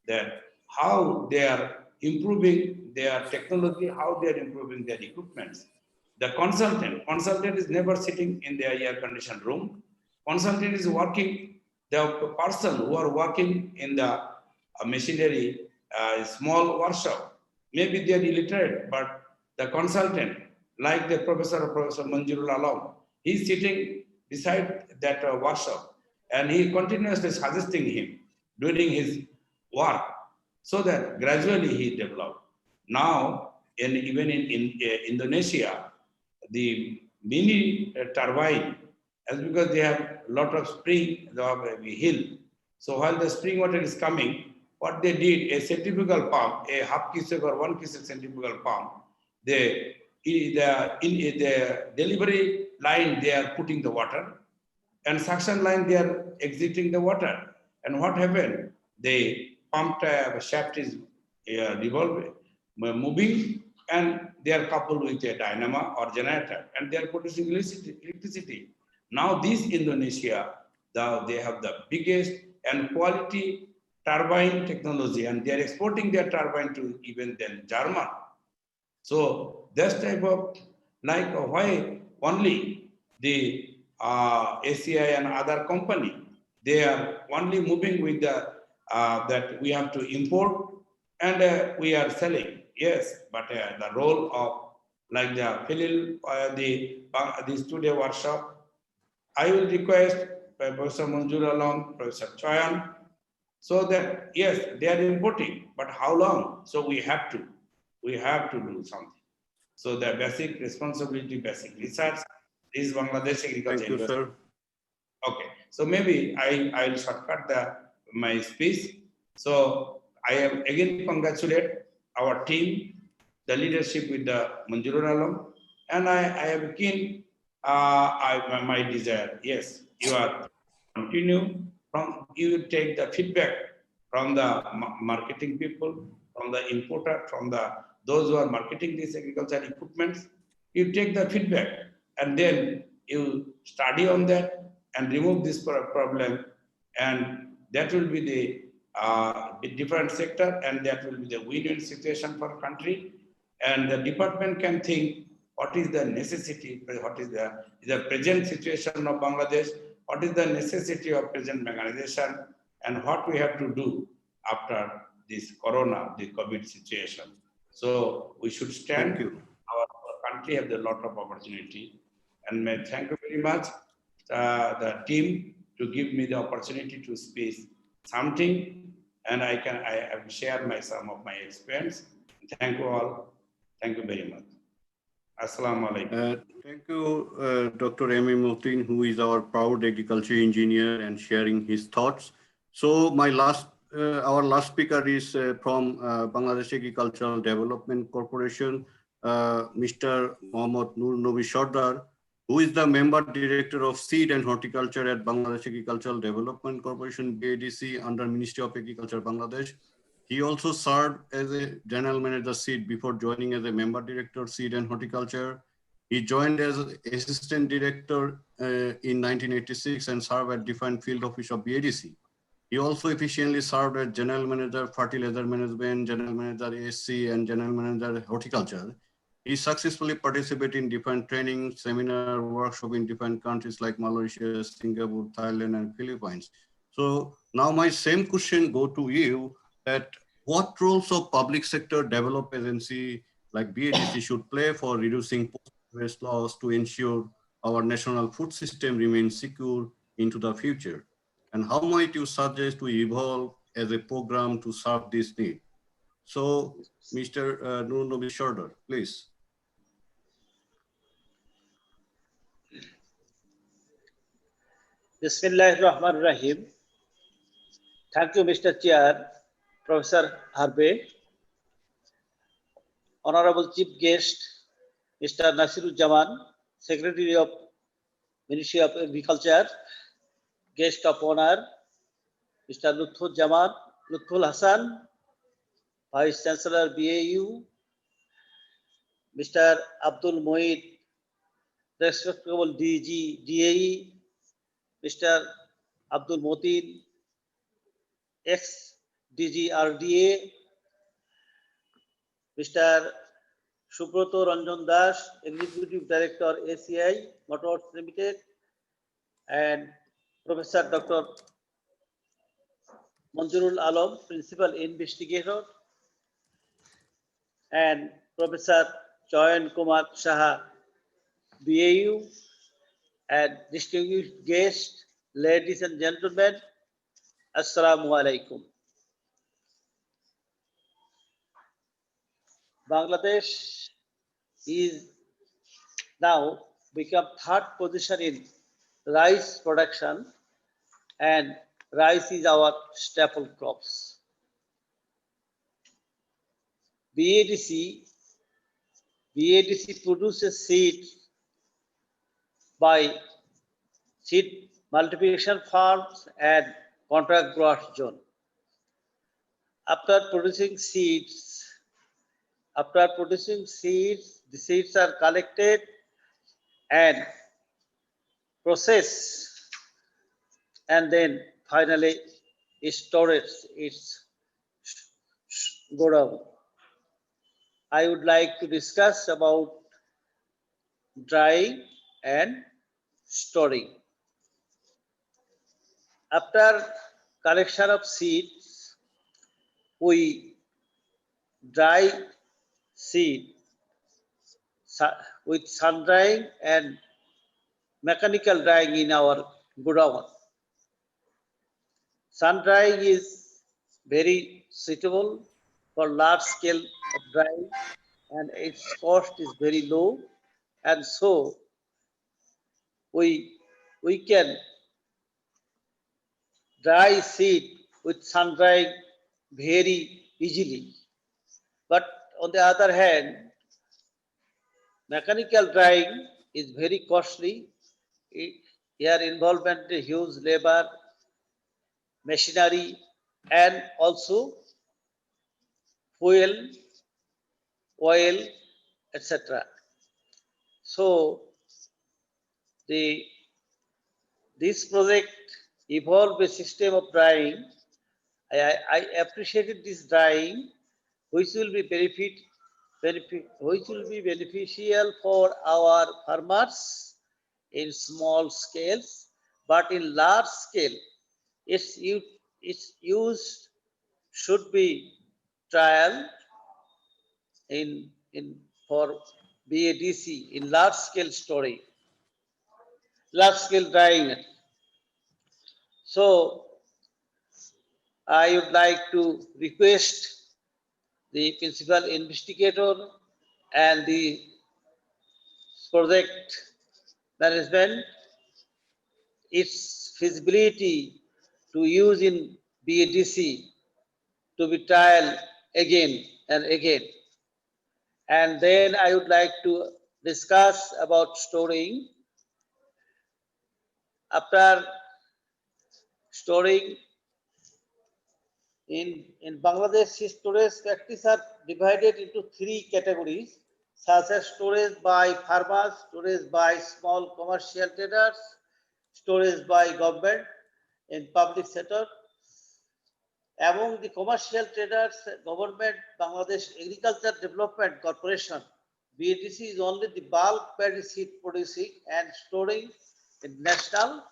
that how they are improving their technology, how they are improving their equipments. The consultant is never sitting in their air-conditioned room. Consultant is working, the person who are working in the machinery, small workshop, maybe they are illiterate, but the consultant, like the Professor Monjurul, he's sitting beside that workshop and he continuously suggesting him during his work so that gradually he developed. Now, even in Indonesia, the mini turbine, as because they have a lot of spring, they have a hill. So while the spring water is coming, what they did, a centrifugal pump, a half cubic or 1 cubic centrifugal pump, in the delivery line, they are putting the water, and suction line, they are exiting the water. And what happened? The pump shaft is revolving, moving, and they are coupled with a dynamo or generator, and they are producing electricity. Now this Indonesia, they have the biggest and quality turbine technology, and they are exporting their turbine to even then German. So this type of, like why only the ACI and other company, they are only moving with the that we have to import and we are selling. Yes, but the role of like the PHLIL, the studio workshop, I will request Professor Monjurul, Professor Chayan, so that yes, they are importing, but how long? So we have to do something. So the basic responsibility, basic research is Bangladesh Agriculture. Thank you, sir. Okay, so maybe I will shortcut my speech. So I am again congratulate our team, the leadership with the Monjurul, and I am keen. My desire, yes, you are continue from you take the feedback from the marketing people, from the importer, from the those who are marketing these agricultural equipments, you take the feedback and then you study on that and remove this problem, and that will be the different sector, and that will be the win-win situation for country. And the department can think what is the necessity, what is the present situation of Bangladesh, what is the necessity of present mechanization, and what we have to do after this corona, the COVID situation. So we should stand. Our country has a lot of opportunity, and may thank you very much, the team, to give me the opportunity to speak something, and I have shared some of my experience. Thank you all. Thank you very much. Assalamu alaikum. Thank you, Dr. M.A. Matin, who is our proud agriculture engineer and sharing his thoughts. So our last speaker is from Bangladesh Agricultural Development Corporation, Mr. Mohammad Nurunnabi Sarder, who is the member director of Seed and Horticulture at Bangladesh Agricultural Development Corporation, BADC, under Ministry of Agriculture, Bangladesh. He also served as a general manager Seed before joining as a member director Seed and Horticulture. He joined as assistant director in 1986 and served at different field office of BADC. He also efficiently served as general manager fertilizer management, general manager ASC, and general manager horticulture. He successfully participated in different training, seminar, workshop in different countries like Malaysia, Singapore, Thailand, and Philippines. So now my same question go to you, that what roles of public sector development agency like BADC should play for reducing post-harvest loss to ensure our national food system remains secure into the future? And how might you suggest to evolve as a program to serve this need? So, Mr. Nurunnabi Sarder, please. Bismillahirrahmanirrahim. Thank you, Mr. Chair, Professor Harvey, Honorable Chief Guest, Mr. Nasiruzzaman, Secretary of Ministry of Agriculture, Guest of Honor, Mr. Lutful Hassan, Vice Chancellor BAU, Mr. Abdul Muyeed, respectable DG DAE, Mr. Abdul Matin, ex-DG RDA, Mr. Subrata Ranjan Das, Executive Director ACI-Motors Limited, and Professor Dr. Monjurul, Principal Investigator, and Professor Chayan Saha, BAU, and distinguished guests, ladies and gentlemen, Assalamu alaikum. Bangladesh is now become third position in rice production, and rice is our staple crops. BADC produces seed by seed multiplication farms and contract growers zone. After producing seeds, the seeds are collected and processed, and then finally stored its godown. I would like to discuss about drying and storing. After collection of seeds, we dry seed with sun drying and mechanical drying in our godown. Sun drying is very suitable for large scale of drying, and its cost is very low, and so we can dry seed with sun drying very easily. But on the other hand, mechanical drying is very costly. Here involvement huge labor, machinery, and also fuel oil, etc. So this project evolved a system of drying. I appreciated this drying, which will be beneficial for our farmers in small scales, but in large scale, its use should be trial for BADC in large scale storage, large scale drying. So I would like to request the principal investigator and the project management its feasibility to use in BADC to be trial again and again. And then I would like to discuss about storing. After storing in Bangladesh, storage practices are divided into three categories, such as storage by farmers, storage by small commercial traders, storage by government in public sector. Among the commercial traders, government, Bangladesh Agriculture Development Corporation, BADC is only the bulk paddy seed producing and storing in national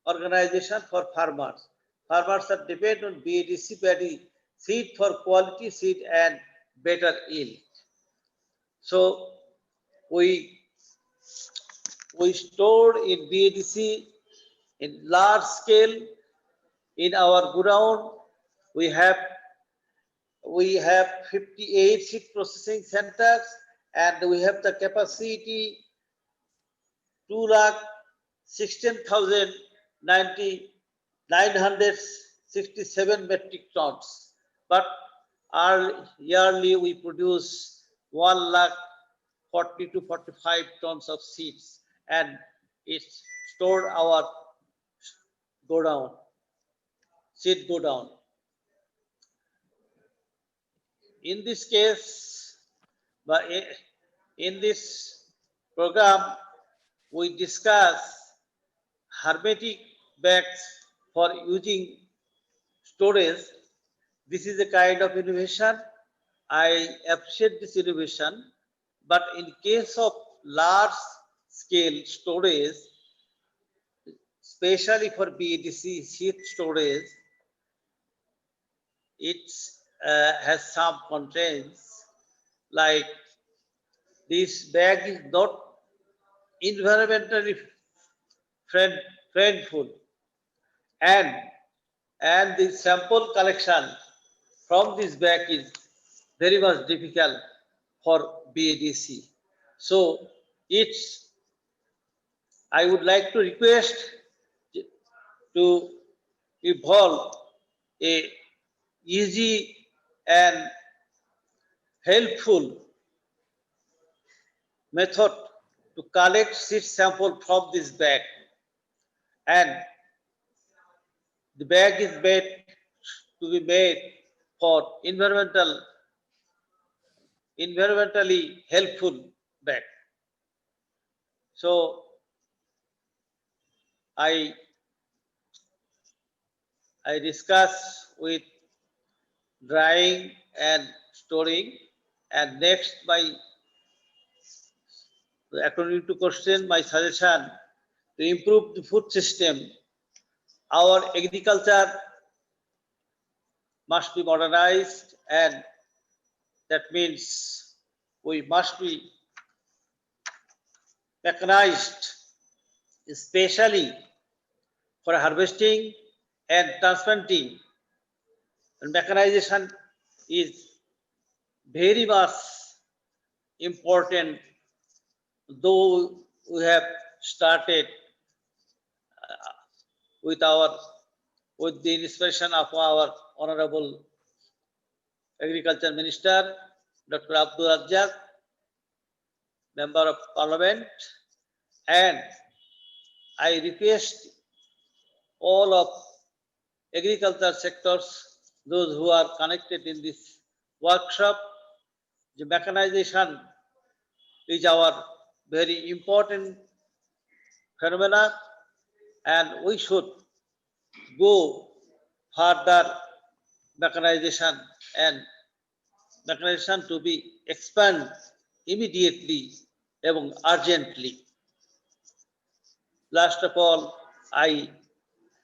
organization for farmers. Farmers are dependent on BADC paddy seed for quality seed and better yield. So we store in BADC in large scale in our godown. We have 58 seed processing centers, and we have the capacity 2,16,967 metric tons. But yearly we produce 1,40,000 to 45 tons of seeds, and it's stored our godown, seed godown. In this case, in this program, we discuss hermetic bags for using storage. This is a kind of innovation. I appreciate this innovation, but in case of large scale storage, especially for BADC seed storage, it has some constraints, like this bag is not environmentally friendful, and the sample collection from this bag is very much difficult for BADC. So I would like to request to evolve a easy and helpful method to collect seed sample from this bag, and the bag is to be made for environmentally helpful bag. So I discuss with drying and storing, and next according to question, my suggestion to improve the food system. Our agriculture must be modernized, and that means we must be mechanized, especially for harvesting and transplanting. And mechanization is very much important, though we have started with the inspiration of our Honorable Agriculture Minister, Dr. Abdul, Member of Parliament, and I request all of agriculture sectors, those who are connected in this workshop, the mechanization is our very important phenomena, and we should go further mechanization and mechanization to be expanded immediately and urgently. Last of all, I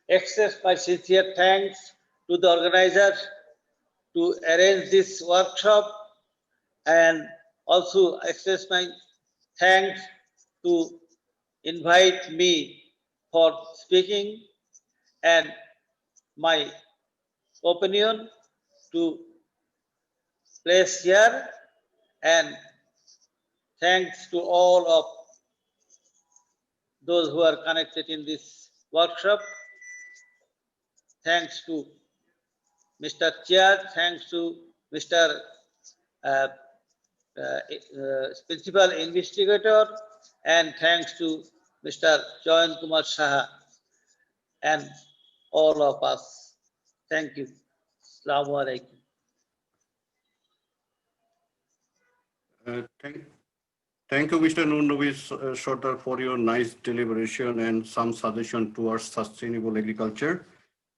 express my sincere thanks to the organizers to arrange this workshop, and also express my thanks to invite me for speaking and my opinion to place here, and thanks to all of those who are connected in this workshop. Thanks to Mr. Chair, thanks to Mr. uh, Principal Investigator, and thanks to Mr. Chayan Kumar Saha and all of us. Thank you. Assalamu alaikum. Thank you, Mr. Nurunnabi Shorter, for your nice deliberation and some suggestion towards sustainable agriculture.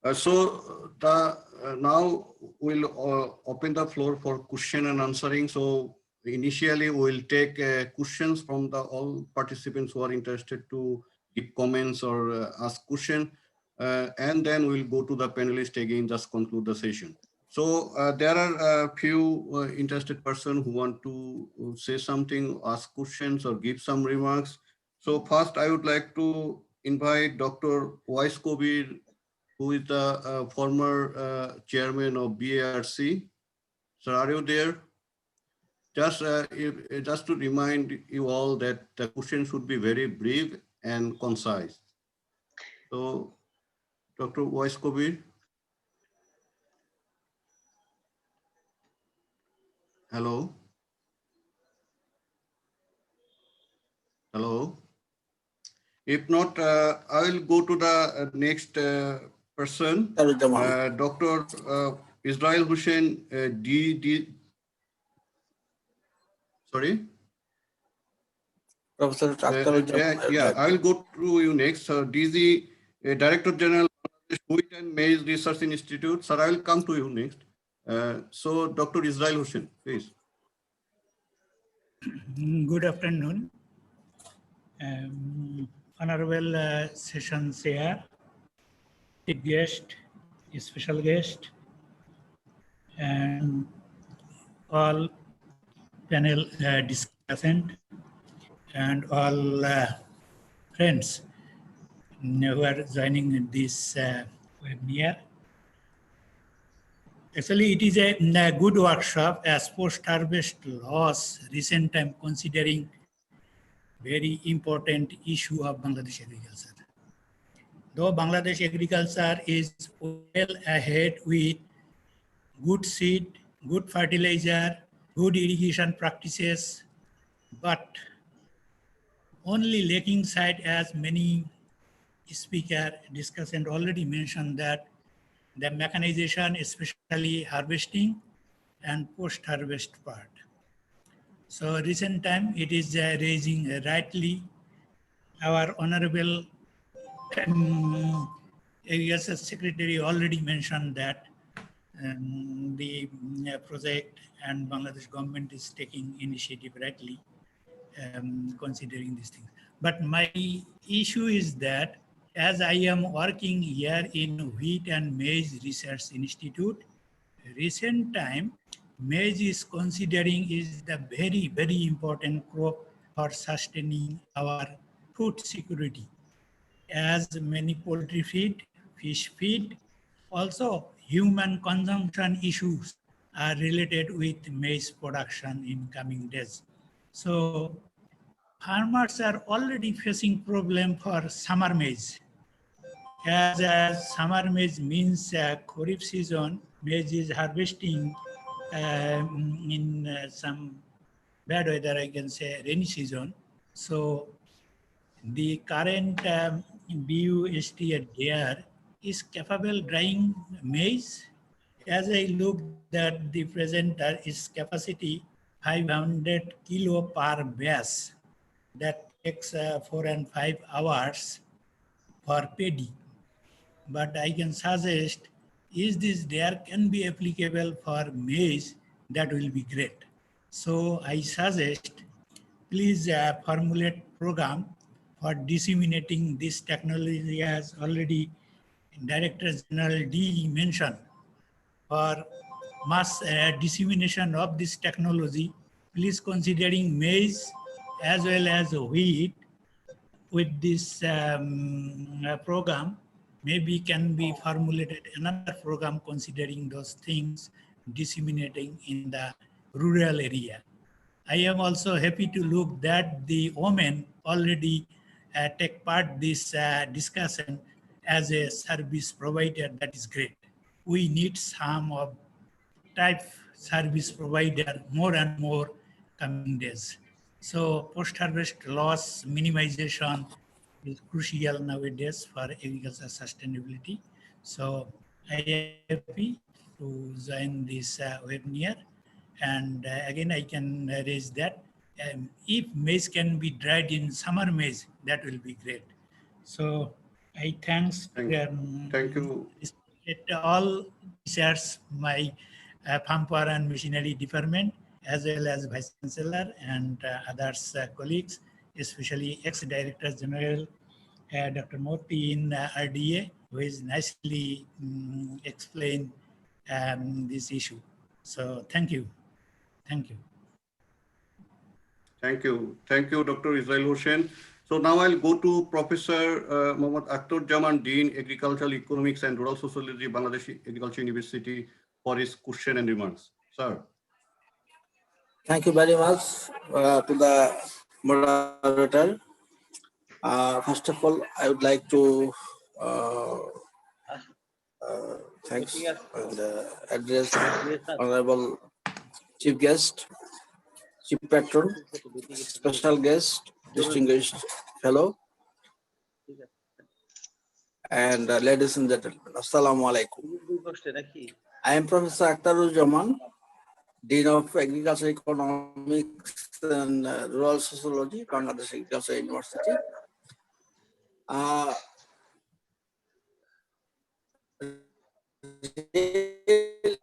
Now we'll open the floor for question and answering. So initially we'll take questions from all participants who are interested to give comments or ask questions, and then we'll go to the panelists again, just conclude the session. So there are a few interested persons who want to say something, ask questions or give some remarks. So first I would like to invite Dr. Wais Kabir, who is the former chairman of BARC. Sir, are you there? Just to remind you all that the question should be very brief and concise. So Dr. Wais Kabir. Hello. Hello. If not, I will go to the next person, Dr. Israel Hussain, sorry? Professor yeah, I will go to you next. So DG, Director General, Wheat and Maize Research Institute. Sir, I will come to you next. So Dr. Israel Hussain, please. Good afternoon. Honorable session chair, chief guest, special guest, and all panel discussant, and all friends who are joining this webinar. Actually, it is a good workshop as post-harvest loss, recent time considering very important issue of Bangladesh agriculture. Though Bangladesh agriculture is well ahead with good seed, good fertilizer, good irrigation practices, but only lacking side, as many speaker discussed and already mentioned, that the mechanization, especially harvesting and post-harvest part. So recent time it is raising rightly. Our Honorable Agriculture Secretary already mentioned that the project and Bangladesh government is taking initiative rightly, considering these things. But my issue is that as I am working here in Wheat and Maize Research Institute, recent time maize is considering is the very, very important crop for sustaining our food security, as many poultry feed, fish feed, also human consumption issues are related with maize production in coming days. So farmers are already facing problem for summer maize. As summer maize means Kharif season, maize is harvesting in some bad weather, I can say rainy season. So the current BUST there is capable drying maize. As I look that the presenter is capacity 500 kilo per batch. That takes 4 and 5 hours for paddy. But I can suggest, is this there can be applicable for maize, that will be great. So I suggest, please formulate program for disseminating this technology, as already Director General D mentioned, for mass dissemination of this technology. Please considering maize as well as wheat with this program, maybe can be formulated another program considering those things disseminating in the rural area. I am also happy to look that the women already take part this discussion as a service provider. That is great. We need some of type service provider more and more coming days. So post-harvest loss minimization is crucial nowadays for agriculture sustainability. So I am happy to join this webinar. And again, I can raise that if maize can be dried in summer maize, that will be great. So I thanks Thank you. All teachers, my Pamper and Machinery Department, as well as Vice Chancellor and others colleagues, especially ex-Director General Dr. Matin RDA, who is nicely explained this issue. So thank you. Thank you. Thank you. Thank you, Dr. Israel Hossain. So now I'll go to Professor Mohammad Akhtaruzzaman, Dean, Agricultural Economics and Rural Sociology, Bangladesh Agriculture University, for his question and remarks. Sir. Thank you very much to the moderator. First of all, I would like to thanks and address Honorable Chief Guest, Chief Patron, Special Guest, Distinguished Fellow, and ladies and gentlemen, Assalamu alaikum. I am Professor Akhtaruzzaman, Dean of Agriculture Economics and Rural Sociology, Bangladesh Agriculture University.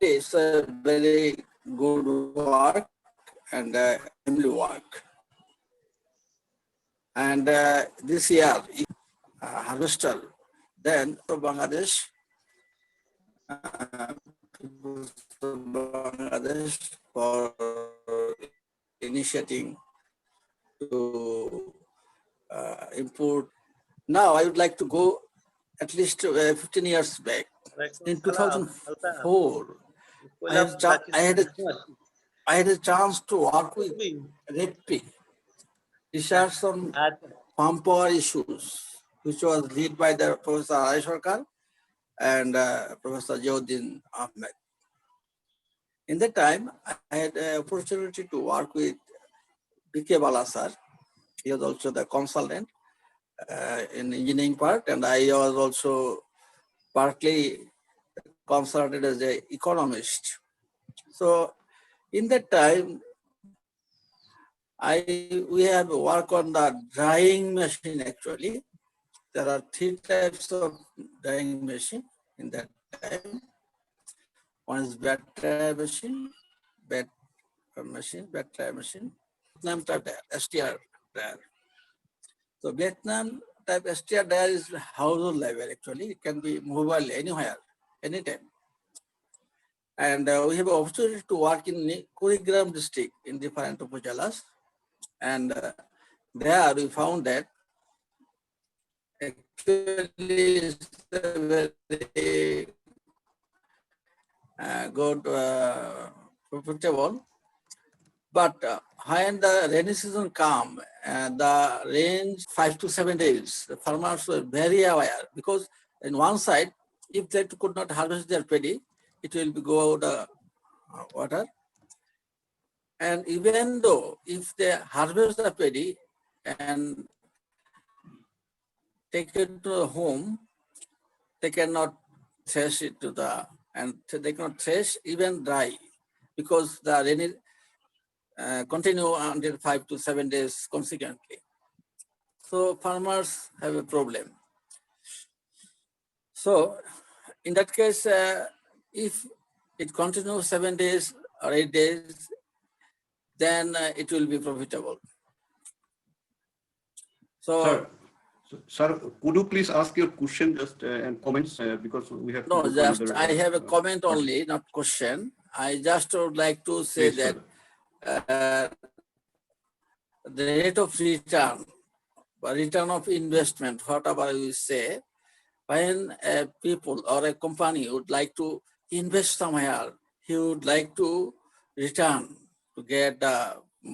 It's a very good work and timely work. And this year, harvester, then Bangladesh, for initiating to import. Now I would like to go at least 15 years back. In 2004, I had a chance to work with REPI, research on farm power issues, which was led by the Professor Aisharkar and Professor Jauddin Ahmed. In that time, I had an opportunity to work with B.K. Balasar. He was also the consultant in engineering part, and I was also partly consulted as an economist. So in that time, we have worked on the drying machine actually. There are 3 types of drying machine in that time. One is bed dry machine, bed dry machine, Vietnam type STR dryer. So Vietnam type STR dryer is household level actually. It can be movable anywhere, anytime. And we have an opportunity to work in Kurigram district in different upajalas. And there we found that actually it's a very good, profitable. But when the rainy season come, the rain 5 to 7 days, the farmers were very aware because in one side, if they could not harvest their paddy, it will go out the water. And even though if they harvest the paddy and take it to the home, they cannot thresh it to the, and they cannot thresh even dry because the rainy continue until 5 to 7 days consequently. So farmers have a problem. So in that case, if it continues 7 days or 8 days, then it will be profitable. So, sir, could you please ask your question just and comments because we have no, to go just another, I have a comment only, not question. I just would like to say please, that the rate of return of investment, whatever you say, when a people or a company would like to invest somewhere, he would like to return to get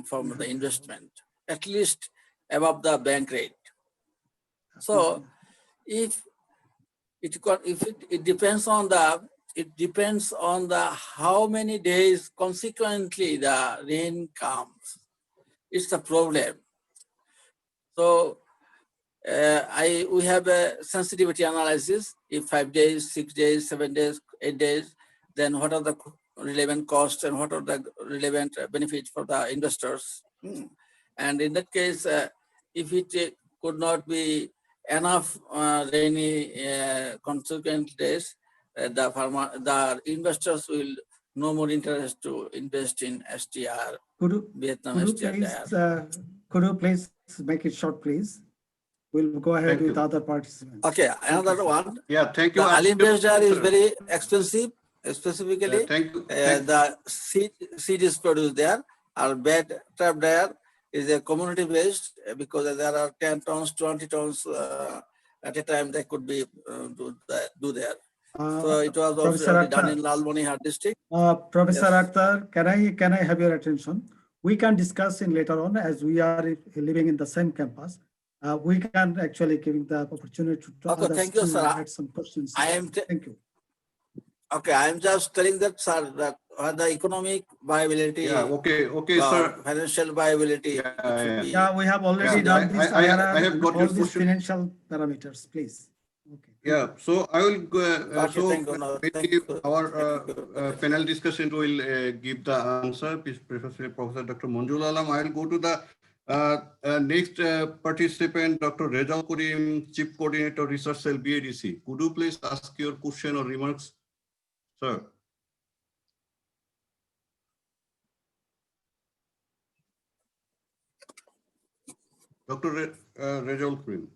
from the investment, at least above the bank rate. So if it depends on the how many days consequently the rain comes. It's a problem. So we have a sensitivity analysis. If 5 days, 6 days, 7 days, 8 days, then what are the relevant costs and what are the relevant benefits for the investors? And in that case, if it could not be enough rainy consequent days, the investors will no more interest to invest in STR, Vietnam STR. Could you please make it short, please? We'll go ahead with other participants. Okay, another one. Yeah, thank you. The Alim-based dye is very expensive, specifically. The seed is produced there. Our bed trap dryer is a community based because there are 10 tons, 20 tons at a time that could be do there. So it was also done in Lalmonihar district. Professor Akhtar, can I have your attention? We can discuss in later on as we are living in the same campus. We can actually give the opportunity to others thank you, to sir. add some questions. Thank you. Okay, I am just telling that, sir, that the economic viability, sir. Financial viability. Yeah, we have already done this. I have got all your these question. financial parameters, please. Okay. Yeah, so I will go. Maybe our panel discussion will give the answer. Professor Dr. Monjurul Alam. I will go to the next participant, Dr. Rezal Karim, Chief Coordinator, Research Cell, BADC. Could you please ask your question or remarks, sir? Dr. Rezal Karim.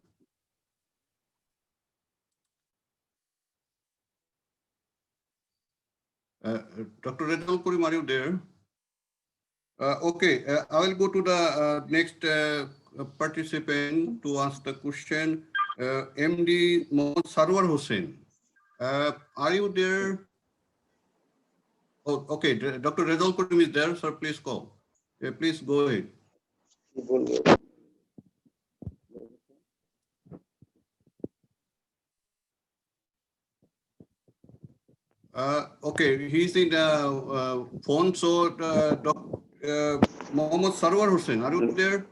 Dr. Rezal Karim, are you there? Okay, I will go to the next participant to ask the question. MD Sarwar Hussain. Are you there? Oh, okay, Dr. Rezal Karim is there, sir. Please call. Please go ahead. Okay, he's in the phone. So, Mohammad Sarwar Hussain, are you there?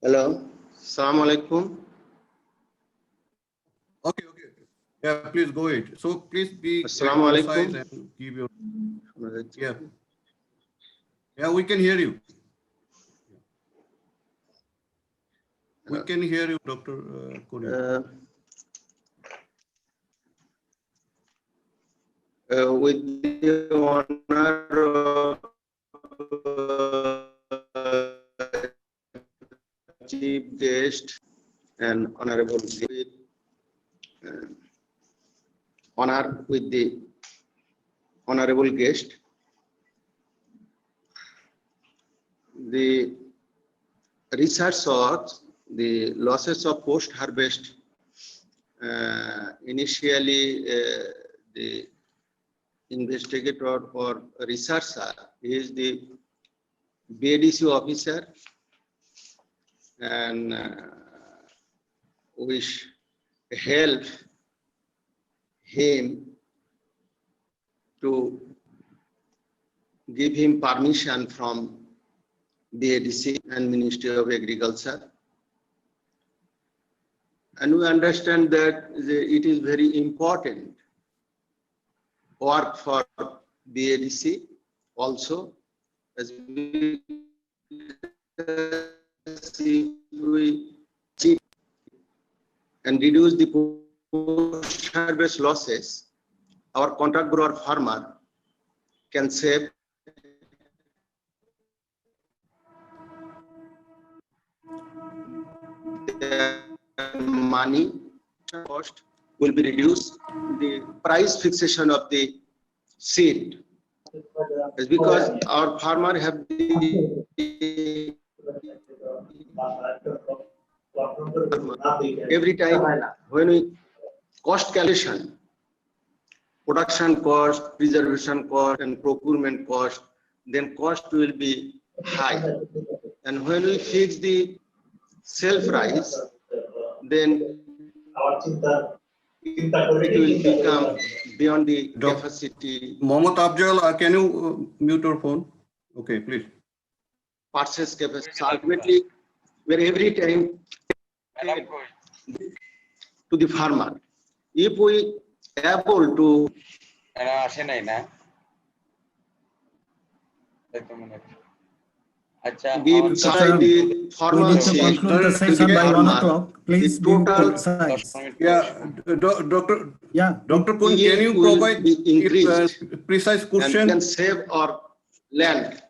Hello. Assalamu alaikum. Okay. Yeah, please go ahead. So please be Assalamu alaikum. And give your. Yeah, we can hear you. We can hear you, Dr. Karim. With the honor of chief guest and honorable honor with the honorable guest, the research of the losses of post-harvest. Initially, the investigator or researcher is the BADC officer, and we help him to give him permission from BADC and Ministry of Agriculture. And we understand that it is very important work for BADC also, as we cheat and reduce the post-harvest losses, our contract grower farmer can save their money, cost will be reduced. The price fixation of the seed is because our farmer have the every time when we cost calculation, production cost, preservation cost, and procurement cost, then cost will be high. And when we fix the sale price, then it will become beyond the capacity. Mohammed Abdul, can you mute your phone? Okay, please. Purchase capacity. So ultimately, where every time to the farmer, if we able to give society farmer, we need to conclude the session by 1 o'clock. Please be precise. Yeah, Dr. Yeah, Dr. Kun, can you provide precise question? And can save our land.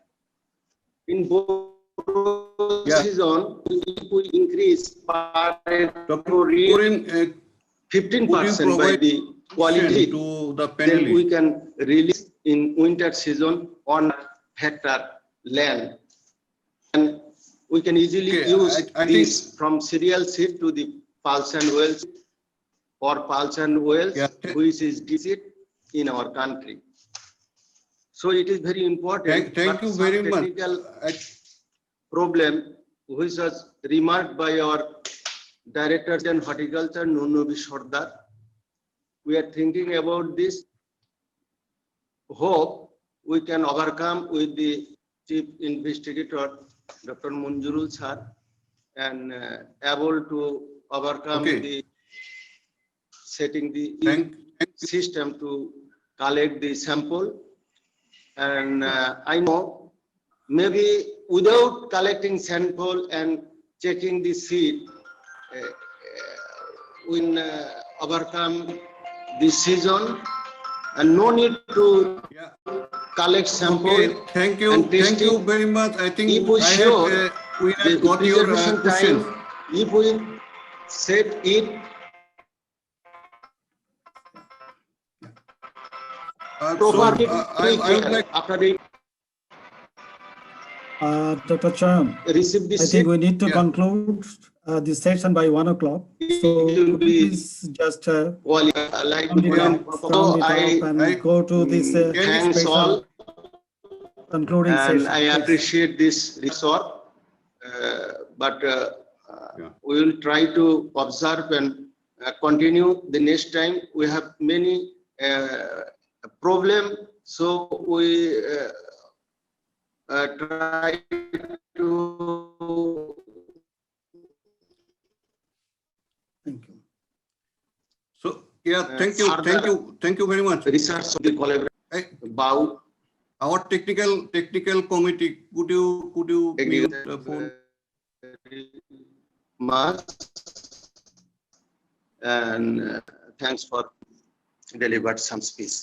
In both season, if we increase per 15% by the quality, to the then we can release in winter season 1 hectare land. And we can easily use this from cereal seed to the pulse and oils or pulse and oils, which is seed in our country. So it is very important. Thank you very much. Technical problem which was remarked by our Director in Horticulture, Nurunnabi Sarder. We are thinking about this. Hope we can overcome with the Chief Investigator, Dr. Monjurul sir, and able to overcome the setting the system to collect the sample. And I know maybe without collecting sample and checking the seed, we can overcome the season and no need to collect sample. Okay, thank you very much. I think if we show we have got your question. If we set it properly, I would like after the Dr. Chayan, I think we need to conclude the session by 1 o'clock. So please just and go to this thanks all concluding and session. I appreciate this resort, but we will try to observe and continue the next time. We have many problems, so we try to. Thank you. So thank you very much. Research of the collaboration. Our technical committee, could you mute the phone? Much and thanks for delivered some speech.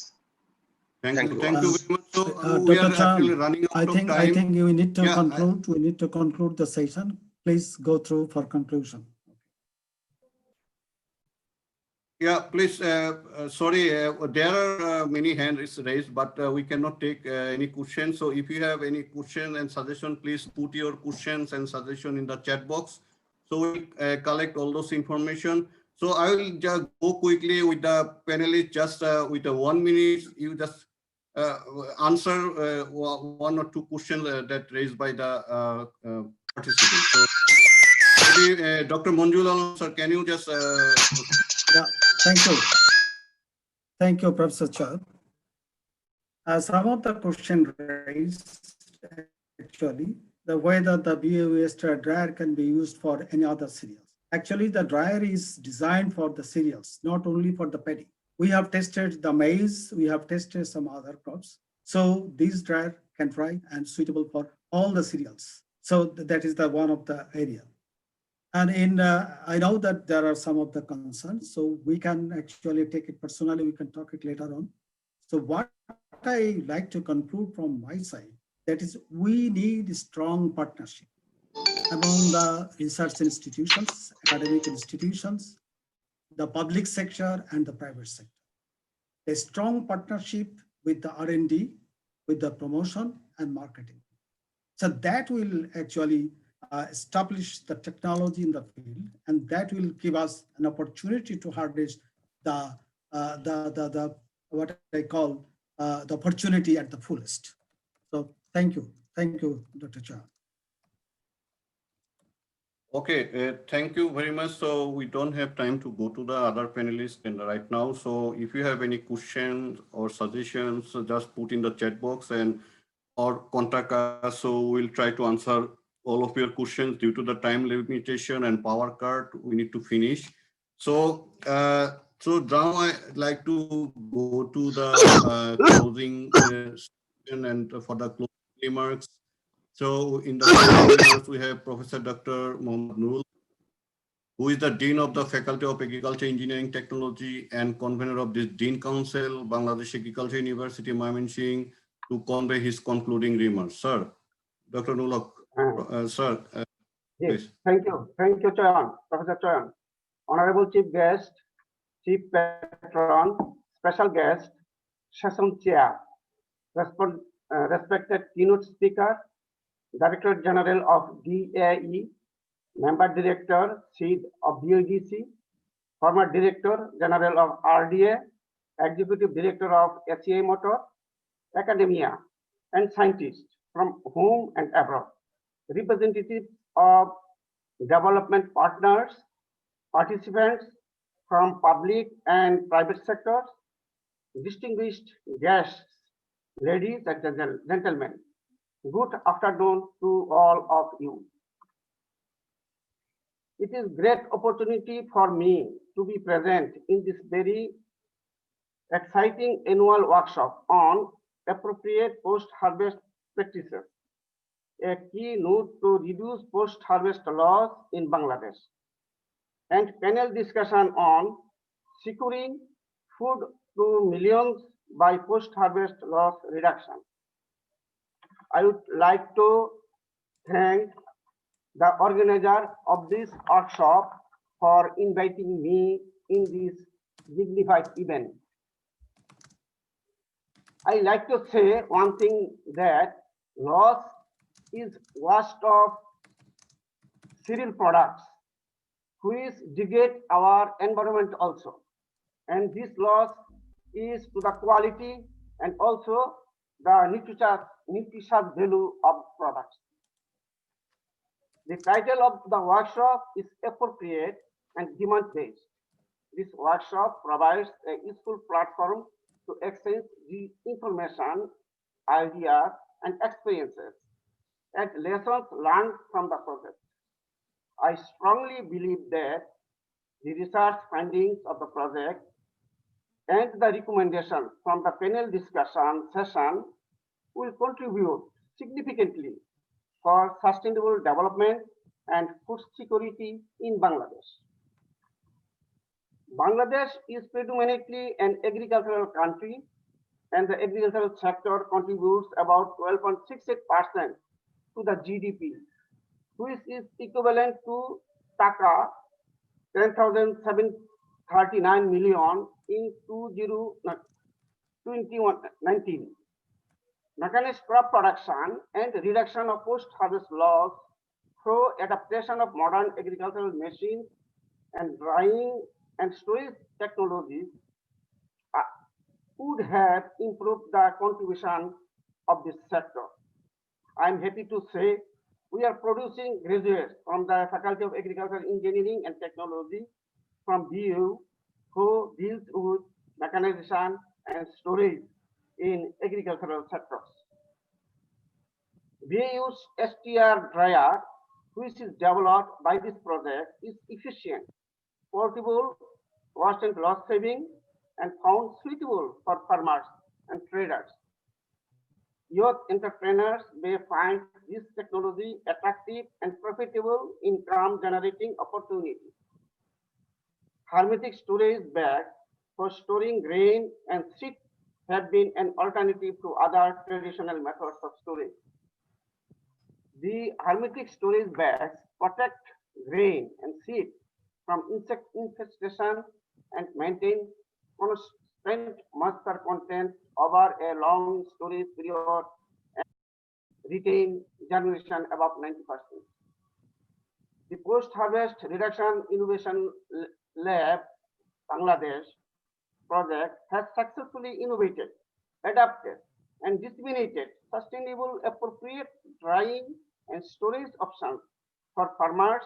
Thank you very much. So we Dr. are actually running out of time. I think we need to conclude. We need to conclude the session. Please go through for conclusion. Yeah, please. Sorry, there are many hands raised, but we cannot take any questions. So if you have any question and suggestion, please put your questions and suggestion in the chat box. So we'll collect all those information. So I will just go quickly with the panelists, just with the 1 minute. You just answer 1 or 2 questions that raised by the participants. So maybe Dr. Monjurul, sir, can you just Yeah, thank you. Thank you, Professor Chad. Some of the questions raised, actually, the way that the BADC dryer can be used for any other cereals. Actually, the dryer is designed for the cereals, not only for the paddy. We have tested the maize, we have tested some other crops. So this dryer can dry and suitable for all the cereals. So that is the one of the area. And in I know that there are some of the concerns, so we can actually take it personally. We can talk it later on. So what I like to conclude from my side, that is, we need strong partnership among the research institutions, academic institutions, the public sector, and the private sector. A strong partnership with the R&D, with the promotion and marketing. So that will actually establish the technology in the field, and that will give us an opportunity to harvest the what I call the opportunity at the fullest. So thank you, Dr. Chayan. Okay, thank you very much. So we don't have time to go to the other panelists right now. So if you have any questions or suggestions, just put in the chat box and or contact us. So we'll try to answer all of your questions. Due to the time limitation and power cut, we need to finish. So so now I'd like to go to the closing session and for the closing remarks. So in the closing remarks, we have Professor Dr. Nurul, who is the Dean of the Faculty of Agriculture, Engineering, Technology, and convener of this Dean Council, Bangladesh Agriculture University, Mymensingh, to convey his concluding remarks. Sir, Dr. Nurul, sir, yes, thank you, Chayan, Professor Chayan. Honorable Chief Guest, Chief Patron, Special Guest, Session Chair, respected keynote speaker, Director General of DAE, Member Director, Chief of BADC, former Director General of RDA, Executive Director of ACI-Motors, academia, and scientists from home and abroad, representatives of development partners, participants from public and private sectors, distinguished guests, ladies and gentlemen. Good afternoon to all of you. It is great opportunity for me to be present in this very exciting annual workshop on appropriate post-harvest practices, a keynote to reduce post-harvest loss in Bangladesh, and panel discussion on securing food to millions by post-harvest loss reduction. I would like to thank the organizer of this workshop for inviting me in this dignified event. I like to say one thing, that loss is waste of cereal products, which degrade our environment also. And this loss is to the quality and also the nutritious value of products. The title of the workshop is appropriate and demand-based. This workshop provides a useful platform to exchange the information, ideas, and experiences, and lessons learned from the project. I strongly believe that the research findings of the project and the recommendation from the panel discussion session will contribute significantly for sustainable development and food security in Bangladesh. Bangladesh is predominantly an agricultural country, and the agricultural sector contributes about 12.68% to the GDP, which is equivalent to Taka 10,739 million in 2019. Mechanized crop production and reduction of post-harvest loss through adaptation of modern agricultural machines and drying and storage technologies would have improved the contribution of this sector. I'm happy to say we are producing graduates from the Faculty of Agricultural Engineering and Technology from BU who deals with mechanization and storage in agricultural sectors. BU's STR dryer, which is developed by this project, is efficient, portable, cost and loss saving, and found suitable for farmers and traders. youth entrepreneurs may find this technology attractive and profitable income generating opportunity. Hermetic storage bags for storing grain and seed have been an alternative to other traditional methods of storage. The hermetic storage bags protect grain and seed from insect infestation and maintain constant moisture content over a long storage period and retain germination above 90%. The Post-Harvest Reduction Innovation Lab Bangladesh project has successfully innovated, adapted, and disseminated sustainable, appropriate drying and storage options for farmers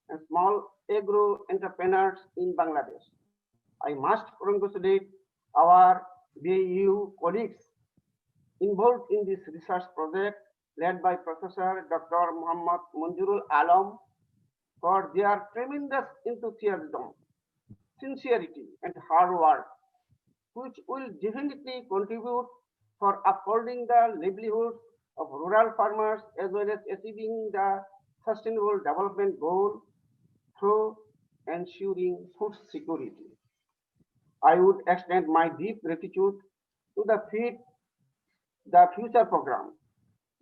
and small agro entrepreneurs in Bangladesh. I must congratulate our BAU colleagues involved in this research project led by Professor Dr. Monjurul Alam for their tremendous enthusiasm, sincerity, and hard work, which will definitely contribute for upholding the livelihoods of rural farmers as well as achieving the sustainable development goal through ensuring food security. I would extend my deep gratitude to the Feed the Future program,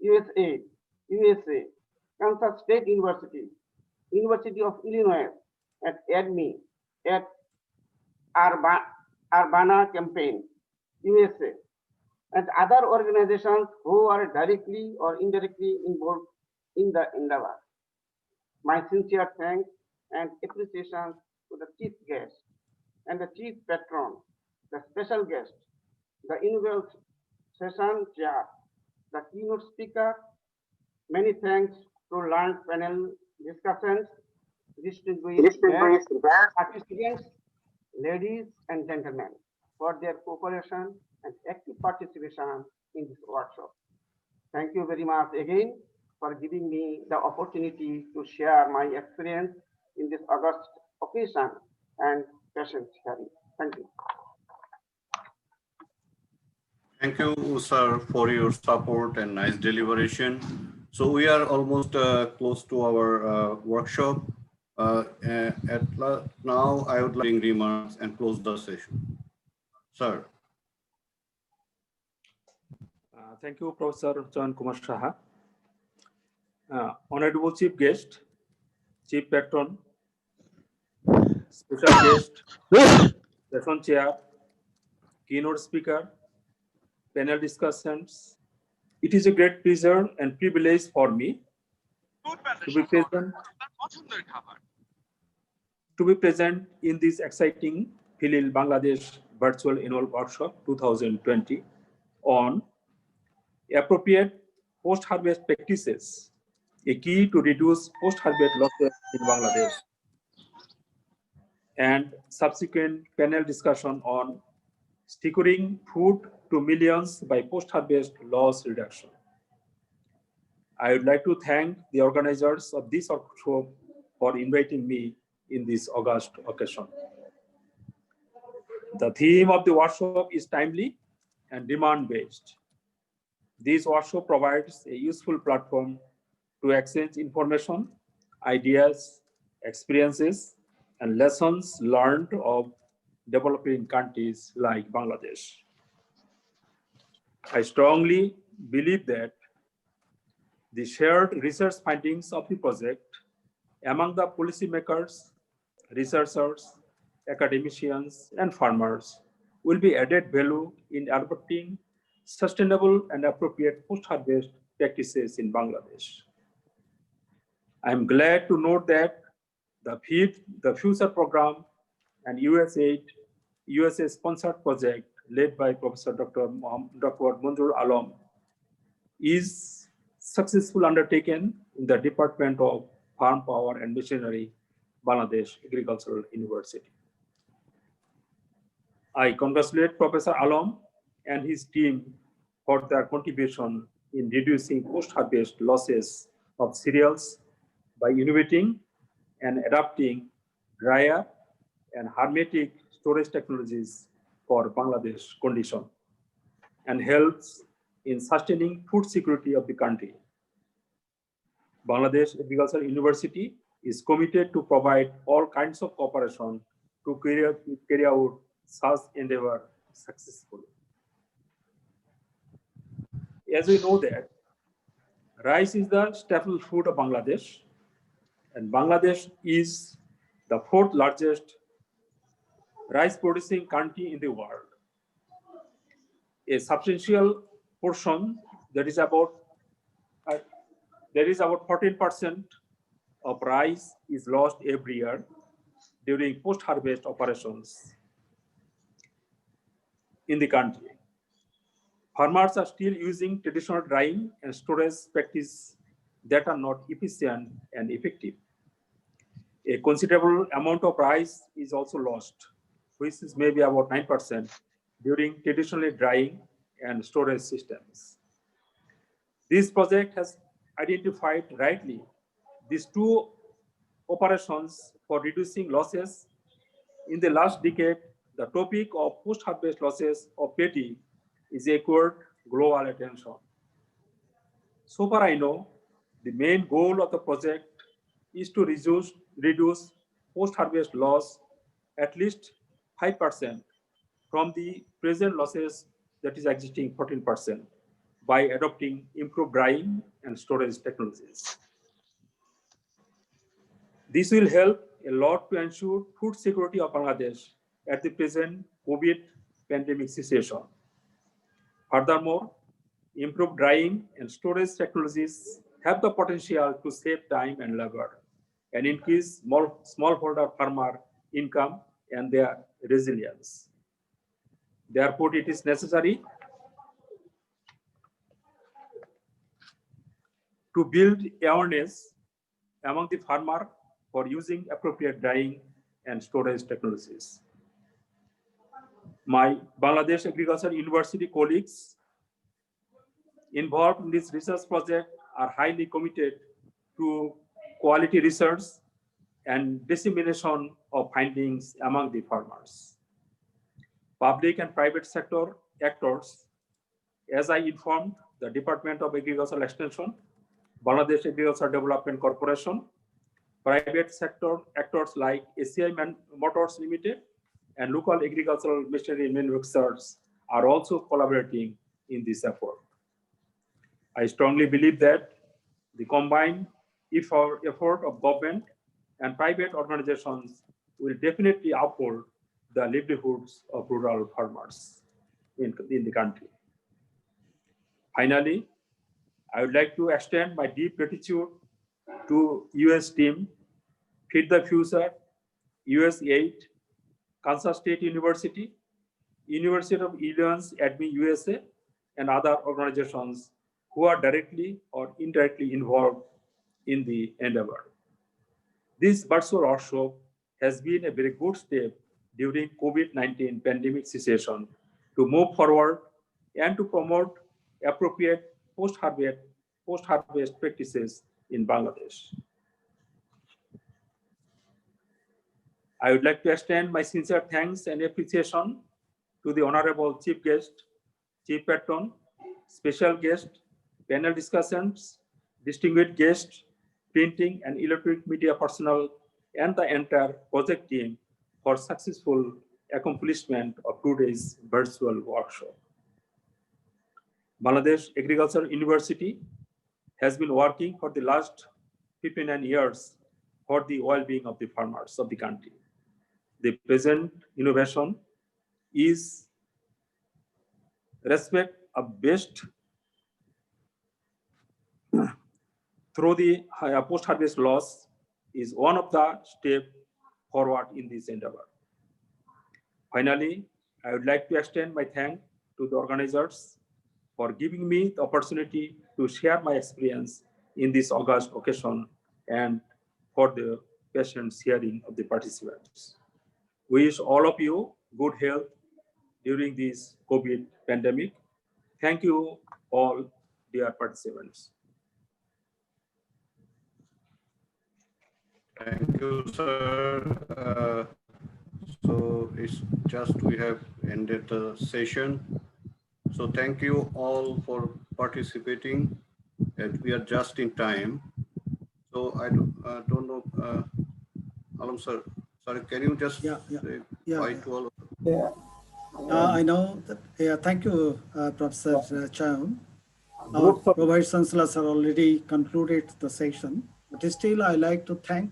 USAID, USA, Kansas State University, University of Illinois, at ADM, at Urbana-Champaign, USA, and other organizations who are directly or indirectly involved in the endeavor. My sincere thanks and appreciation to the chief guest and the chief patron, the special guest, the inaugural session chair, the keynote speaker. Many thanks to learned panel discussions, distinguished participants, ladies and gentlemen, for their cooperation and active participation in this workshop. Thank you very much again for giving me the opportunity to share my experience in this August occasion and patient sharing. Thank you. Thank you, sir, for your support and nice deliberation. So we are almost close to our workshop. Now, I would like remarks and close the session. Sir. Thank you, Professor Chayan Kumar Saha. Honorable Chief Guest, Chief Patron, Special Guest, Session Chair, Keynote Speaker, panel discussions. It is a great pleasure and privilege for me to be present in this exciting PHLIL-Bangladesh Virtual Annual Workshop 2020 on appropriate post-harvest practices, a key to reduce post-harvest losses in Bangladesh, and subsequent panel discussion on securing food to millions by post-harvest loss reduction. I would like to thank the organizers of this workshop for inviting me in this August occasion. The theme of the workshop is timely and demand-based. This workshop provides a useful platform to exchange information, ideas, experiences, and lessons learned of developing countries like Bangladesh. I strongly believe that the shared research findings of the project among the policymakers, researchers, academicians, and farmers will be added value in adopting sustainable and appropriate post-harvest practices in Bangladesh. I am glad to note that the Feed the Future program and USAID, USA-sponsored project led by Professor Dr. Monjurul Alam is successful undertaken in the Department of Farm Power and Machinery, Bangladesh Agricultural University. I congratulate Professor Alam and his team for their contribution in reducing post-harvest losses of cereals by innovating and adapting drier and hermetic storage technologies for Bangladesh condition, and helps in sustaining food security of the country. Bangladesh Agricultural University is committed to provide all kinds of cooperation to carry out such endeavor successfully. As we know that rice is the staple food of Bangladesh, and Bangladesh is the fourth largest rice producing country in the world. A substantial portion, that is about 14% of rice is lost every year during post-harvest operations in the country. Farmers are still using traditional drying and storage practices that are not efficient and effective. A considerable amount of rice is also lost, which is maybe about 9% during traditional drying and storage systems. This project has identified rightly these two operations for reducing losses. In the last decade, the topic of post-harvest losses of paddy is acquired global attention. So far I know, the main goal of the project is to reduce post-harvest loss at least 5% from the present losses that is existing 14% by adopting improved drying and storage technologies. This will help a lot to ensure food security of Bangladesh at the present COVID pandemic situation. Furthermore, improved drying and storage technologies have the potential to save time and labor and increase smallholder farmer income and their resilience. Therefore, it is necessary to build awareness among the farmer for using appropriate drying and storage technologies. My Bangladesh Agricultural University colleagues involved in this research project are highly committed to quality research and dissemination of findings among the farmers. Public and private sector actors, as I informed the Department of Agricultural Extension, Bangladesh Agriculture Development Corporation, private sector actors like ACI-Motors Limited and local agricultural machinery manufacturers are also collaborating in this effort. I strongly believe that the combined effort of government and private organizations will definitely uphold the livelihoods of rural farmers in the country. Finally, I would like to extend my deep gratitude to US team, Feed the Future, USAID, Kansas State University, University of Illinois Admin USA, and other organizations who are directly or indirectly involved in the endeavor. This virtual workshop has been a very good step during COVID-19 pandemic situation to move forward and to promote appropriate post-harvest practices in Bangladesh. I would like to extend my sincere thanks and appreciation to the Honorable Chief Guest, Chief Patron, special guest, panel discussions, distinguished guests, printing and electronic media personnel, and the entire project team for successful accomplishment of today's virtual workshop. Bangladesh Agricultural University has been working for the last 59 years for the well-being of the farmers of the country. The present innovation is respect of best through the post-harvest loss is one of the steps forward in this endeavor. Finally, I would like to extend my thanks to the organizers for giving me the opportunity to share my experience in this august occasion and for the patient hearing of the participants. Wish all of you good health during this COVID pandemic. Thank you all, dear participants. Thank you, sir. So it's just we have ended the session. So So thank you all for participating. We are just in time. So I don't know, Alam sir, sorry, can you just say bye to all? I know that, thank you, Professor Chayan. Our Vice Chancellors have already concluded the session, but still I like to thank,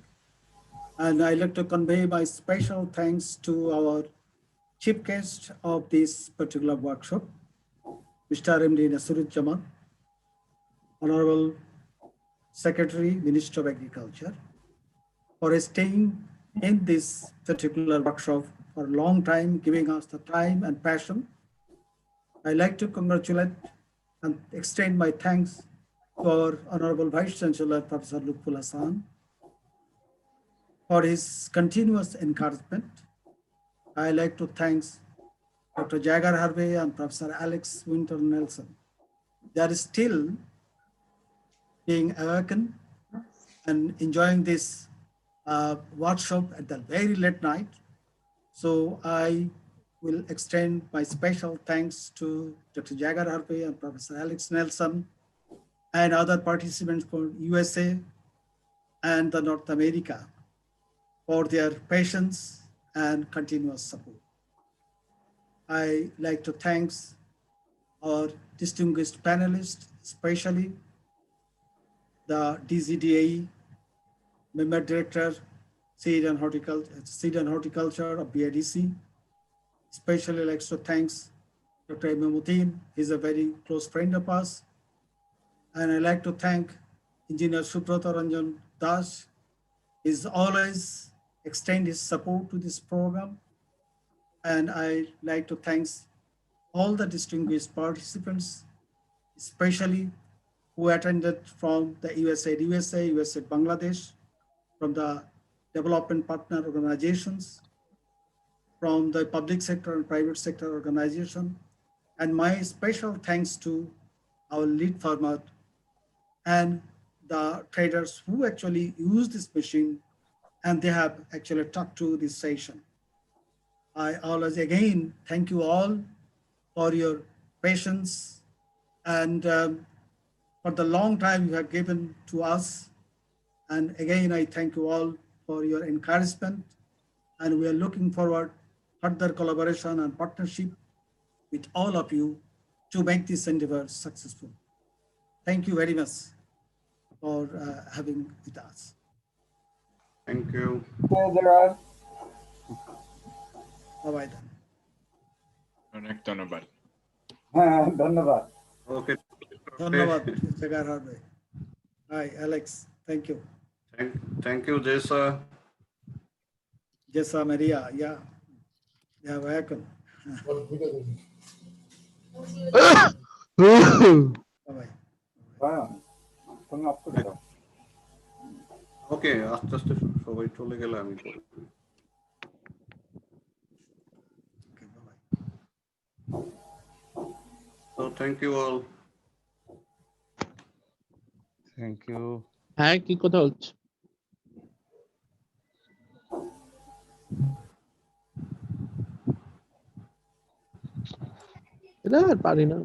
and I like to convey my special thanks to our chief guest of this particular workshop, Mr. M.D. Nasiruzzaman, Honorable Secretary, Minister of Agriculture, for staying in this particular workshop for a long time, giving us the time and passion. I like to congratulate and extend my thanks to our Honorable Vice Chancellor, Professor Lutful Hassan, for his continuous encouragement. I like to thank Dr. Jagger, Harvey, and Professor Alex Winter Nelson. They are still being awakened and enjoying this workshop at the very late night. So I will extend my special thanks to Dr. Jagger Harvey and Professor Alex Nelson and other participants from USA and the North America for their patience and continuous support. I like to thank our distinguished panelists, especially the DZDAE Member Director, Seed and Horticulture of BADC. Especially likes to thank Dr. Matin. He's a very close friend of us. And I like to thank Engineer Subrata Ranjan Das. He's always extend his support to this program. And I like to thank all the distinguished participants, especially who attended from the USAID USA, USAID Bangladesh, from the development partner organizations, from the public sector and private sector organization. And my special thanks to our lead farmer and the traders who actually use this machine, and they have actually talked to this session. I always again thank you all for your patience and for the long time you have given to us. And again, I thank you all for your encouragement, and we are looking forward further collaboration and partnership with all of you to make this endeavor successful. Thank you very much for having with us. Thank you. Bye-bye then. ধন্যবাদ। ধন্যবাদ। Okay. ধন্যবাদ, Jagger Harvey. Hi, Alex. Thank you. Thank you, Jessa. Jessa Maria, yeah. Yeah, welcome. Bye-bye. Okay, আস্তে আস্তে সবাই চলে গেলে আমি করে দিই। So thank you all. Thank you. হ্যাঁ, কি কথা হচ্ছে? এটা আর পারি না।